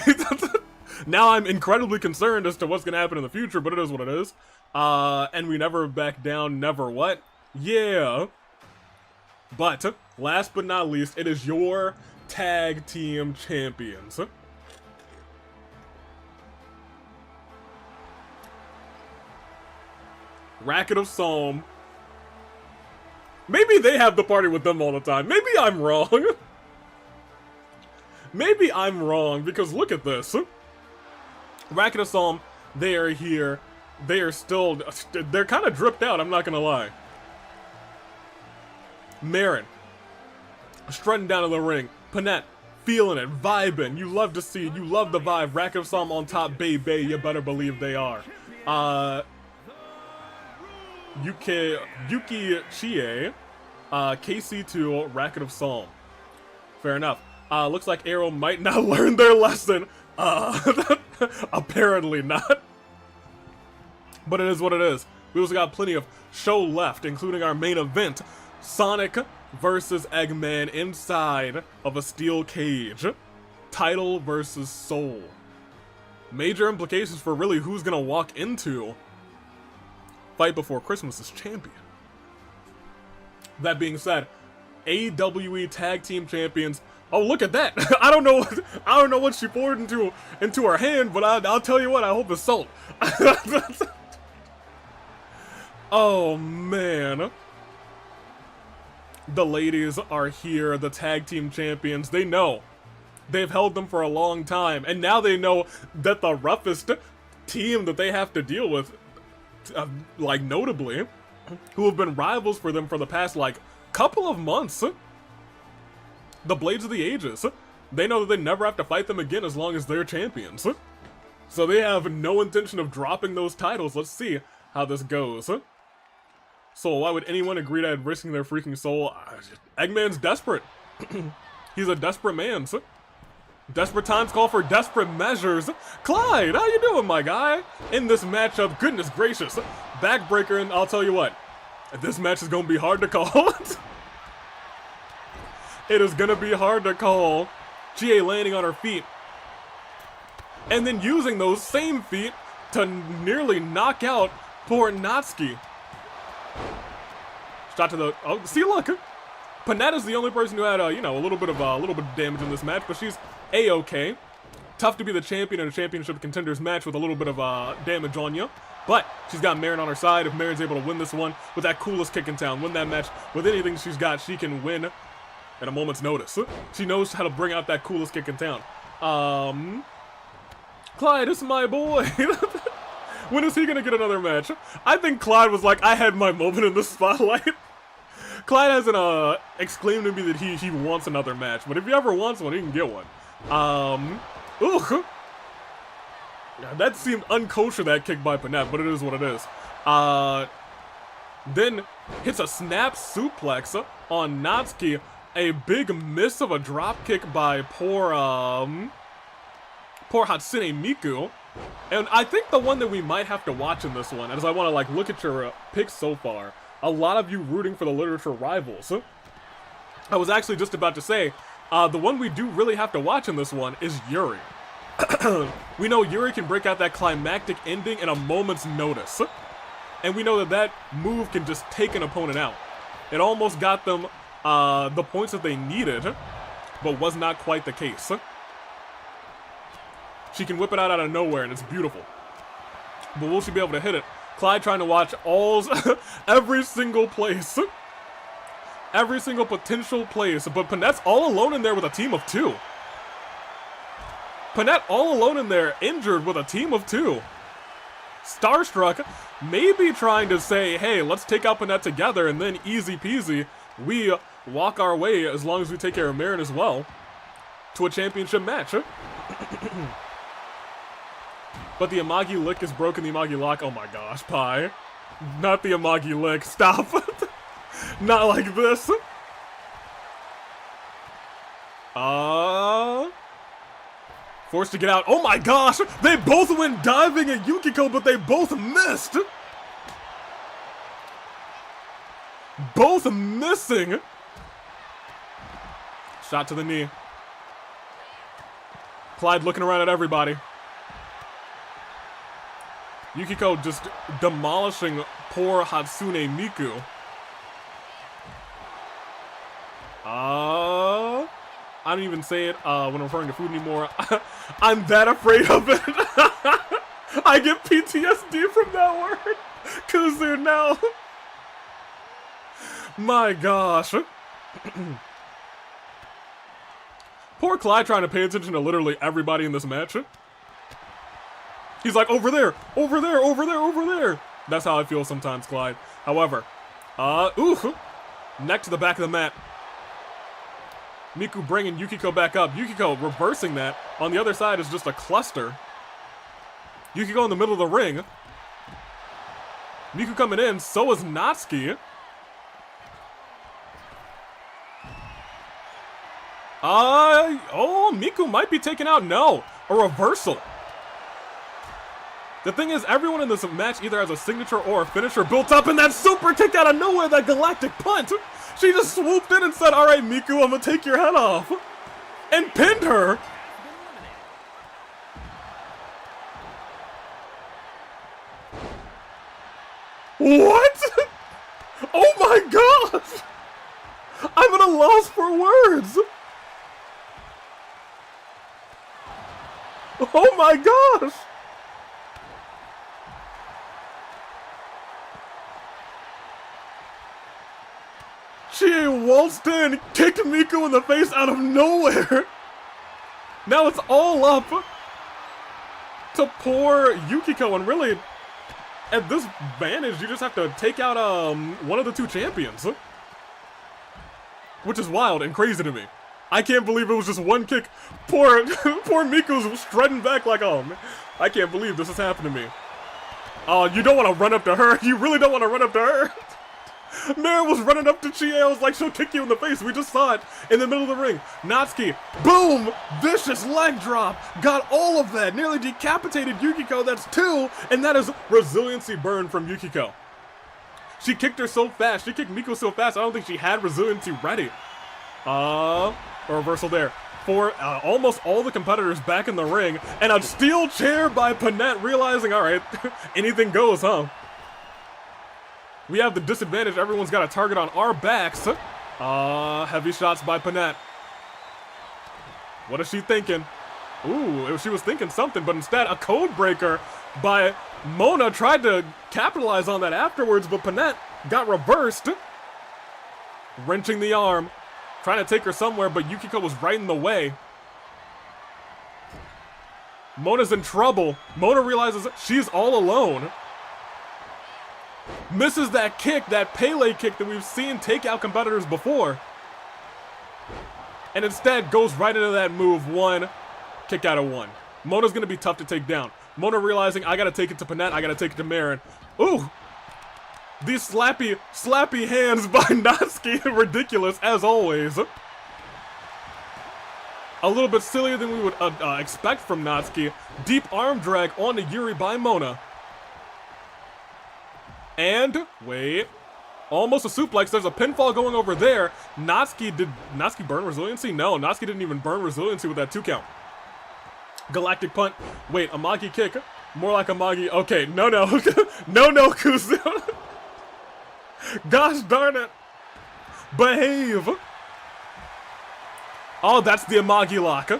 Now I'm incredibly concerned as to what's gonna happen in the future, but it is what it is. And we never back down. Never what? Yeah. But last but not least, it is your tag team champions. Racket of Solm. Maybe they have the party with them all the time. Maybe I'm wrong. Maybe I'm wrong, because look at this. Racket of Solm, they are here. They are still... They're kind of dripped out, I'm not gonna lie. Marin, strutting down to the ring. Panette, feeling it, vibing. You love to see it. You love the vibe. Racket of Solm on top, baby. You better believe they are. Yuki Chie, KC2, Racket of Solm. Fair enough. Looks like Arrow might not learn their lesson. Apparently not. But it is what it is. We also got plenty of show left, including our main event. Sonic versus Eggman inside of a steel cage. Title versus soul. Major implications for really who's gonna walk into Fight Before Christmas's champion. That being said, AWE Tag Team Champions. Oh, look at that! I don't know what she poured into her hand, but I'll tell you what. I hope it's salt. Oh man. The ladies are here, the tag team champions. They know. They've held them for a long time, and now they know that the roughest team that they have to deal with, like notably, who have been rivals for them for the past, like, couple of months, the Blades of the Ages. They know that they never have to fight them again as long as they're champions. So they have no intention of dropping those titles. Let's see how this goes. So why would anyone agree to risking their freaking soul? Eggman's desperate. He's a desperate man. Desperate times call for desperate measures. Clyde, how you doing, my guy? In this matchup, goodness gracious. Backbreaker, and I'll tell you what. This match is going to be hard to call. It is going to be hard to call. GA landing on her feet. And then using those same feet to nearly knock out poor Natsuki. Shot to the... Oh, see, look. Panetta's the only person who had, you know, a little bit of damage in this match, but she's A-okay. Tough to be the champion in a championship contenders match with a little bit of damage on you. But she's got Marin on her side. If Marin's able to win this one with that coolest kick in town, win that match with anything she's got, she can win at a moment's notice. She knows how to bring out that coolest kick in town. Clyde, this is my boy. When is he gonna get another match? I think Clyde was like, I had my moment in the spotlight. Clyde hasn't exclaimed to me that he wants another match, but if he ever wants one, he can get one. Ooh. That seemed unkosher, that kick by Panette, but it is what it is. Then hits a snap suplex on Natsuki. A big miss of a drop kick by poor Hatsune Miku. And I think the one that we might have to watch in this one, as I want to like look at your picks so far, a lot of you rooting for the literature rivals. I was actually just about to say, the one we do really have to watch in this one is Yuri. We know Yuri can break out that climactic ending in a moment's notice. And we know that that move can just take an opponent out. It almost got them the points that they needed, but was not quite the case. She can whip it out of nowhere, and it's beautiful. But will she be able to hit it? Clyde trying to watch every single place. Every single potential place. But Panette's all alone in there with a team of two. Panette all alone in there, injured with a team of two. Starstruck maybe trying to say, hey, let's take out Panette together, and then easy peasy, we walk our way, as long as we take care of Marin as well, to a championship match. But the Amagi lick is broken, the Amagi lock. Oh my gosh, Pi. Not the Amagi lick. Stop. Not like this. Forced to get out. Oh my gosh! They both went diving at Yukiko, but they both missed! Both missing! Shot to the knee. Clyde looking around at everybody. Yukiko just demolishing poor Hatsune Miku. I don't even say it when I'm referring to food anymore. I'm that afraid of it. I get PTSD from that word. Cause they're now. My gosh. Poor Clyde trying to pay attention to literally everybody in this match. He's like, over there, over there, over there, over there. That's how I feel sometimes, Clyde. However, neck to the back of the mat. Miku bringing Yukiko back up. Yukiko reversing that. On the other side is just a cluster. Yukiko in the middle of the ring. Miku coming in. So is Natsuki. Oh, Miku might be taken out. No, a reversal. The thing is, everyone in this match either has a signature or a finisher built up, and that super kick out of nowhere, that galactic punt. She just swooped in and said, all right, Miku, I'm gonna take your head off. And pinned her. What? Oh my gosh. I'm at a loss for words. Oh my gosh. She waltzed in, kicked Miku in the face out of nowhere. Now it's all up to poor Yukiko, and really, at this vantage, you just have to take out one of the two champions. Which is wild and crazy to me. I can't believe it was just one kick. Poor Miku's strutting back like, oh, man, I can't believe this has happened to me. Oh, you don't want to run up to her. You really don't want to run up to her. Maren was running up to Chie. I was like, she'll kick you in the face. We just saw it in the middle of the ring. Natsuki, boom! Vicious leg drop. Got all of that. Nearly decapitated Yukiko. That's 2. And that is resiliency burn from Yukiko. She kicked her so fast. She kicked Miku so fast, I don't think she had resiliency ready. A reversal there. For almost all the competitors back in the ring. And a steel chair by Panette, realizing, alright, anything goes, huh? We have the disadvantage. Everyone's got a target on our backs. Heavy shots by Panette. What is she thinking? Ooh, she was thinking something, but instead a code breaker by Mona tried to capitalize on that afterwards, but Panette got reversed. Wrenching the arm. Trying to take her somewhere, but Yukiko was right in the way. Mona's in trouble. Mona realizes she's all alone. Misses that kick, that Pele kick that we've seen take out competitors before. And instead goes right into that move. 1, kick out of 1. Mona's gonna be tough to take down. Mona realizing, I gotta take it to Panette, I gotta take it to Maren. Ooh! These slappy hands by Natsuki, ridiculous as always. A little bit sillier than we would expect from Natsuki. Deep arm drag onto Yuri by Mona. And, wait, almost a suplex. There's a pinfall going over there. Natsuki, did Natsuki burn resiliency? No, Natsuki didn't even burn resiliency with that 2 count. Galactic punt. Wait, Amagi kick. More like Amagi. Okay, no. no, Kuzu. Gosh darn it. Behave. Oh, that's the Amagi lock.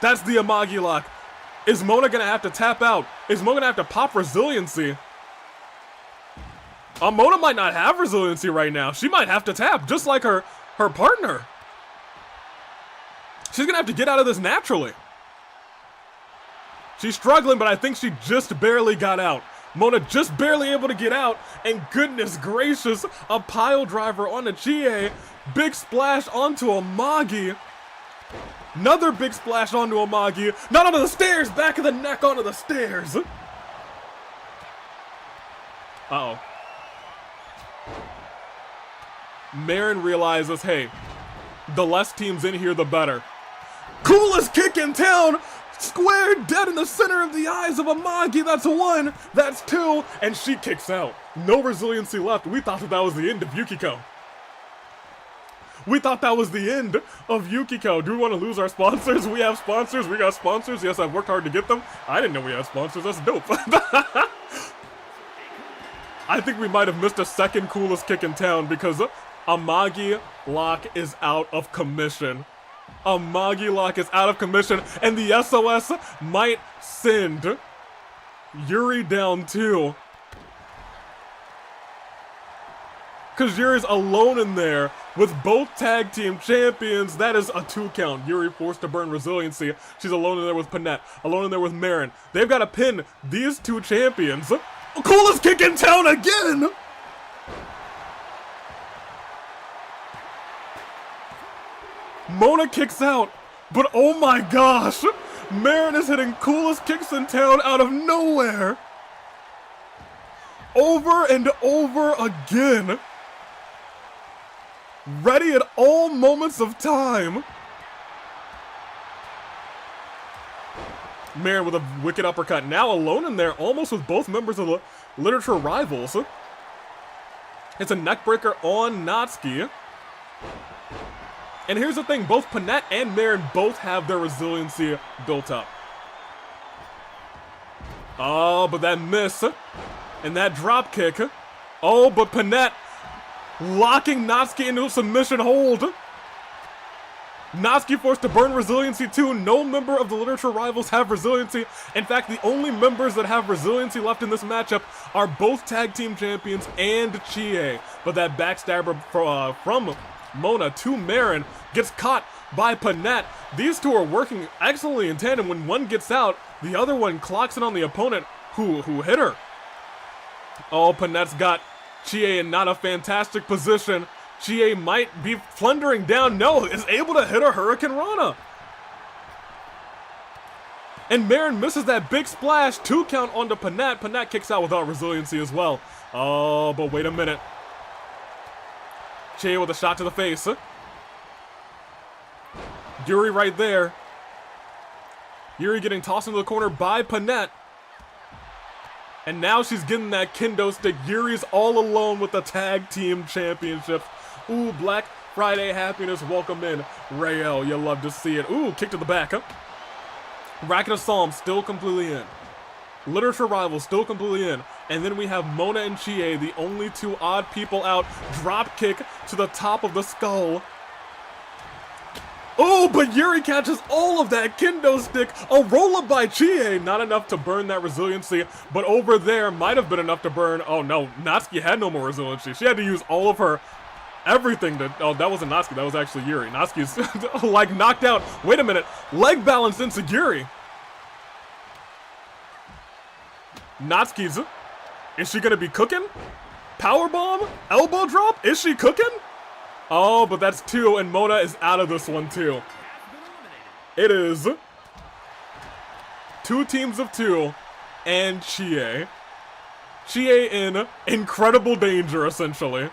That's the Amagi lock. Is Mona gonna have to tap out? Is Mona gonna have to pop resiliency? Mona might not have resiliency right now. She might have to tap, just like her partner. She's gonna have to get out of this naturally. She's struggling, but I think she just barely got out. Mona just barely able to get out, and goodness gracious, a pile driver on a Chie. Big splash onto Amagi. Another big splash onto Amagi. Not onto the stairs, back of the neck onto the stairs. Uh-oh. Maren realizes, hey, the less teams in here, the better. Coolest kick in town! Square dead in the center of the eyes of Amagi. That's 1, that's 2, and she kicks out. No resiliency left. We thought that was the end of Yukiko. We thought that was the end of Yukiko. Do we want to lose our sponsors? We have sponsors. We got sponsors. Yes, I've worked hard to get them. I didn't know we had sponsors. That's dope. I think we might have missed a second coolest kick in town because Amagi lock is out of commission. Amagi lock is out of commission, and the SOS might send Yuri down too. Because Yuri's alone in there with both tag team champions. That is a 2 count. Yuri forced to burn resiliency. She's alone in there with Panette, alone in there with Maren. They've got to pin these 2 champions. Coolest kick in town again! Mona kicks out, but oh my gosh, Maren is hitting coolest kicks in town out of nowhere. Over and over again. Ready at all moments of time. Maren with a wicked uppercut. Now alone in there, almost with both members of the Literature Rivals. It's a neckbreaker on Natsuki. And here's the thing, both Panette and Maren both have their resiliency built up. Oh, but that miss. And that drop kick. Oh, but Panette locking Natsuki into a submission hold. Natsuki forced to burn resiliency too. No member of the Literature Rivals have resiliency. In fact, the only members that have resiliency left in this matchup are both tag team champions and Chie. But that backstabber from Mona to Maren gets caught by Panette. These 2 are working excellently in tandem. When one gets out, the other one clocks it on the opponent who hit her. Oh, Panette's got Chie in not a fantastic position. Chie might be flundering down. No, is able to hit a Hurricane Rana. And Marin misses that big splash. 2 count onto Panat. Panat kicks out without resiliency as well. Oh, but wait a minute. Chie with a shot to the face. Yuri right there. Yuri getting tossed into the corner by Panat. And now she's getting that kendo stick. Yuri's all alone with the tag team championships. Ooh, Black Friday happiness. Welcome in. Rael, you love to see it. Ooh, kick to the back. Racket of Solm still completely in. Literature Rival still completely in. And then we have Mona and Chie, the only 2 odd people out. Drop kick to the top of the skull. Oh, but Yuri catches all of that kendo stick. A roll-up by Chie. Not enough to burn that resiliency, but over there might have been enough to burn. Oh no, Natsuki had no more resiliency. She had to use all of her everything to... Oh, that wasn't Natsuki, that was actually Yuri. Natsuki's like knocked out. Wait a minute. Leg balance into Yuri. Natsuki's... Is she gonna be cooking? Powerbomb? Elbow drop? Is she cooking? Oh, but that's 2, and Mona is out of this one too. It is 2 teams of 2, and Chie. Chie in incredible danger, essentially.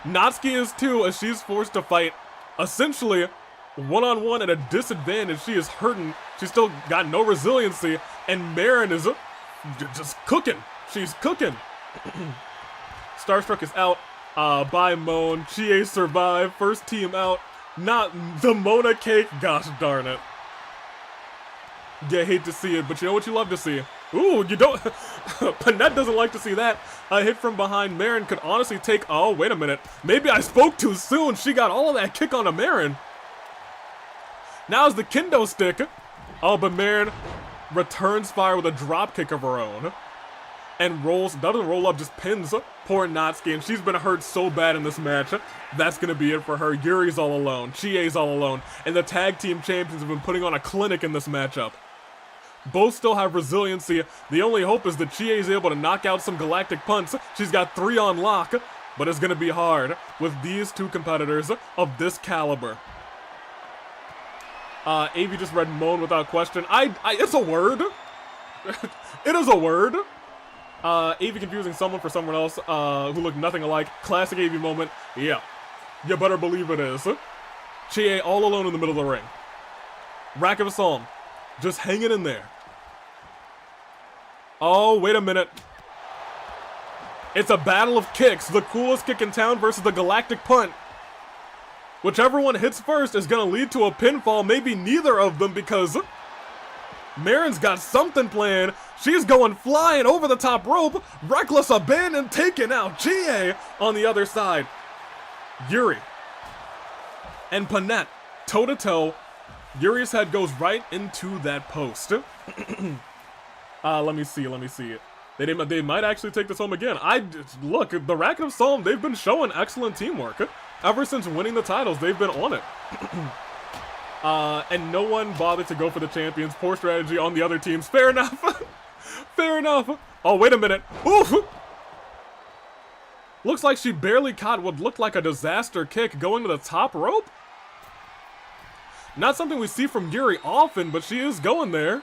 Natsuki is too, as she's forced to fight, essentially, one-on-one at a disadvantage. She is hurting. She's still got no resiliency, and Marin is just cooking. She's cooking. Starstruck is out. By Moan. Chie survived. First team out. Not the Mona cake. Gosh darn it. Yeah, hate to see it, but you know what you love to see? Ooh, you don't... Panette doesn't like to see that. A hit from behind Marin could honestly take... Oh, wait a minute. Maybe I spoke too soon. She got all of that kick onto Marin. Now's the kendo stick. Oh, but Marin returns fire with a drop kick of her own. And rolls, doesn't roll up, just pins poor Natsuki, and she's been hurt so bad in this match. That's gonna be it for her. Yuri's all alone, Chie's all alone, and the tag team champions have been putting on a clinic in this matchup. Both still have resiliency. The only hope is that Chie's able to knock out some galactic punts. She's got 3 on lock, but it's gonna be hard with these 2 competitors of this caliber. Avi just read moan without question. It's a word. It is a word. AV confusing someone for someone else who looked nothing alike. Classic AV moment. Yeah. You better believe it is. Chie all alone in the middle of the ring. Racket of Solm. Just hanging in there. Oh, wait a minute. It's a battle of kicks. The coolest kick in town versus the galactic punt. Whichever one hits first is going to lead to a pinfall. Maybe neither of them, because Marin's got something planned. She's going flying over the top rope. Reckless abandon taken out. Chie on the other side. Yuri and Panette toe-to-toe. Yuri's head goes right into that post. Let me see. They might actually take this home again. Look, the Racket of Solm, they've been showing excellent teamwork. Ever since winning the titles, they've been on it. And no one bothered to go for the champions. Poor strategy on the other teams. Fair enough. Fair enough. Oh, wait a minute. Oof. Looks like she barely caught what looked like a disaster kick going to the top rope. Not something we see from Yuri often, but she is going there.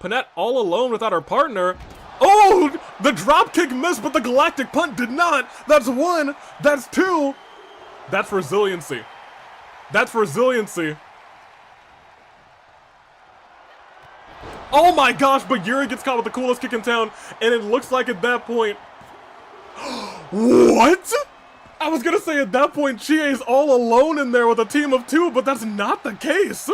Panette all alone without her partner. Oh, the drop kick missed, but the galactic punt did not. That's 1. That's 2. That's resiliency. That's resiliency. Oh my gosh, but Yuri gets caught with the coolest kick in town, and it looks like at that point... What? I was gonna say at that point, Chie's all alone in there with a team of 2, but that's not the case.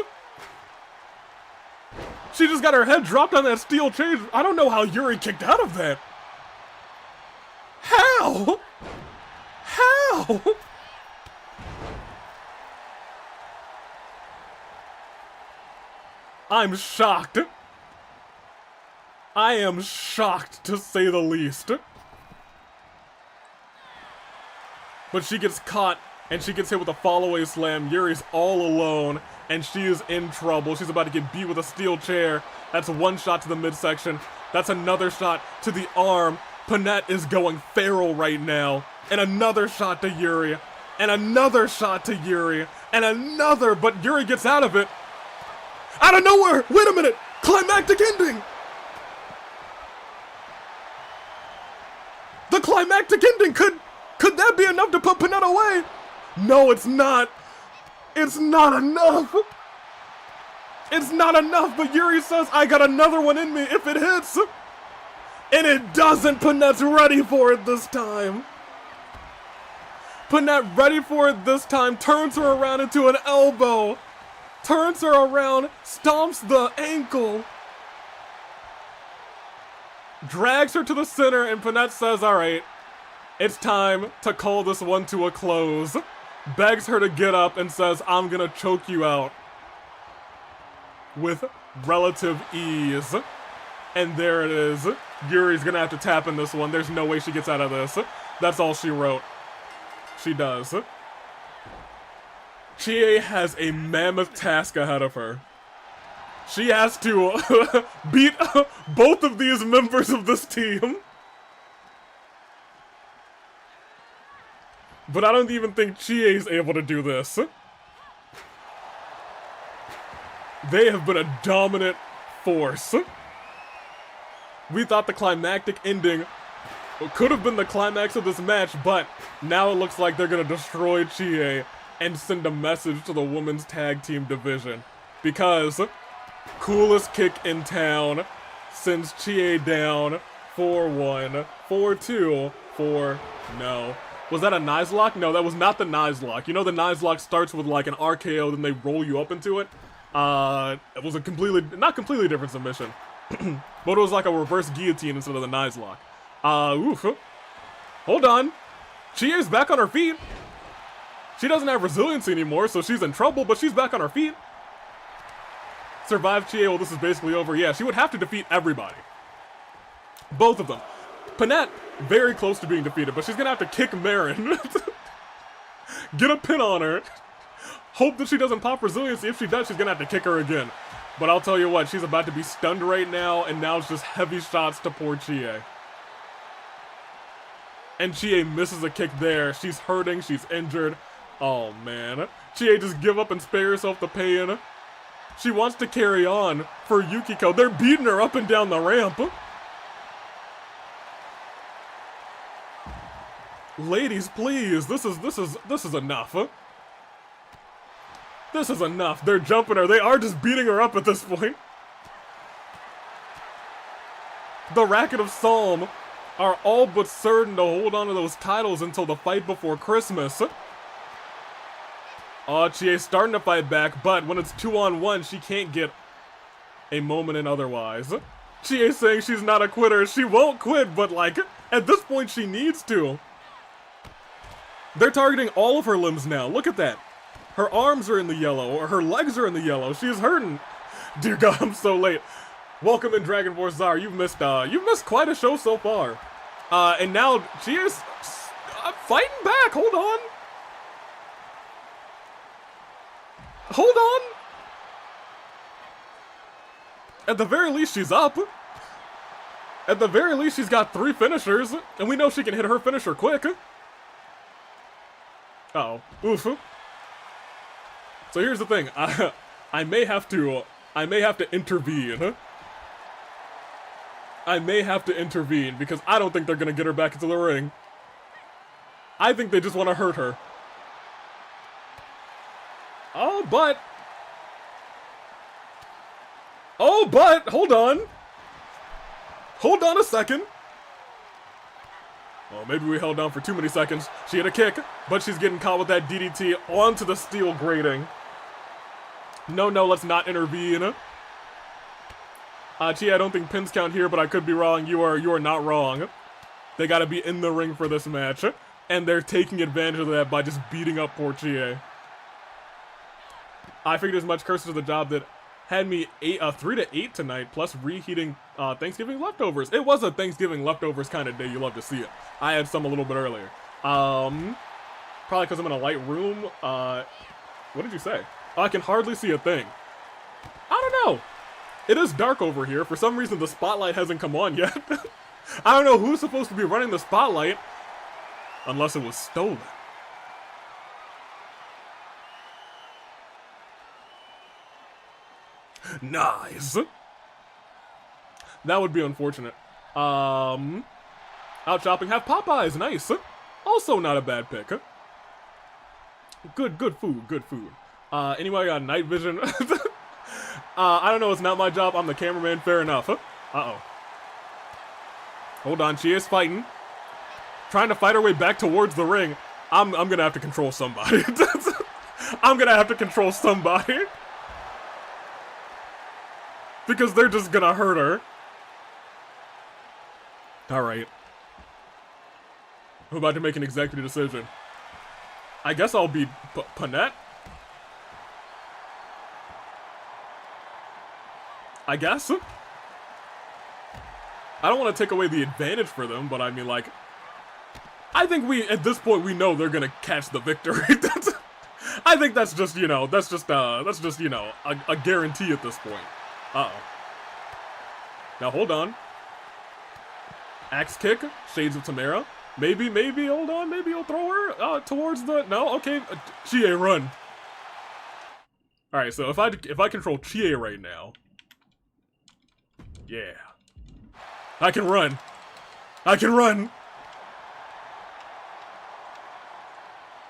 She just got her head dropped on that steel chain. I don't know how Yuri kicked out of that. How? How? I'm shocked. I am shocked, to say the least. But she gets caught, and she gets hit with a fall-away slam. Yuri's all alone, and she is in trouble. She's about to get beat with a steel chair. That's 1 shot to the midsection. That's another shot to the arm. Panette is going feral right now. And another shot to Yuri. And another shot to Yuri. And another, but Yuri gets out of it. Out of nowhere! Wait a minute! Climactic ending! The climactic ending! Could that be enough to put Panette away? No, it's not. It's not enough. It's not enough, but Yuri says, I got another one in me if it hits. And it doesn't. Panette's ready for it this time. Panette ready for it this time. Turns her around into an elbow. Turns her around. Stomps the ankle. Drags her to the center, and Panette says, alright, it's time to call this one to a close. Begs her to get up and says, I'm gonna choke you out. With relative ease. And there it is. Yuri's gonna have to tap in this one. There's no way she gets out of this. That's all she wrote. She does. Chie has a mammoth task ahead of her. She has to beat both of these members of this team. But I don't even think Chie's able to do this. They have been a dominant force. We thought the climactic ending could have been the climax of this match, but now it looks like they're gonna destroy Chie and send a message to the women's tag team division. Because coolest kick in town sends Chie down 4-1, 4-2, 4, no. Was that a Nuzlocke? No, that was not the Nuzlocke. You know the Nuzlocke starts with like an RKO, then they roll you up into it? It was a not completely different submission. But it was like a reverse guillotine instead of the Nuzlocke. Oof. Hold on. Chie's back on her feet. She doesn't have resiliency anymore, so she's in trouble, but she's back on her feet. Survive Chie, well, this is basically over. Yeah, she would have to defeat everybody. Both of them. Panette, very close to being defeated, but she's gonna have to kick Marin. Get a pin on her. Hope that she doesn't pop resiliency. If she does, she's gonna have to kick her again. But I'll tell you what, she's about to be stunned right now, and now it's just heavy shots to poor Chie. And Chie misses a kick there. She's hurting, she's injured. Oh man. Chie just give up and spare herself the pain. She wants to carry on for Yukiko. They're beating her up and down the ramp. Ladies, please, this is enough. This is enough. They're jumping her. They are just beating her up at this point. The Racket of Solm are all but certain to hold on to those titles until the fight before Christmas. Oh, Chie's starting to fight back, but when it's 2-on-1, she can't get a moment in otherwise. Chie's saying she's not a quitter. She won't quit, but like, at this point she needs to. They're targeting all of her limbs now. Look at that. Her arms are in the yellow, or her legs are in the yellow. She's hurting. Dear God, I'm so late. Welcome in Dragon Force Zar. You've missed quite a show so far. And now she is fighting back. Hold on. Hold on. At the very least, she's up. At the very least, she's got 3 finishers, and we know she can hit her finisher quick. Uh-oh. Oof. So here's the thing. I may have to intervene. I may have to intervene because I don't think they're gonna get her back into the ring. I think they just want to hurt her. Oh, but hold on. Hold on a second. Well, maybe we held on for too many seconds. She had a kick, but she's getting caught with that DDT onto the steel grating. No, let's not intervene. Chie, I don't think pins count here, but I could be wrong. You are not wrong. They gotta be in the ring for this match, and they're taking advantage of that by just beating up poor Chie. I figured as much. Curses of the job that had me 3 to 8 tonight, plus reheating Thanksgiving leftovers. It was a Thanksgiving leftovers kind of day. You love to see it. I had some a little bit earlier. Probably because I'm in a light room. What did you say? I can hardly see a thing. I don't know. It is dark over here. For some reason, the spotlight hasn't come on yet. I don't know who's supposed to be running the spotlight. Unless it was stolen. Nice. That would be unfortunate. Out shopping, have Popeyes. Nice. Also not a bad pick. Good food, good food. Anyway, I got night vision. I don't know, it's not my job. I'm the cameraman, fair enough. Uh-oh. Hold on, she is fighting. Trying to fight her way back towards the ring. I'm gonna have to control somebody. I'm gonna have to control somebody. Because they're just gonna hurt her. Alright. I'm about to make an executive decision. I guess I'll be Panette? I guess? I don't want to take away the advantage for them, but I mean, like, I think at this point, we know they're gonna catch the victory. I think that's just, you know, you know, a guarantee at this point. Uh-oh. Now, hold on. Axe kick, Shades of Tamara. Maybe, hold on, maybe he'll throw her towards the, no, okay, Chie, run. Alright, so if I control Chie right now, yeah. I can run. I can run.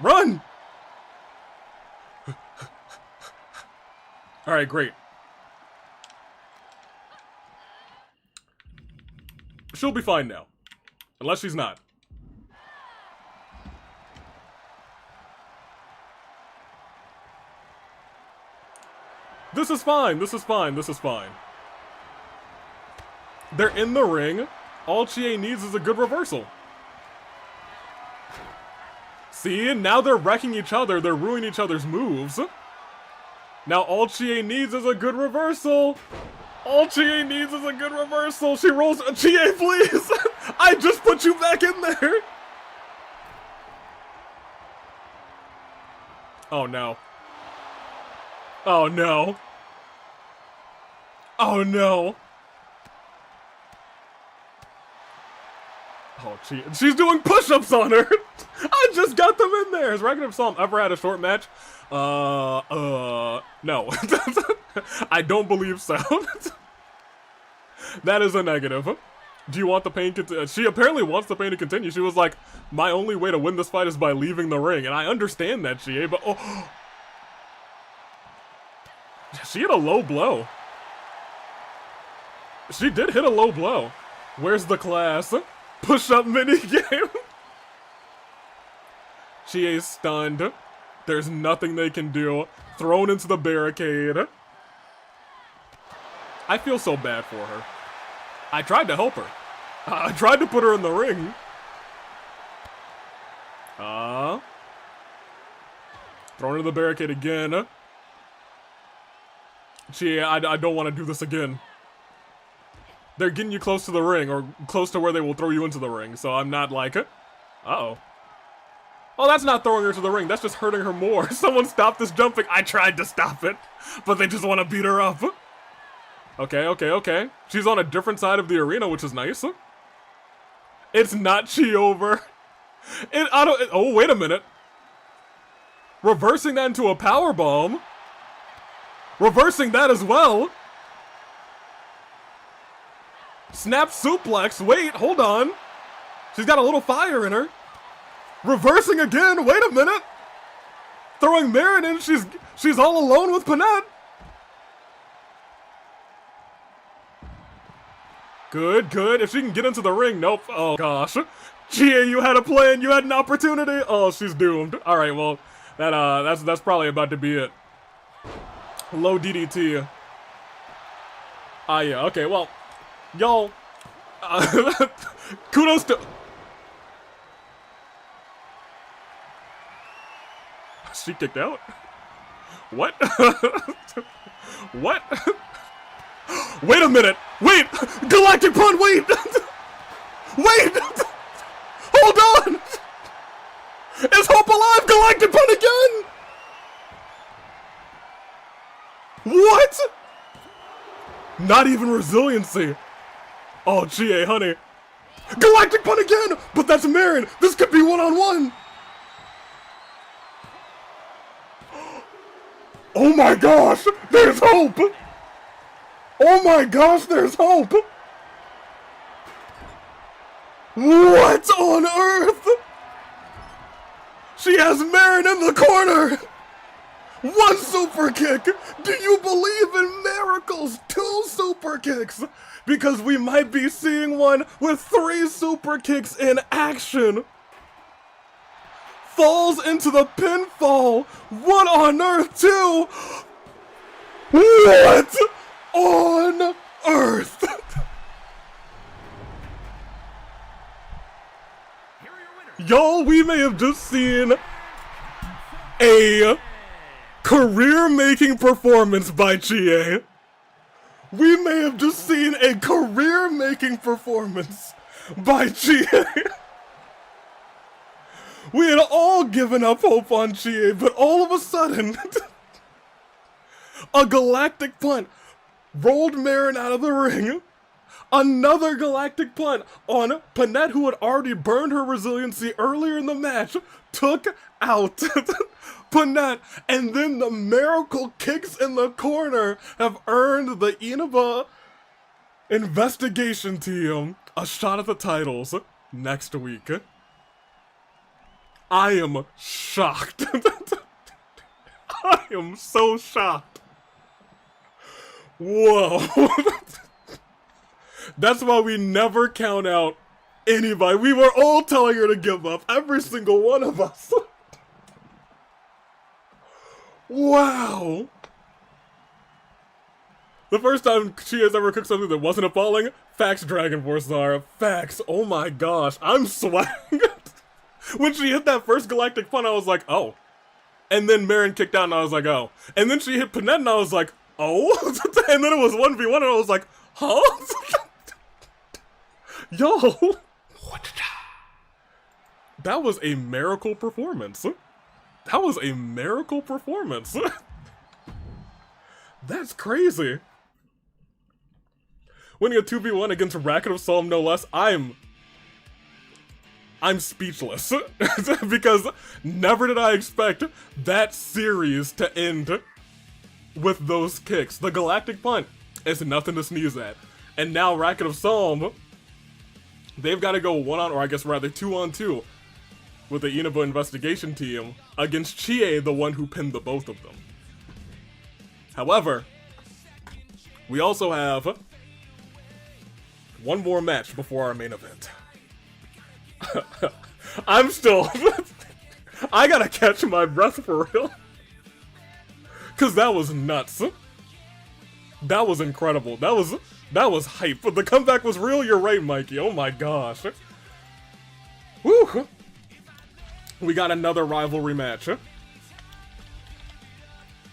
Run! Alright, great. She'll be fine now. Unless she's not. This is fine, this is fine, this is fine. They're in the ring. All Chie needs is a good reversal. See, now they're wrecking each other, they're ruining each other's moves. Now all Chie needs is a good reversal. All Chie needs is a good reversal. She rolls, Chie, please! I just put you back in there! Oh no. Oh no. Oh no. Oh, she's doing push-ups on her! I just got them in there! Has Racket and Solm ever had a short match? No. I don't believe so. That is a negative. Do you want the pain she apparently wants the pain to continue. She was like, my only way to win this fight is by leaving the ring. And I understand that, Chie, but oh. She hit a low blow. She did hit a low blow. Where's the class? Push-up minigame. Chie's stunned. There's nothing they can do. Thrown into the barricade. I feel so bad for her. I tried to help her. I tried to put her in the ring. Thrown into the barricade again. Chie, I don't want to do this again. They're getting you close to the ring, or close to where they will throw you into the ring, so I'm not like, uh-oh. Oh, that's not throwing her to the ring, that's just hurting her more. Someone stop this jumping. I tried to stop it, but they just want to beat her up. Okay. She's on a different side of the arena, which is nice. It's not Chie over. Oh, wait a minute. Reversing that into a powerbomb. Reversing that as well. Snap suplex. Wait, hold on. She's got a little fire in her. Reversing again. Wait a minute. Throwing Marin in. She's all alone with Panette. Good. If she can get into the ring. Nope. Oh, gosh. Chie, you had a plan. You had an opportunity. Oh, she's doomed. All right, well, that's probably about to be it. Low DDT. Yeah. Okay, well, y'all, kudos to... She kicked out? What? What? Wait a minute! Wait! Galactic Pun, wait! Wait! Hold on! Is Hope alive? Galactic Pun again! What? Not even resiliency. Oh, Chie, honey. Galactic Punch again! But that's Marin! This could be one-on-one! Oh my gosh! There's hope! Oh my gosh, there's hope! What on earth? She has Marin in the corner! One super kick! Do you believe in miracles? 2 super kicks! Because we might be seeing one with 3 super kicks in action! Falls into the pinfall! What on earth, too? What on earth? Y'all, we may have just seen a career-making performance by Chie. We may have just seen a career-making performance by Chie. We had all given up hope on Chie, but all of a sudden, a galactic punt rolled Marin out of the ring. Another galactic punt on Panette, who had already burned her resiliency earlier in the match, took out Panette, and then the miracle kicks in the corner have earned the Inaba Investigation team a shot at the titles next week. I am shocked. I am so shocked. Whoa. That's why we never count out anybody. We were all telling her to give up. Every single one of us. Wow. The first time she has ever cooked something that wasn't a falling, facts Dragon Force Zara. Facts. Oh my gosh. I'm sweating. When she hit that first galactic punt, I was like, oh. And then Marin kicked out and I was like, oh. And then she hit Panette and I was like, oh. And then it was 1v1 and I was like, huh? Yo, that was a miracle performance. That was a miracle performance. That's crazy. Winning a 2v1 against Racket of Solm, no less, I'm speechless. Because never did I expect that series to end with those kicks. The galactic punt is nothing to sneeze at. And now Racket of Solm, they've got to go 1-on, or I guess rather 2-on-2 with the Inaba Investigation team against Chie, the one who pinned the both of them. However, we also have one more match before our main event. I'm still... I gotta catch my breath for real. Because that was nuts. That was incredible. That was hype. But the comeback was real, you're right, Mikey. Oh my gosh. Woo! We got another rivalry match.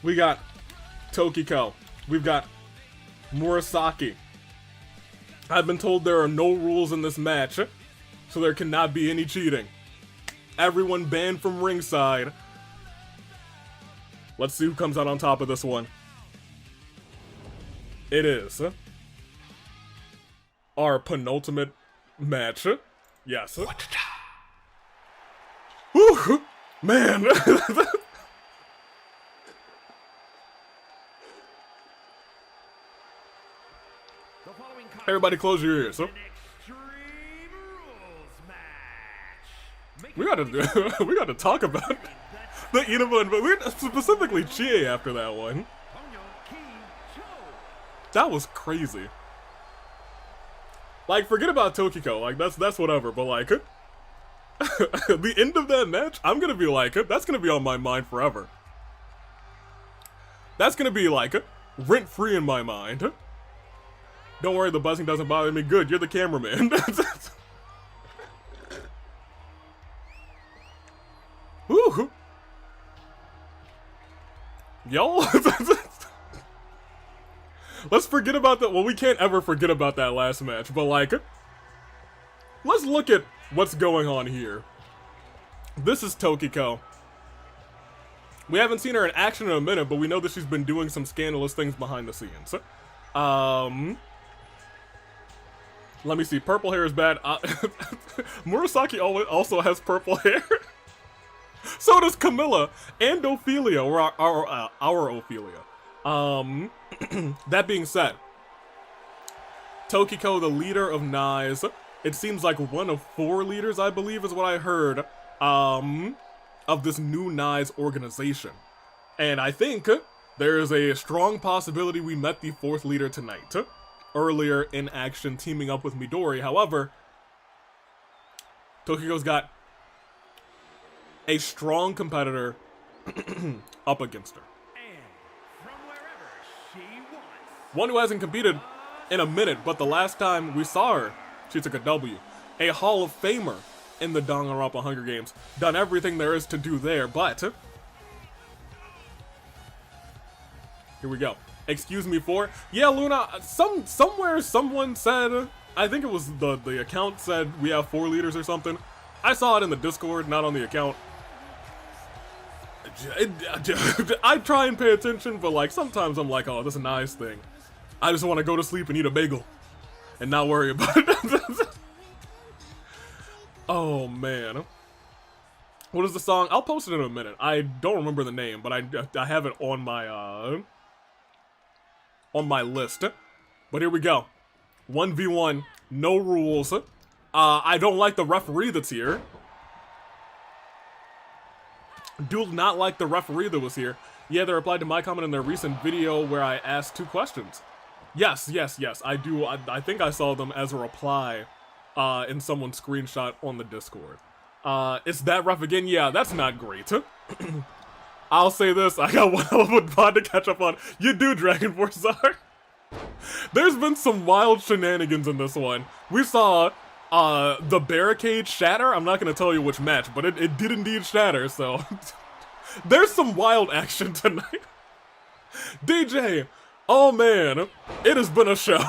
We got Tokiko. We've got Murasaki. I've been told there are no rules in this match, so there cannot be any cheating. Everyone banned from ringside. Let's see who comes out on top of this one. It is our penultimate match. Yes. Whew, man. Everybody close your ears. We gotta talk about the Inaba, but we're specifically Chie after that one. That was crazy. Like, forget about Tokiko, like, that's whatever, but like, the end of that match, I'm gonna be like, that's gonna be on my mind forever. That's gonna be like, rent-free in my mind. Don't worry, the buzzing doesn't bother me. Good, you're the cameraman. Woo! Yo! Let's forget about that. Well, we can't ever forget about that last match, but like, let's look at what's going on here. This is Tokiko. We haven't seen her in action in a minute, but we know that she's been doing some scandalous things behind the scenes. Let me see. Purple hair is bad. Murasaki also has purple hair. So does Camilla and Ophelia, or our Ophelia. That being said, Tokiko, the leader of Nais, it seems like one of 4 leaders, I believe, is what I heard, of this new Nais organization. And I think there is a strong possibility we met the 4th leader tonight, earlier in action, teaming up with Midori. However, Tokiko's got a strong competitor up against her. And from wherever she wants. One who hasn't competed in a minute, but the last time we saw her, she took a W. A Hall of Famer in the Danganronpa Hunger Games. Done everything there is to do there, but... Here we go. Excuse me for... Yeah, Luna, somewhere someone said... I think it was the account said we have 4 leaders or something. I saw it in the Discord, not on the account. I try and pay attention, but like sometimes I'm like, oh, this is a nice thing. I just want to go to sleep and eat a bagel and not worry about it. Oh man, what is the song? I'll post it in a minute. I don't remember the name, but I have it on my list. But here we go. 1v1, no rules. I don't like the referee that's here. Do not like the referee that was here. Yeah, they replied to my comment in their recent video where I asked 2 questions. Yes, I do. I think I saw them as a reply in someone's screenshot on the Discord. It's that ref again? Yeah, that's not great. I'll say this, I got one hell of a pod to catch up on. You do, Dragon Force Czar. There's been some wild shenanigans in this one. We saw the barricade shatter. I'm not going to tell you which match, but it did indeed shatter, so... There's some wild action tonight. DJ, oh man, it has been a show.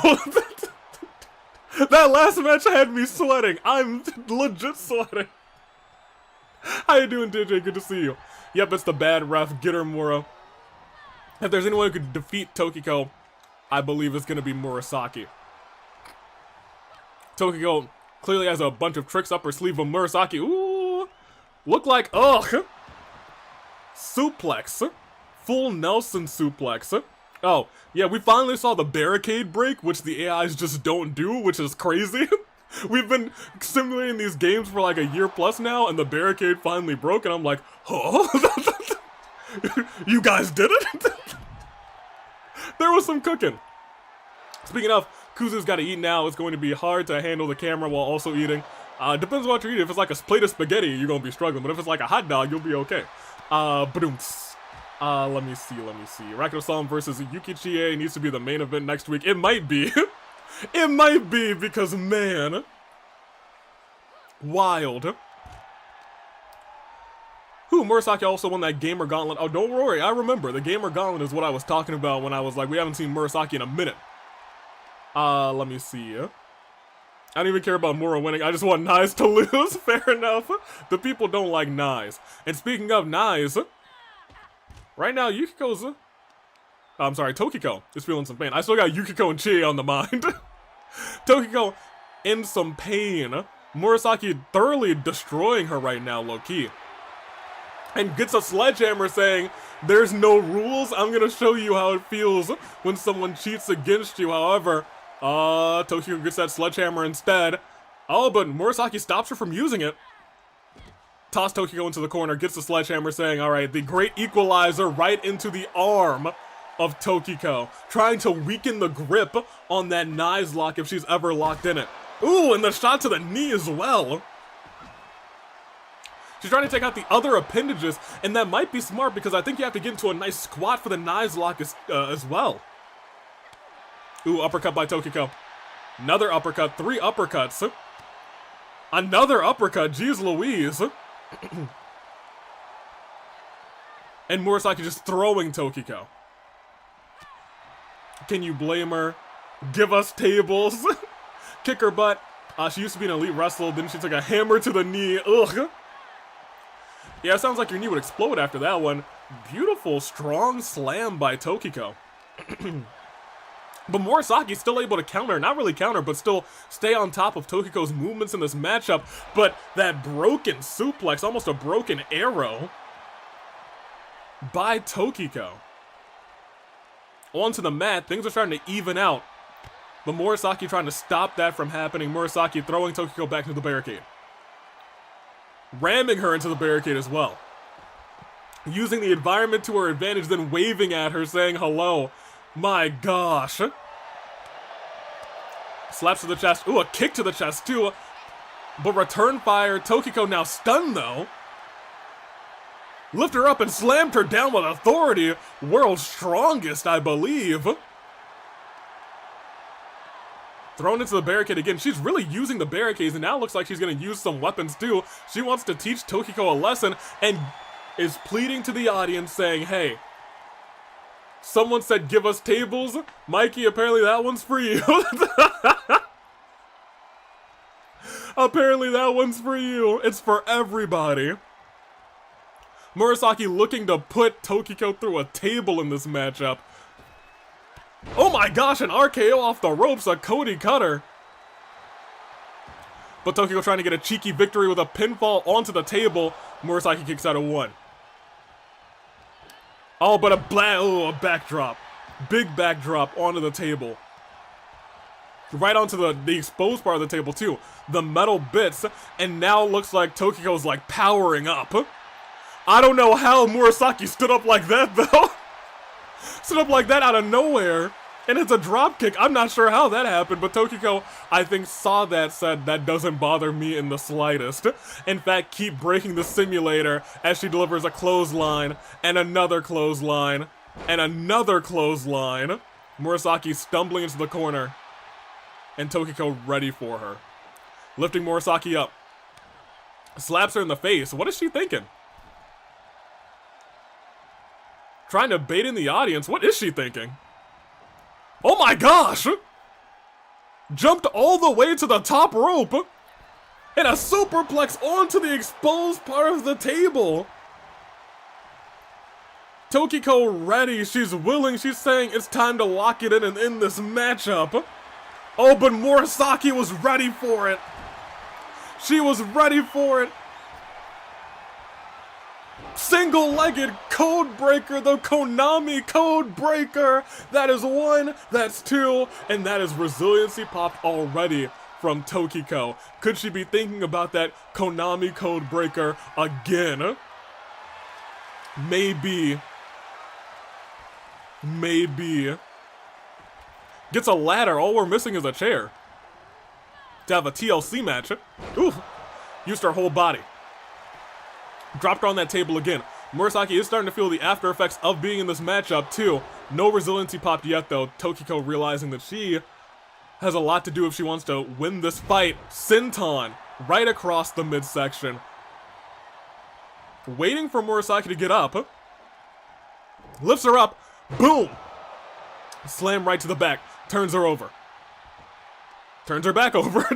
That last match had me sweating. I'm legit sweating. How you doing, DJ? Good to see you. Yep, it's the bad ref, Gittermura. If there's anyone who could defeat Tokiko, I believe it's going to be Murasaki. Tokiko clearly has a bunch of tricks up her sleeve, but Murasaki, ooh, look like, ugh. Suplex. Full Nelson suplex. Oh, yeah, we finally saw the barricade break, which the AIs just don't do, which is crazy. We've been simulating these games for like a year plus now, and the barricade finally broke, and I'm like, huh? You guys did it? There was some cooking. Speaking of, Kuzu's gotta eat now. It's going to be hard to handle the camera while also eating. Depends on what you're eating. If it's like a plate of spaghetti, you're gonna be struggling, but if it's like a hot dog, you'll be okay. Badoomts. Let me see. Racket of Solm versus Yukichie needs to be the main event next week. It might be. It might be because, man. Wild. Who, Murasaki also won that Gamer Gauntlet. Oh, don't worry, I remember. The Gamer Gauntlet is what I was talking about when I was like, we haven't seen Murasaki in a minute. Let me see. I don't even care about Mura winning. I just want Nais to lose. Fair enough. The people don't like Nais. And speaking of Nais, right now Yukiko's... I'm sorry, Tokiko is feeling some pain. I still got Yukiko and Chie on the mind. Tokiko in some pain. Murasaki thoroughly destroying her right now, low-key. And gets a sledgehammer saying, there's no rules. I'm gonna show you how it feels when someone cheats against you. However, Tokiko gets that sledgehammer instead. Oh, but Murasaki stops her from using it. Toss Tokiko into the corner, gets the sledgehammer saying, alright, the great equalizer right into the arm of Tokiko, trying to weaken the grip on that Nais lock if she's ever locked in it. Ooh, and the shot to the knee as well. She's trying to take out the other appendages, and that might be smart because I think you have to get into a nice squat for the Nais lock as well. Ooh, uppercut by Tokiko. Another uppercut, 3 uppercuts. Another uppercut, geez Louise. And Murasaki just throwing Tokiko. Can you blame her? Give us tables. Kick her butt. She used to be an elite wrestler, then she took a hammer to the knee. Ugh. Yeah, it sounds like your knee would explode after that one. Beautiful, strong slam by Tokiko. But Murasaki's still able to counter, not really counter, but still stay on top of Tokiko's movements in this matchup. But that broken suplex, almost a broken arrow by Tokiko. Onto the mat, things are starting to even out. But Murasaki trying to stop that from happening. Murasaki throwing Tokiko back into the barricade. Ramming her into the barricade as well. Using the environment to her advantage, then waving at her, saying hello. My gosh. Slaps to the chest. Ooh, a kick to the chest too. But return fire. Tokiko now stunned though. Lift her up and slammed her down with authority. World's strongest, I believe. Thrown into the barricade again. She's really using the barricades, and now looks like she's going to use some weapons too. She wants to teach Tokiko a lesson and is pleading to the audience saying, hey, someone said give us tables. Mikey, apparently that one's for you. Apparently that one's for you. It's for everybody. Murasaki looking to put Tokiko through a table in this matchup. Oh my gosh, an RKO off the ropes, a Cody cutter. But Tokiko trying to get a cheeky victory with a pinfall onto the table. Murasaki kicks out a 1. Oh, but a backdrop. Big backdrop onto the table. Right onto the exposed part of the table too. The metal bits, and now looks like Tokiko's like powering up. I don't know how Murasaki stood up like that though. Stood up like that out of nowhere, and it's a drop kick. I'm not sure how that happened, but Tokiko, I think, saw that, said, that doesn't bother me in the slightest. In fact, keep breaking the simulator as she delivers a clothesline, and another clothesline, and another clothesline. Murasaki stumbling into the corner, and Tokiko ready for her. Lifting Murasaki up. Slaps her in the face. What is she thinking? Trying to bait in the audience. What is she thinking? Oh my gosh! Jumped all the way to the top rope. And a superplex onto the exposed part of the table. Tokiko ready. She's willing. She's saying it's time to lock it in and end this matchup. Oh, but Murasaki was ready for it. She was ready for it. Single-legged code breaker, the Konami code breaker. That is 1, that's 2, and that is resiliency popped already from Tokiko. Could she be thinking about that Konami code breaker again? Maybe. Maybe. Gets a ladder, all we're missing is a chair. To have a TLC match. Ooh, used her whole body. Dropped her on that table again. Murasaki is starting to feel the after effects of being in this matchup too. No resiliency popped yet though. Tokiko realizing that she has a lot to do if she wants to win this fight. Senton right across the midsection. Waiting for Murasaki to get up. Lifts her up. Boom! Slam right to the back. Turns her over. Turns her back over.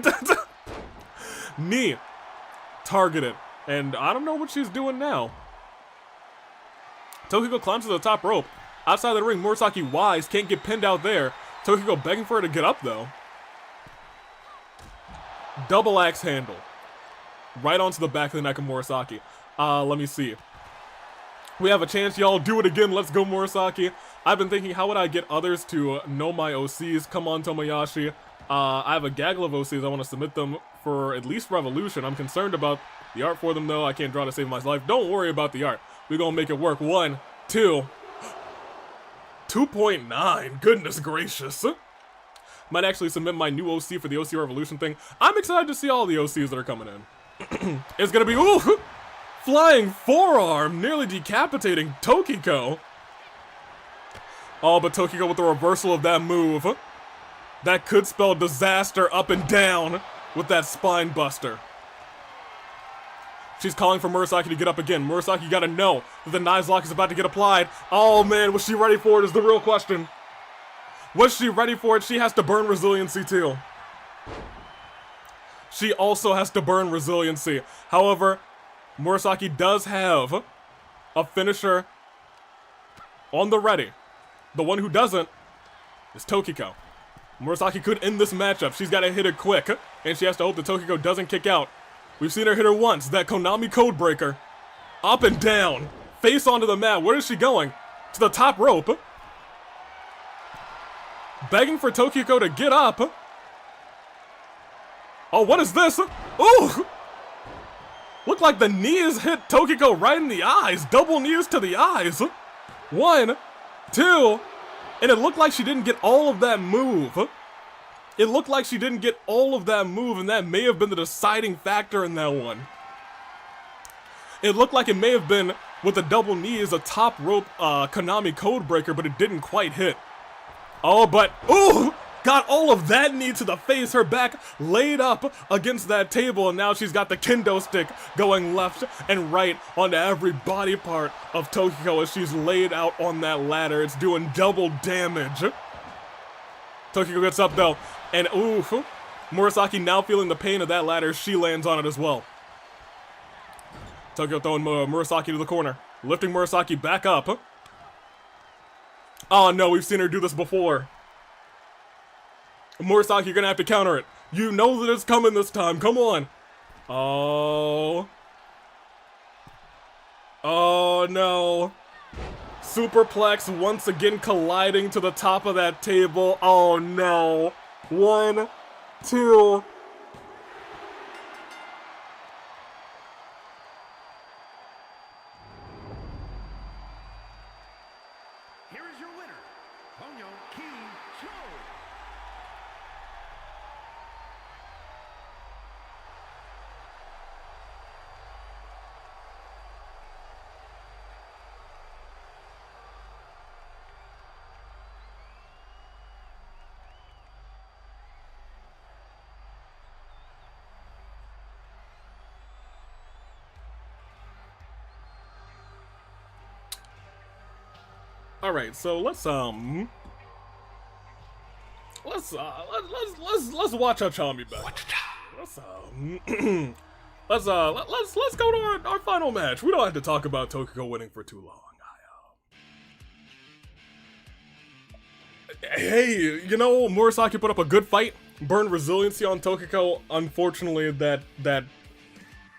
Knee. Targeted. And I don't know what she's doing now. Tokiko climbs to the top rope. Outside the ring, Murasaki wise, can't get pinned out there. Tokiko begging for her to get up though. Double axe handle. Right onto the back of the neck of Murasaki. Let me see. We have a chance, y'all. Do it again. Let's go, Murasaki. I've been thinking, how would I get others to know my OCs? Come on, Tomoyashi. I have a gaggle of OCs. I want to submit them for at least Revolution. I'm concerned about the art for them, though. I can't draw to save my life. Don't worry about the art. We're going to make it work. 1, 2. 2.9. Goodness gracious. Might actually submit my new OC for the OC Revolution thing. I'm excited to see all the OCs that are coming in. It's going to be... Ooh! Flying forearm, nearly decapitating Tokiko. Oh, but Tokiko with the reversal of that move. That could spell disaster up and down with that spine buster. She's calling for Murasaki to get up again. Murasaki gotta know that the knives lock is about to get applied. Oh man, was she ready for it is the real question. Was she ready for it? She has to burn resiliency too. She also has to burn resiliency. However, Murasaki does have a finisher on the ready. The one who doesn't is Tokiko. Murasaki could end this matchup. She's got to hit it quick, and she has to hope that Tokiko doesn't kick out. We've seen her hit her once. That Konami code breaker. Up and down. Face onto the mat. Where is she going? To the top rope. Begging for Tokiko to get up. Oh, what is this? Ooh! Looked like the knees hit Tokiko right in the eyes. Double knees to the eyes. 1, 2, and it looked like she didn't get all of that move. It looked like she didn't get all of that move, and that may have been the deciding factor in that one. It looked like it may have been, with the double knees, a top rope Konami code breaker, but it didn't quite hit. Oh, but, ooh! Got all of that knee to the face, her back laid up against that table, and now she's got the kendo stick going left and right onto every body part of Tokiko as she's laid out on that ladder. It's doing double damage. Tokiko gets up though, and ooh, Murasaki now feeling the pain of that ladder, she lands on it as well. Tokiko throwing Murasaki to the corner, lifting Murasaki back up. Oh no, we've seen her do this before. Murasaki, you're gonna have to counter it. You know that it's coming this time. Come on. Oh. Oh no. Superplex once again colliding to the top of that table. Oh no. 1, 2. Here is your winner, Ponyo Ki-Cho. All right, so let's watch Hachami back. Let's go to our final match. We don't have to talk about Tokiko winning for too long. Hey, you know, Murasaki put up a good fight, burned resiliency on Tokiko. Unfortunately, that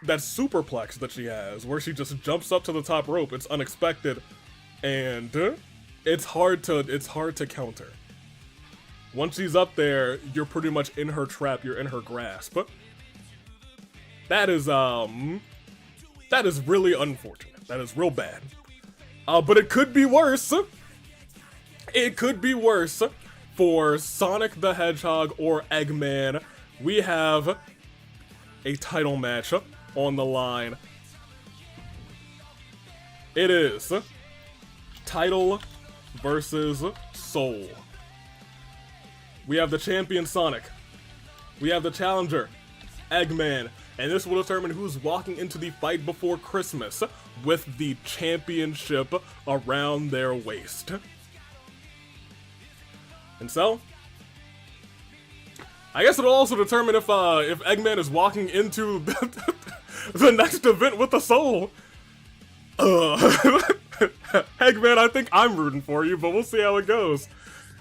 superplex that she has, where she just jumps up to the top rope, it's unexpected, and it's hard to counter. Once she's up there, you're pretty much in her trap, you're in her grasp. That is really unfortunate. That is real bad. But it could be worse. It could be worse for Sonic the Hedgehog or Eggman. We have a title match on the line. It is title versus soul. We have the champion Sonic. We have the challenger Eggman. And this will determine who's walking into the fight before Christmas with the championship around their waist. And so, I guess it'll also determine if Eggman is walking into the next event with the soul. Eggman, I think I'm rooting for you, but we'll see how it goes.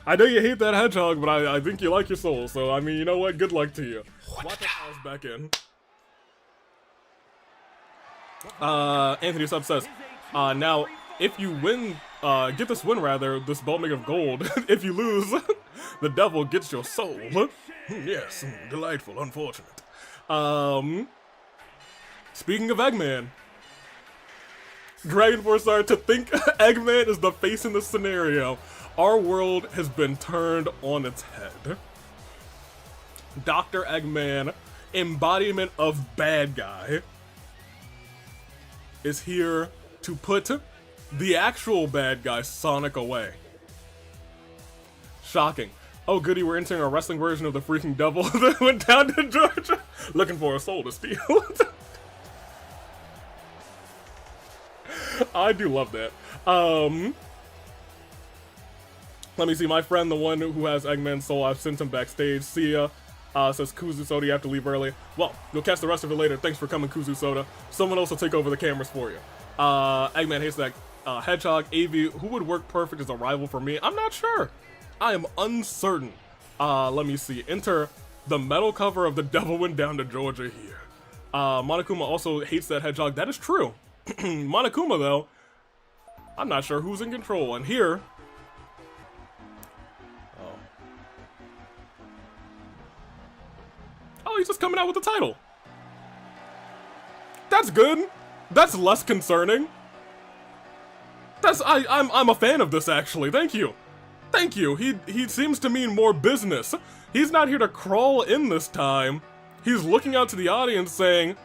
I know you hate that hedgehog, but I think you like your soul, so I mean, you know what? Good luck to you. Watch that house back in. Anthony Sub says, now, if you win, get this win rather, this belt made of gold, if you lose, the devil gets your soul. Yes, delightful, unfortunate. Speaking of Eggman, Dragon Force Star, to think Eggman is the face in this scenario, our world has been turned on its head. Dr. Eggman, embodiment of bad guy, is here to put the actual bad guy, Sonic, away. Shocking. Oh goody, we're entering a wrestling version of the freaking devil that went down to Georgia looking for a soul to steal. I do love that. Let me see, my friend, the one who has Eggman's soul, I've sent him backstage. See ya. Says Kuzu Soda, you have to leave early. Well, you'll catch the rest of it later. Thanks for coming, Kuzu Soda. Someone else will take over the cameras for you. Eggman, Haystack, Hedgehog, AV, who would work perfect as a rival for me? I'm not sure. I am uncertain. Let me see. Enter the metal cover of The Devil Went Down to Georgia here. Monokuma also hates that hedgehog. That is true. Monokuma, though, I'm not sure who's in control. And here... Oh, he's just coming out with the title. That's good. That's less concerning. I'm a fan of this, actually. Thank you. Thank you. He seems to mean more business. He's not here to crawl in this time. He's looking out to the audience saying,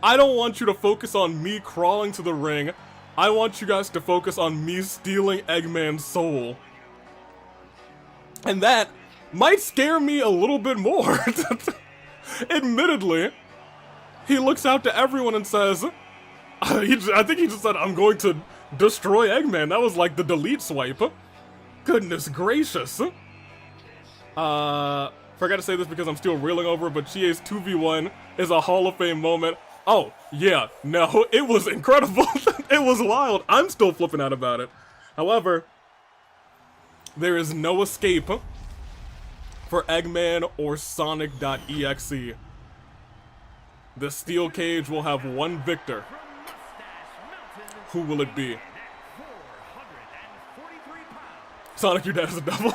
I don't want you to focus on me crawling to the ring. I want you guys to focus on me stealing Eggman's soul. And that might scare me a little bit more. Admittedly, he looks out to everyone and says, I think he just said, I'm going to destroy Eggman. That was like the delete swipe. Goodness gracious. Forgot to say this because I'm still reeling over it, but Chie's 2v1 is a Hall of Fame moment. Oh, yeah, no, it was incredible. It was wild. I'm still flipping out about it. However, there is no escape for Eggman or Sonic.exe. The steel cage will have one victor. Who will it be? 443 pounds. Sonic, your dad is a devil.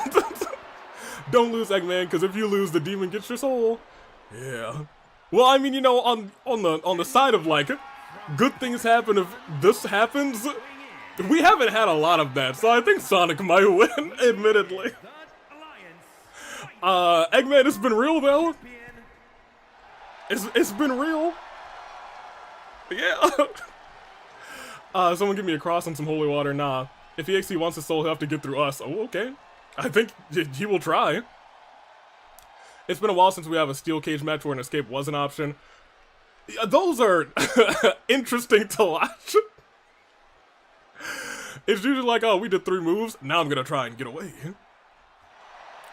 Don't lose, Eggman, because if you lose, the demon gets your soul. Yeah. Well, I mean, you know, on the side of like, good things happen if this happens. We haven't had a lot of that, so I think Sonic might win, admittedly. Eggman, it's been real though. It's been real. Yeah. Someone give me a cross and some holy water. Nah. If EXE wants his soul, he'll have to get through us. Oh, okay. I think he will try. It's been a while since we have a steel cage match where an escape was an option. Those are interesting to watch. It's usually like, oh, we did 3 moves, now I'm gonna try and get away.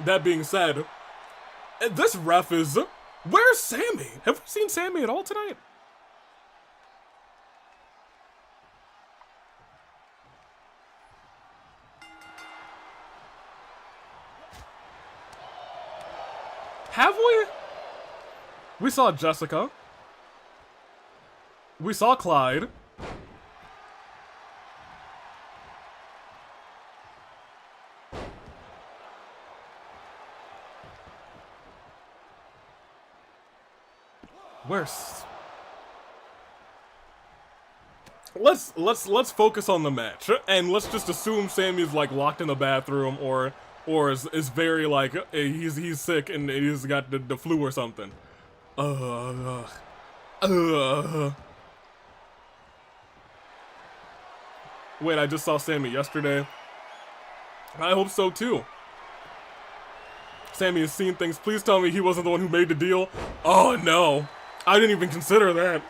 That being said, this ref is... Where's Sammy? Have we seen Sammy at all tonight? Have we? We saw Jessica. We saw Clyde. Where's... Let's focus on the match, and let's just assume Sammy's like locked in the bathroom, or is very like he's sick and he's got the flu or something. Wait, I just saw Sammy yesterday. I hope so too. Sammy has seen things. Please tell me he wasn't the one who made the deal. Oh no, I didn't even consider that.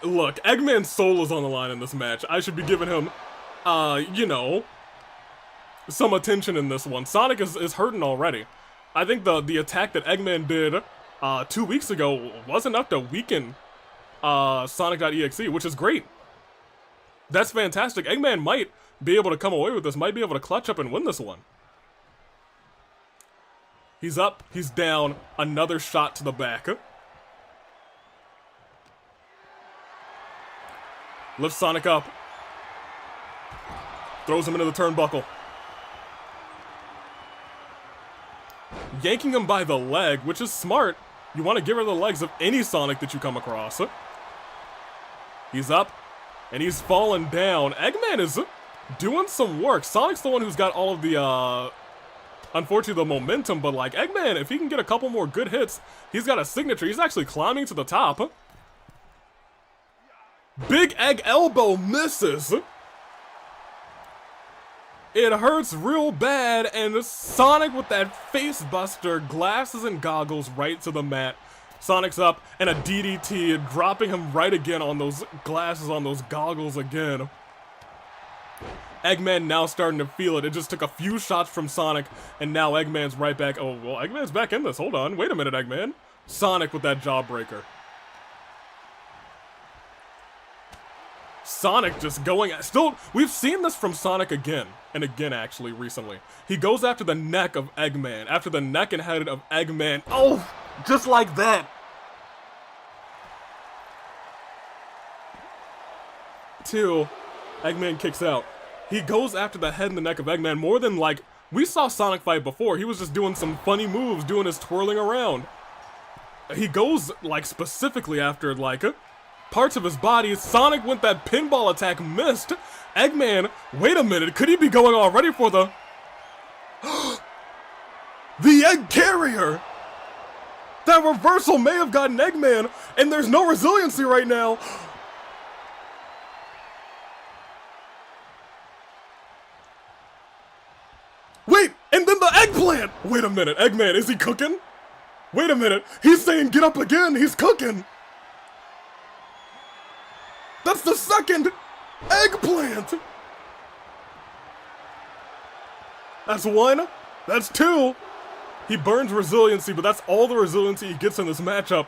Look, Eggman's soul is on the line in this match. I should be giving him, you know, some attention in this one. Sonic is hurting already. I think the attack that Eggman did 2 weeks ago was enough to weaken Sonic.exe, which is great. That's fantastic. Eggman might be able to come away with this, might be able to clutch up and win this one. He's up, he's down, another shot to the back. Lifts Sonic up. Throws him into the turnbuckle. Yanking him by the leg, which is smart. You want to get rid of the legs of any Sonic that you come across. He's up, and he's fallen down. Eggman is doing some work. Sonic's the one who's got all of the, unfortunately, the momentum, but like, Eggman, if he can get a couple more good hits, he's got a signature. He's actually climbing to the top. Big Egg elbow misses. It hurts real bad, and Sonic with that face buster, glasses and goggles right to the mat. Sonic's up, and a DDT, dropping him right again on those glasses, on those goggles again. Eggman now starting to feel it. It just took a few shots from Sonic, and now Eggman's right back. Oh, well, Eggman's back in this. Hold on. Wait a minute, Eggman. Sonic with that jawbreaker. Sonic just going, we've seen this from Sonic again, and again actually recently. He goes after the neck of Eggman, after the neck and head of Eggman. Oh, just like that. 2, Eggman kicks out. He goes after the head and the neck of Eggman more than like, we saw Sonic fight before. He was just doing some funny moves, doing his twirling around. He goes like specifically after like parts of his body. Sonic with that pinball attack missed. Eggman, wait a minute, could he be going already for the the egg carrier? That reversal may have gotten Eggman, and there's no resiliency right now. Wait, and then the eggplant! Wait a minute, Eggman, is he cooking? Wait a minute, he's saying get up again, he's cooking! That's the second eggplant! That's 1, that's 2. He burns resiliency, but that's all the resiliency he gets in this matchup.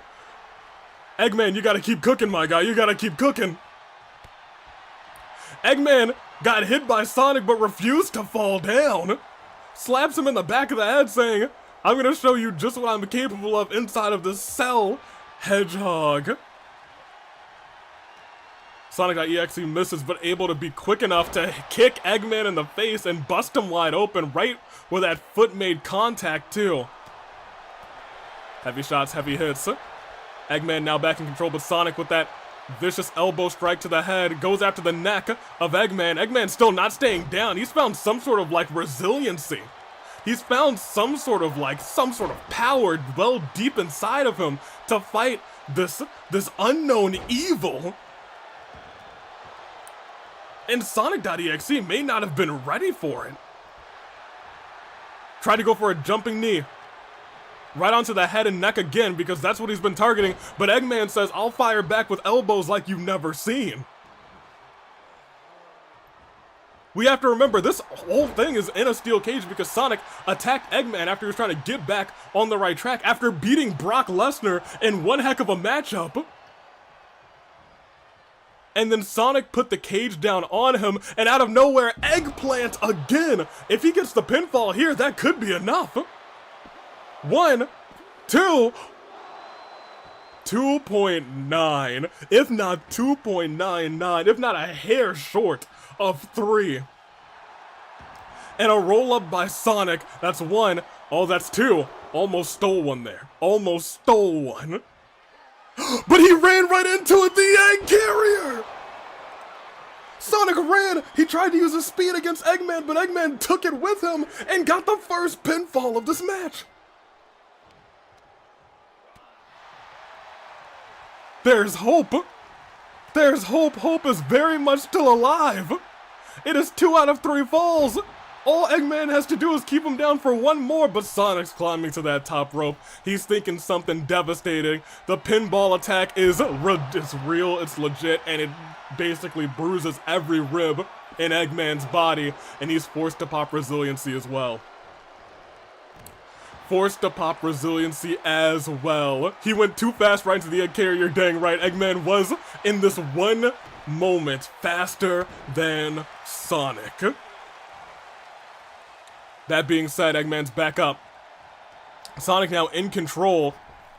Eggman, you gotta keep cooking, my guy, you gotta keep cooking. Eggman got hit by Sonic but refused to fall down. Slaps him in the back of the head saying, I'm gonna show you just what I'm capable of inside of this cell, Hedgehog. Sonic.exe misses, but able to be quick enough to kick Eggman in the face and bust him wide open right where that foot made contact too. Heavy shots, heavy hits. Eggman now back in control, but Sonic with that vicious elbow strike to the head goes after the neck of Eggman. Eggman's still not staying down. He's found some sort of like resiliency. He's found some sort of power well deep inside of him to fight this unknown evil. And Sonic.exe may not have been ready for it. Tried to go for a jumping knee. Right onto the head and neck again because that's what he's been targeting, but Eggman says, I'll fire back with elbows like you've never seen. We have to remember, this whole thing is in a steel cage because Sonic attacked Eggman after he was trying to get back on the right track after beating Brock Lesnar in one heck of a matchup. And then Sonic put the cage down on him, and out of nowhere, Eggplant again. If he gets the pinfall here, that could be enough. 1, 2, 2.9, if not 2.99, if not a hair short of 3. And a roll up by Sonic, that's 1, oh that's 2, almost stole one there, almost stole one. But he ran right into it, the egg carrier! Sonic ran, he tried to use his speed against Eggman, but Eggman took it with him and got the first pinfall of this match. There's hope. There's hope. Hope is very much still alive. It is 2 out of 3 falls. All Eggman has to do is keep him down for 1 more, but Sonic's climbing to that top rope. He's thinking something devastating. The pinball attack is it's real, it's legit, and it basically bruises every rib in Eggman's body, and he's forced to pop resiliency as well. Forced to pop resiliency as well. He went too fast right into the egg carrier, dang right. Eggman was, in this one moment, faster than Sonic. That being said, Eggman's back up. Sonic now in control,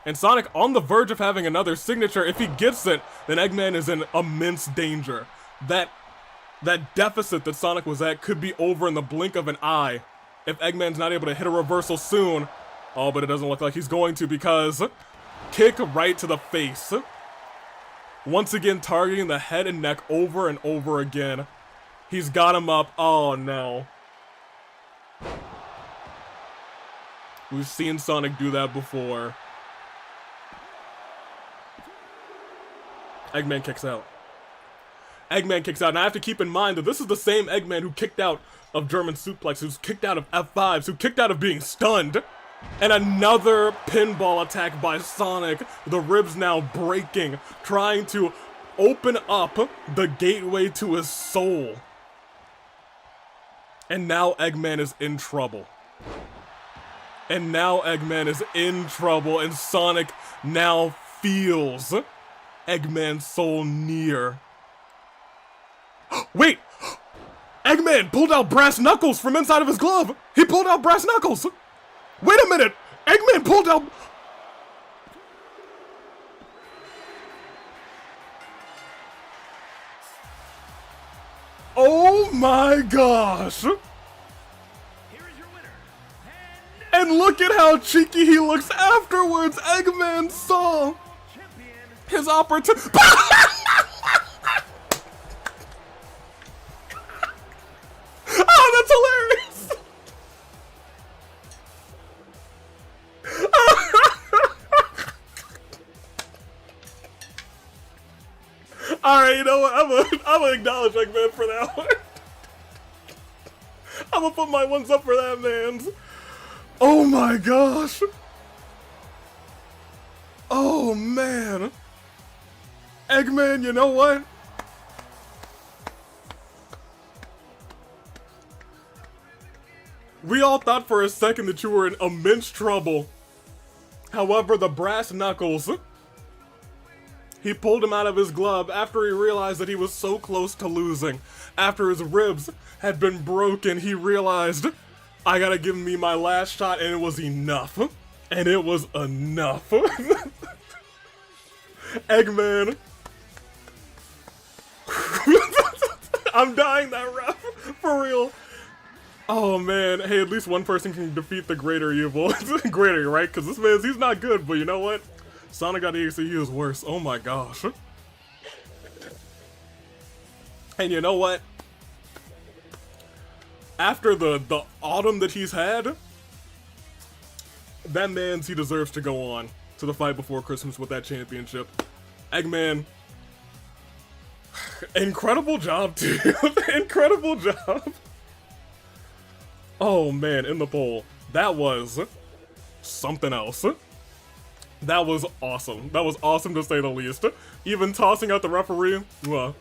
and Sonic on the verge of having another signature. If he gets it, then Eggman is in immense danger. That deficit that Sonic was at could be over in the blink of an eye if Eggman's not able to hit a reversal soon. Oh, but it doesn't look like he's going to because kick right to the face. Once again targeting the head and neck over and over again. He's got him up. Oh no. We've seen Sonic do that before. Eggman kicks out. Eggman kicks out. And I have to keep in mind that this is the same Eggman who kicked out of German suplex, who's kicked out of F5s, who kicked out of being stunned. And another pinball attack by Sonic. The ribs now breaking, trying to open up the gateway to his soul. And now Eggman is in trouble. And now Eggman is in trouble, and Sonic now feels Eggman's soul near. Wait! Eggman pulled out brass knuckles from inside of his glove! He pulled out brass knuckles! Wait a minute! Eggman pulled out... Oh my gosh! Here is your winner. And look at how cheeky he looks afterwards! Eggman saw Champion. his opportunity. Oh, that's hilarious! Alright, you know what? I'm gonna acknowledge Eggman for that one. I'm gonna put my ones up for that, man. Oh my gosh. Oh man. Eggman, you know what? We all thought for a second that you were in immense trouble. However, the brass knuckles, he pulled him out of his glove after he realized that he was so close to losing. After his ribs had been broken, he realized, I gotta give me my last shot, and it was enough. And it was enough. Eggman. I'm dying that rough, for real. Oh man, hey, at least one person can defeat the greater evil. Greater, right? Because this man's, he's not good, but you know what? Sonic got EXE, he is worse. Oh my gosh. And you know what? After the autumn that he's had, that man's, he deserves to go on to the fight before Christmas with that championship. Eggman, incredible job, dude. Incredible job. Oh man, in the poll, that was something else. That was awesome. That was awesome to say the least. Even tossing out the referee, well,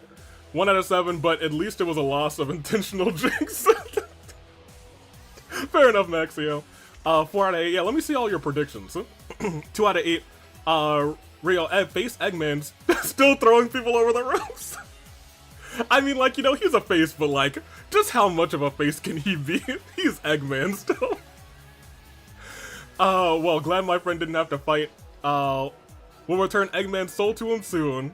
1 out of 7, but at least it was a loss of intentional jinx. Fair enough, Maxio. 4 out of 8. Yeah, let me see all your predictions. 2 out of 8. Real face Eggman's still throwing people over the ropes. I mean, like, you know, he's a face, but like, just how much of a face can he be? He's Eggman still. Well, glad my friend didn't have to fight. We'll return Eggman's soul to him soon.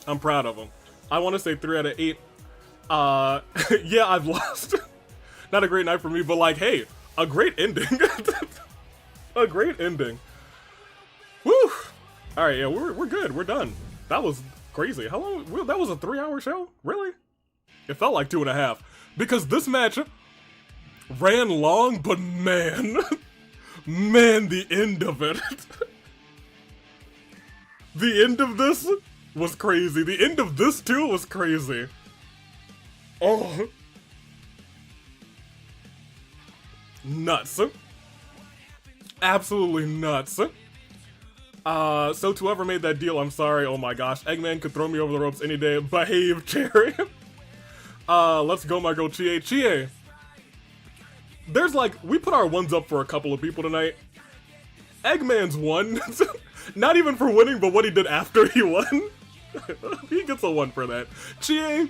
I'm proud of him. I want to say 3 out of 8. Yeah, I've lost. Not a great night for me, but like, hey, a great ending. A great ending. Woo! Alright, yeah, we're good. We're done. That was crazy. How long? Well, that was a 3-hour show? Really? It felt like 2.5. Because this match ran long, but man, man, the end of it. The end of this was crazy. The end of this too was crazy. Oh. Nuts. Absolutely nuts. So to whoever made that deal, I'm sorry. Oh my gosh. Eggman could throw me over the ropes any day. Behave, Cherry. Let's go, my girl, Chie. Chie. There's like, we put our ones up for a couple of people tonight. Eggman's won. Not even for winning, but what he did after he won. He gets a 1 for that. Chie,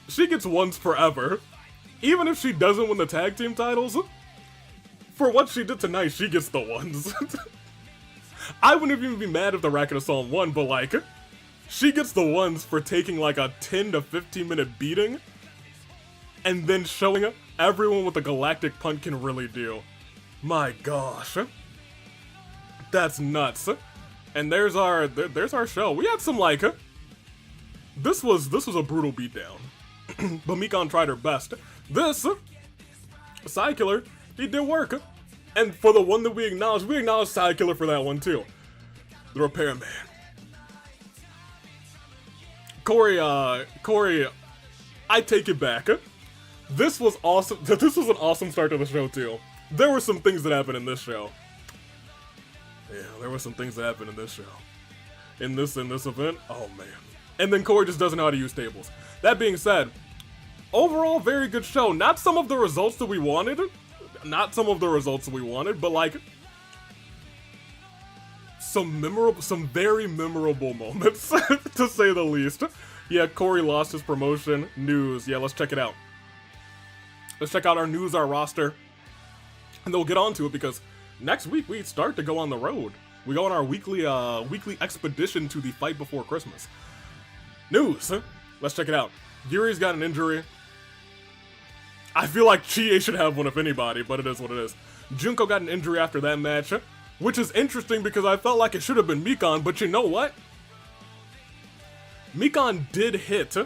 she gets 1s forever. Even if she doesn't win the tag team titles, for what she did tonight, she gets the 1s. I wouldn't even be mad if the Racket of Solm won, but like, she gets the 1s for taking like a 10 to 15 minute beating and then showing everyone what the Galactic Punt can really do. My gosh. That's nuts. And there's our show. We had some like, this was a brutal beatdown. But Mikan tried her best. This, Sayakiller, he did work. And for the one that we acknowledge Sayakiller for that one too. The Repairman. Korey, I take it back. This was awesome. This was an awesome start to the show too. There were some things that happened in this show. Yeah, there were some things that happened in this show. In this event, oh man. And then Korey just doesn't know how to use tables. That being said, overall, very good show. Not some of the results that we wanted. But like some very memorable moments, to say the least. Yeah, Korey lost his promotion. News. Yeah, let's check it out. Let's check out our news, our roster. And then we'll get on to it because next week we start to go on the road. We go on our weekly expedition to the fight before Christmas. News. Let's check it out. Yuri's got an injury. I feel like Chie should have one if anybody, but it is what it is. Junko got an injury after that match, which is interesting because I felt like it should have been Mikan, but you know what? Mikan did hit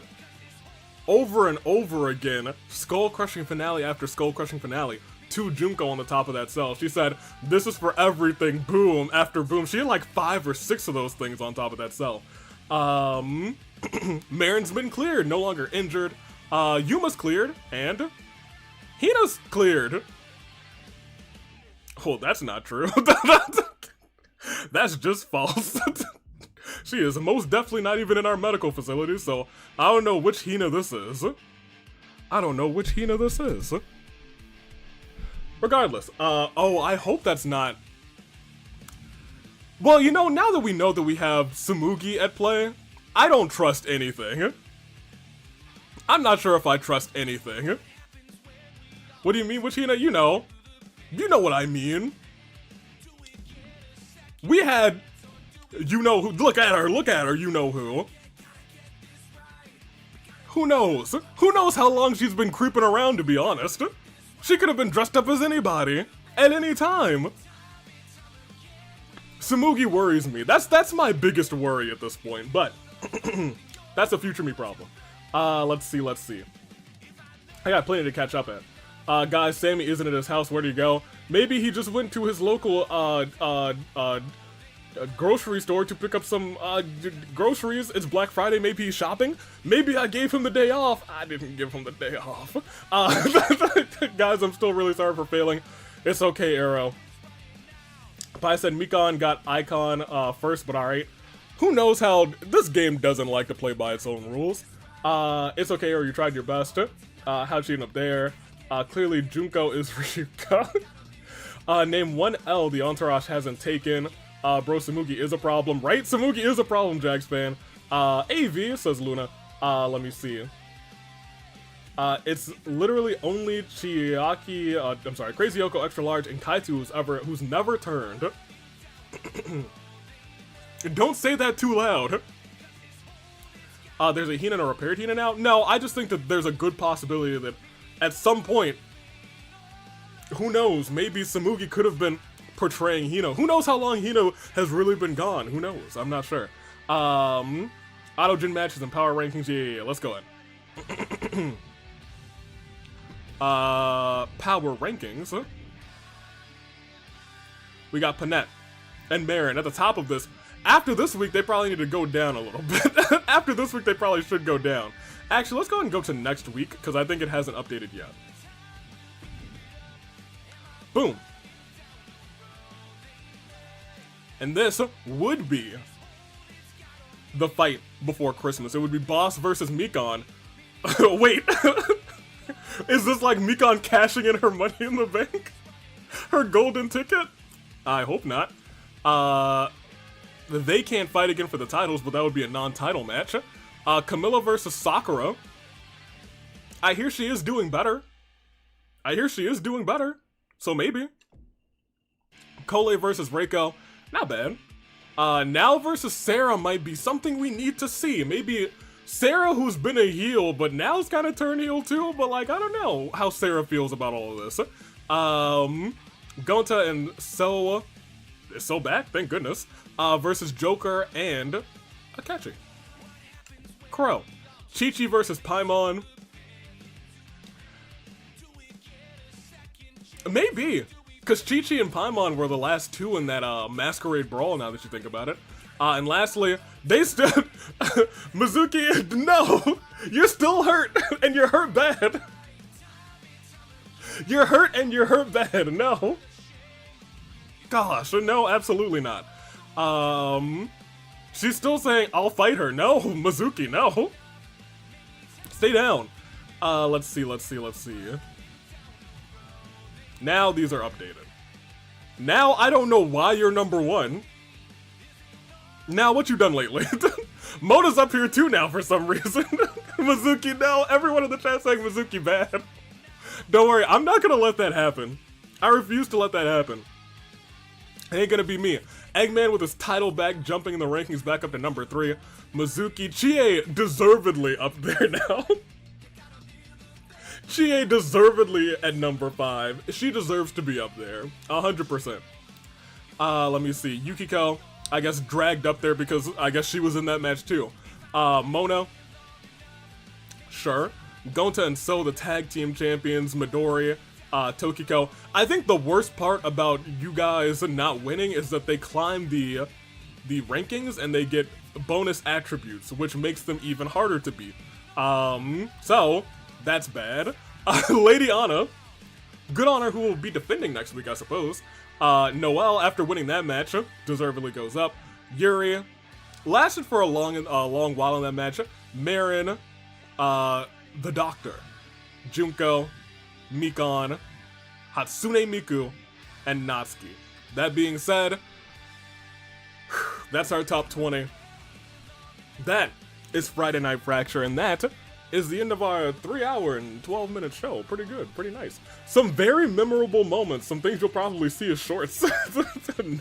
over and over again, skull-crushing finale after skull-crushing finale, to Junko on the top of that cell. She said, "This is for everything," boom, after boom. She had like 5 or 6 of those things on top of that cell. Marin's been cleared, no longer injured. Yuma's cleared, and Hina's cleared. Oh, that's not true. That's just false. She is most definitely not even in our medical facility, so I don't know which Hina this is. I don't know which Hina this is. Regardless, oh, I hope that's not... Well, you know, now that we know that we have Tsumugi at play, I don't trust anything. I'm not sure if I trust anything. What do you mean, which Hina? You know what I mean. We had... You know who, look at her, you know who. Who knows? Who knows how long she's been creeping around, to be honest? She could have been dressed up as anybody, at any time. Tsumugi worries me. That's my biggest worry at this point, but that's a future me problem. Let's see. I got plenty to catch up at. Guys, Sammy isn't at his house, where'd he go? Maybe he just went to his local, grocery store to pick up some groceries. It's Black Friday, maybe he's shopping. Maybe I gave him the day off. I didn't give him the day off. Guys, I'm still really sorry for failing. It's okay, Arrow. I said Mikan got Icon first, but alright. Who knows how this game doesn't like to play by its own rules. It's okay, Arrow, you tried your best. How'd she end up there? Clearly Junko is Ryuka. Name one L the entourage hasn't taken. Bro, Tsumugi is a problem, right? Tsumugi is a problem, Jags fan. AV, says Luna. Let me see. It's literally only Chiaki, I'm sorry, Crazy Yoko Extra Large and Kaito who's never turned. Don't say that too loud. There's a Hina and a repaired Hina now? No, I just think that there's a good possibility that at some point, who knows, maybe Tsumugi could have been portraying Hino. Who knows how long Hino has really been gone? Who knows? I'm not sure. Auto-Jin matches and power rankings. Yeah, let's go in. Power rankings. We got Panette and Marin at the top of this. After this week, they probably need to go down a little bit. After this week, they probably should go down. Actually, let's go ahead and go to next week, because I think it hasn't updated yet. Boom. And this would be the fight before Christmas. It would be Boss versus Mikan. Wait. Is this like Mikan cashing in her money in the bank? Her golden ticket? I hope not. They can't fight again for the titles, but that would be a non-title match. Camilla versus Sakura. I hear she is doing better. So maybe. Korey versus Reiko. Not bad. Now versus Sarah might be something we need to see. Maybe Sarah, who's been a heel, but now's kind of turned heel too. But like, I don't know how Sarah feels about all of this. Gonta and So back, thank goodness. Versus Joker and Akachi. Crow. Chi-Chi versus Paimon. Maybe. Because Chi-Chi and Paimon were the last two in that Masquerade Brawl, now that you think about it. And lastly, they still... Mizuki, no! You're still hurt, and you're hurt bad. You're hurt and you're hurt bad, no. Gosh, no, absolutely not. She's still saying, I'll fight her. No, Mizuki, no. Stay down. Let's see. Now these are updated. Now I don't know why you're number one. Now what you done lately? Mona's up here too now for some reason. Mizuki, no. Everyone in the chat saying Mizuki bad. Don't worry, I'm not gonna let that happen. I refuse to let that happen. It ain't gonna be me. Eggman with his title back, jumping in the rankings back up to number 3. Mizuki, Chie deservedly up there now. Chie deservedly at number 5. She deserves to be up there, 100%. Let me see. Yukiko, I guess dragged up there because I guess she was in that match too. Mona, sure. Gonta and So, the tag team champions. Midori, Tokiko. I think the worst part about you guys not winning is that they climb the rankings and they get bonus attributes, which makes them even harder to beat. So that's bad. Lady Anna, good on her, who will be defending next week, I suppose. Noelle, after winning that match, deservedly goes up. Yuri lasted for a long while in that match. Marin, the Doctor, Junko, Mikan, Hatsune Miku, and Natsuki. That being said, that's our top 20. That is Friday Night Fracture, and that is the end of our 3-hour and 12-minute show. Pretty good, pretty nice. Some very memorable moments, some things you'll probably see as shorts.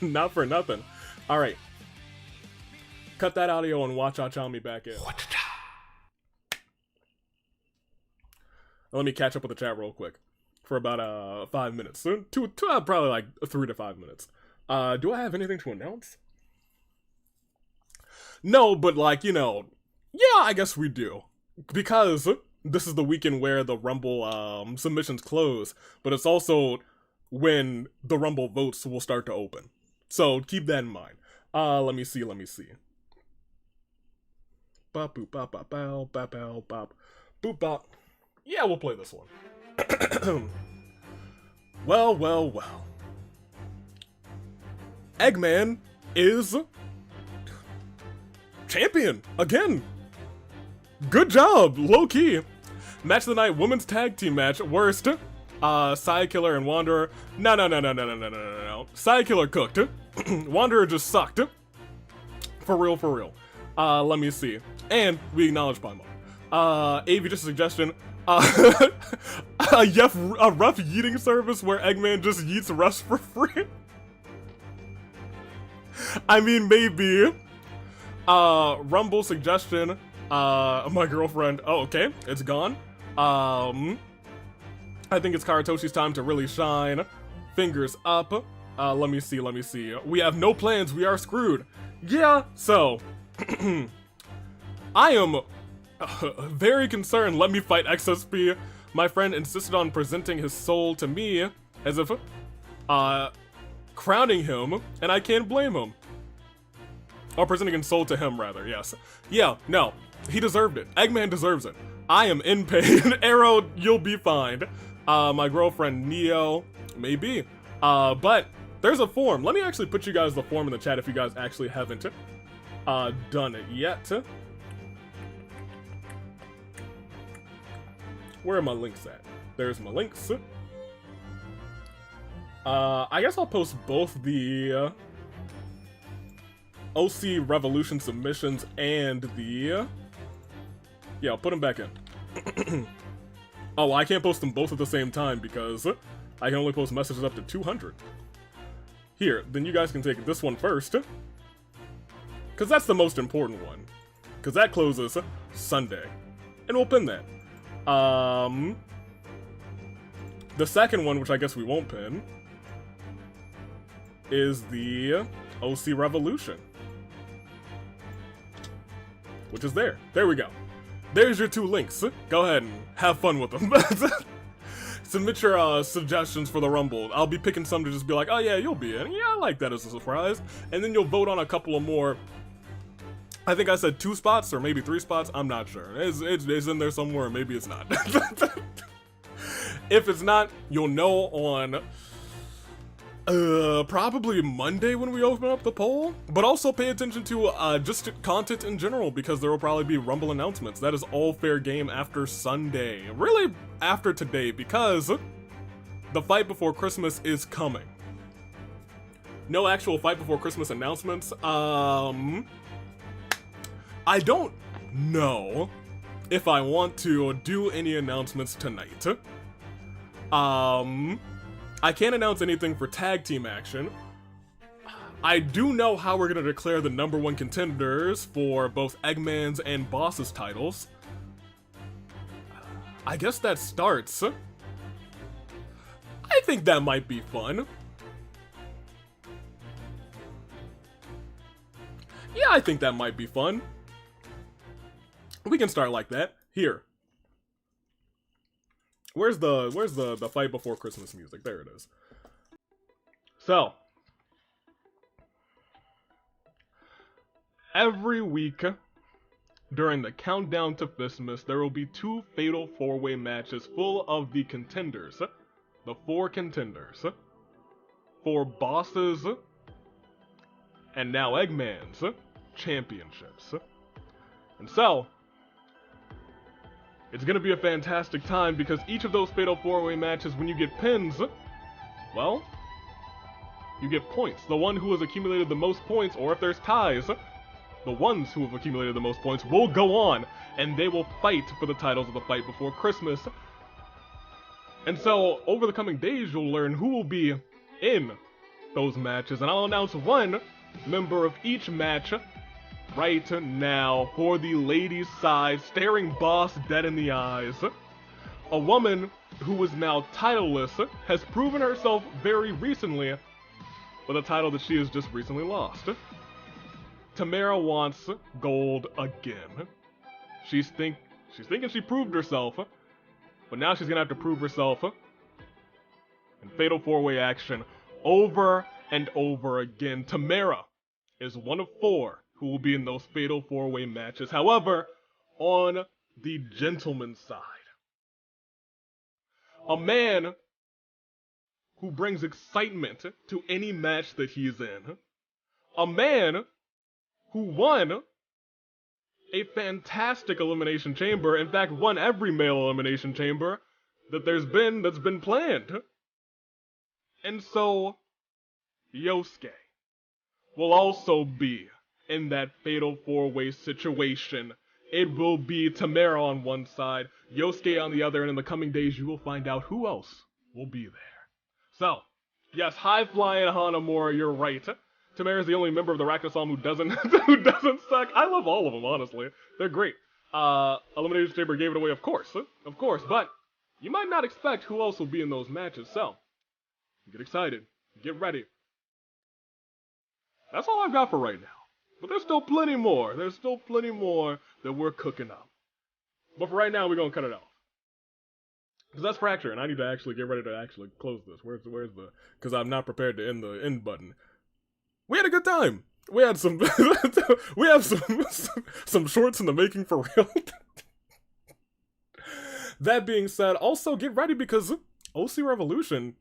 Not for nothing. All right. Cut that audio and watch me back in. Let me catch up with the chat real quick for about 5 minutes. Probably like 3 to 5 minutes. Do I have anything to announce? No, but like, you know, yeah, I guess we do. Because this is the weekend where the Rumble submissions close, but it's also when the Rumble votes will start to open. So keep that in mind. Let me see. Bop boop bop bop bow bop bow bop boop bop. Yeah, we'll play this one. Well. Eggman is champion again. Good job, low key. Match of the night, women's tag team match. Worst, Sayakiller and Wanderer. No. Sayakiller cooked. Wanderer just sucked. For real. Let me see. And we acknowledge Paimon. AV, just a suggestion. A rough yeeting service where Eggman just yeets refs for free. I mean, maybe. Rumble suggestion. My girlfriend. Oh, okay. It's gone. I think it's Karatoshi's time to really shine. Fingers up. Let me see. We have no plans. We are screwed. Yeah, so. I am very concerned. Let me fight XSP. My friend insisted on presenting his soul to me as if, crowning him, and I can't blame him. Or presenting his soul to him, rather, yes. Yeah, no. He deserved it. Eggman deserves it. I am in pain. Arrow, you'll be fine. My girlfriend, Neo, maybe. But there's a form. Let me actually put you guys the form in the chat if you guys actually haven't done it yet. Where are my links at? There's my links. I guess I'll post both the OC Revolution submissions and the... Yeah, I'll put them back in. Oh, I can't post them both at the same time because I can only post messages up to 200. Here, then you guys can take this one first. Because that's the most important one. Because that closes Sunday. And we'll pin that. The second one, which I guess we won't pin, is the OC Revolution. Which is there. There we go. There's your 2 links. Go ahead and have fun with them. Submit your suggestions for the Rumble. I'll be picking some to just be like, oh yeah, you'll be in. Yeah, I like that as a surprise. And then you'll vote on a couple of more. I think I said 2 spots or maybe 3 spots. I'm not sure. It's in there somewhere. Maybe it's not. If it's not, you'll know on probably Monday when we open up the poll. But also pay attention to just content in general because there will probably be Rumble announcements. That is all fair game after Sunday. Really after today because the Fight Before Christmas is coming. No actual Fight Before Christmas announcements. I don't know if I want to do any announcements tonight. I can't announce anything for tag team action. I do know how we're gonna declare the #1 contenders for both Eggman's and Boss's titles. I guess that starts. I think that might be fun. Yeah, I think that might be fun. We can start like that. Here. Where's the fight before Christmas music? There it is. So, every week during the countdown to Christmas, there will be 2 fatal 4-way matches full of the contenders, the 4 contenders, for Bosses and now Eggman's championships. And so, it's gonna be a fantastic time because each of those fatal 4-way matches, when you get pins, well, you get points. The one who has accumulated the most points, or if there's ties, the ones who have accumulated the most points will go on, and they will fight for the titles of the fight before Christmas. And so, over the coming days, you'll learn who will be in those matches, and I'll announce one member of each match right now for the ladies' side, staring Boss dead in the eyes. A woman who is now titleless has proven herself very recently with a title that she has just recently lost. Tamara wants gold again. She's thinking she proved herself, but now she's gonna have to prove herself in fatal 4-way action over and over again. Tamara is one of 4 who will be in those fatal 4-way matches. However, on the gentleman's side, a man who brings excitement to any match that he's in, a man who won a fantastic elimination chamber, in fact won every male elimination chamber that's been planned. And so, Yosuke will also be in that fatal 4-way situation. It will be Tamara on one side, Yosuke on the other, and in the coming days you will find out who else will be there. So, yes, high-flying Hanamura, you're right. Tamara's the only member of the Racket who doesn't suck. I love all of them, honestly. They're great. Elimination Chamber gave it away, of course, but you might not expect who else will be in those matches, so get excited, get ready. That's all I've got for right now. But there's still plenty more. There's still plenty more that we're cooking up. But for right now, we're gonna cut it off. Because that's Fracture, and I need to actually get ready to actually close this. Where's the... Because I'm not prepared to end the end button. We had a good time. We had some... we have some shorts in the making for real. That being said, also get ready because OC Revolution,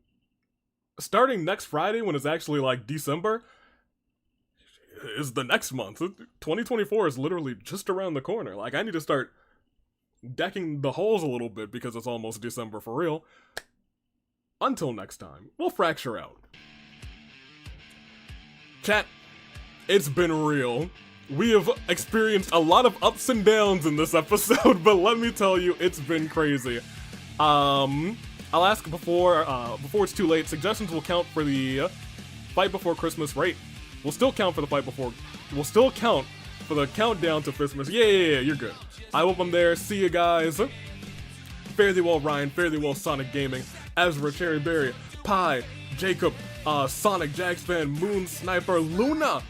starting next Friday when it's actually like December, is the next month. 2024 is literally just around the corner. Like, I need to start decking the holes a little bit because it's almost December for real. Until next time, we'll Fracture out. Chat, it's been real. We have experienced a lot of ups and downs in this episode, but let me tell you, it's been crazy. I'll ask before it's too late, suggestions will count for the fight before Christmas, right? We'll still count for the fight before. We'll still count for the countdown to Christmas. Yeah, you're good. I hope I'm there. See you guys. Fare thee well, Ryan. Fare thee well, Sonic Gaming. Ezra, Cherry Berry, Pie, Jacob, Sonic, Jackspan, Moon, Sniper, Luna,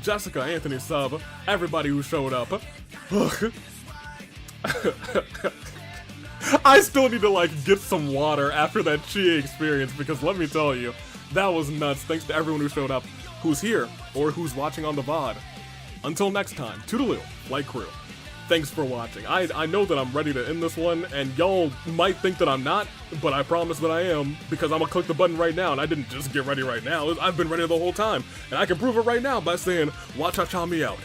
Jessica, Anthony Sub, everybody who showed up. I still need to, like, get some water after that Chi experience because let me tell you, that was nuts. Thanks to everyone who showed up, who's here, or who's watching on the VOD. Until next time, toodaloo, like crew. Thanks for watching. I know that I'm ready to end this one, and y'all might think that I'm not, but I promise that I am, because I'm gonna click the button right now, and I didn't just get ready right now. I've been ready the whole time, and I can prove it right now by saying, watch-cha-cha me out.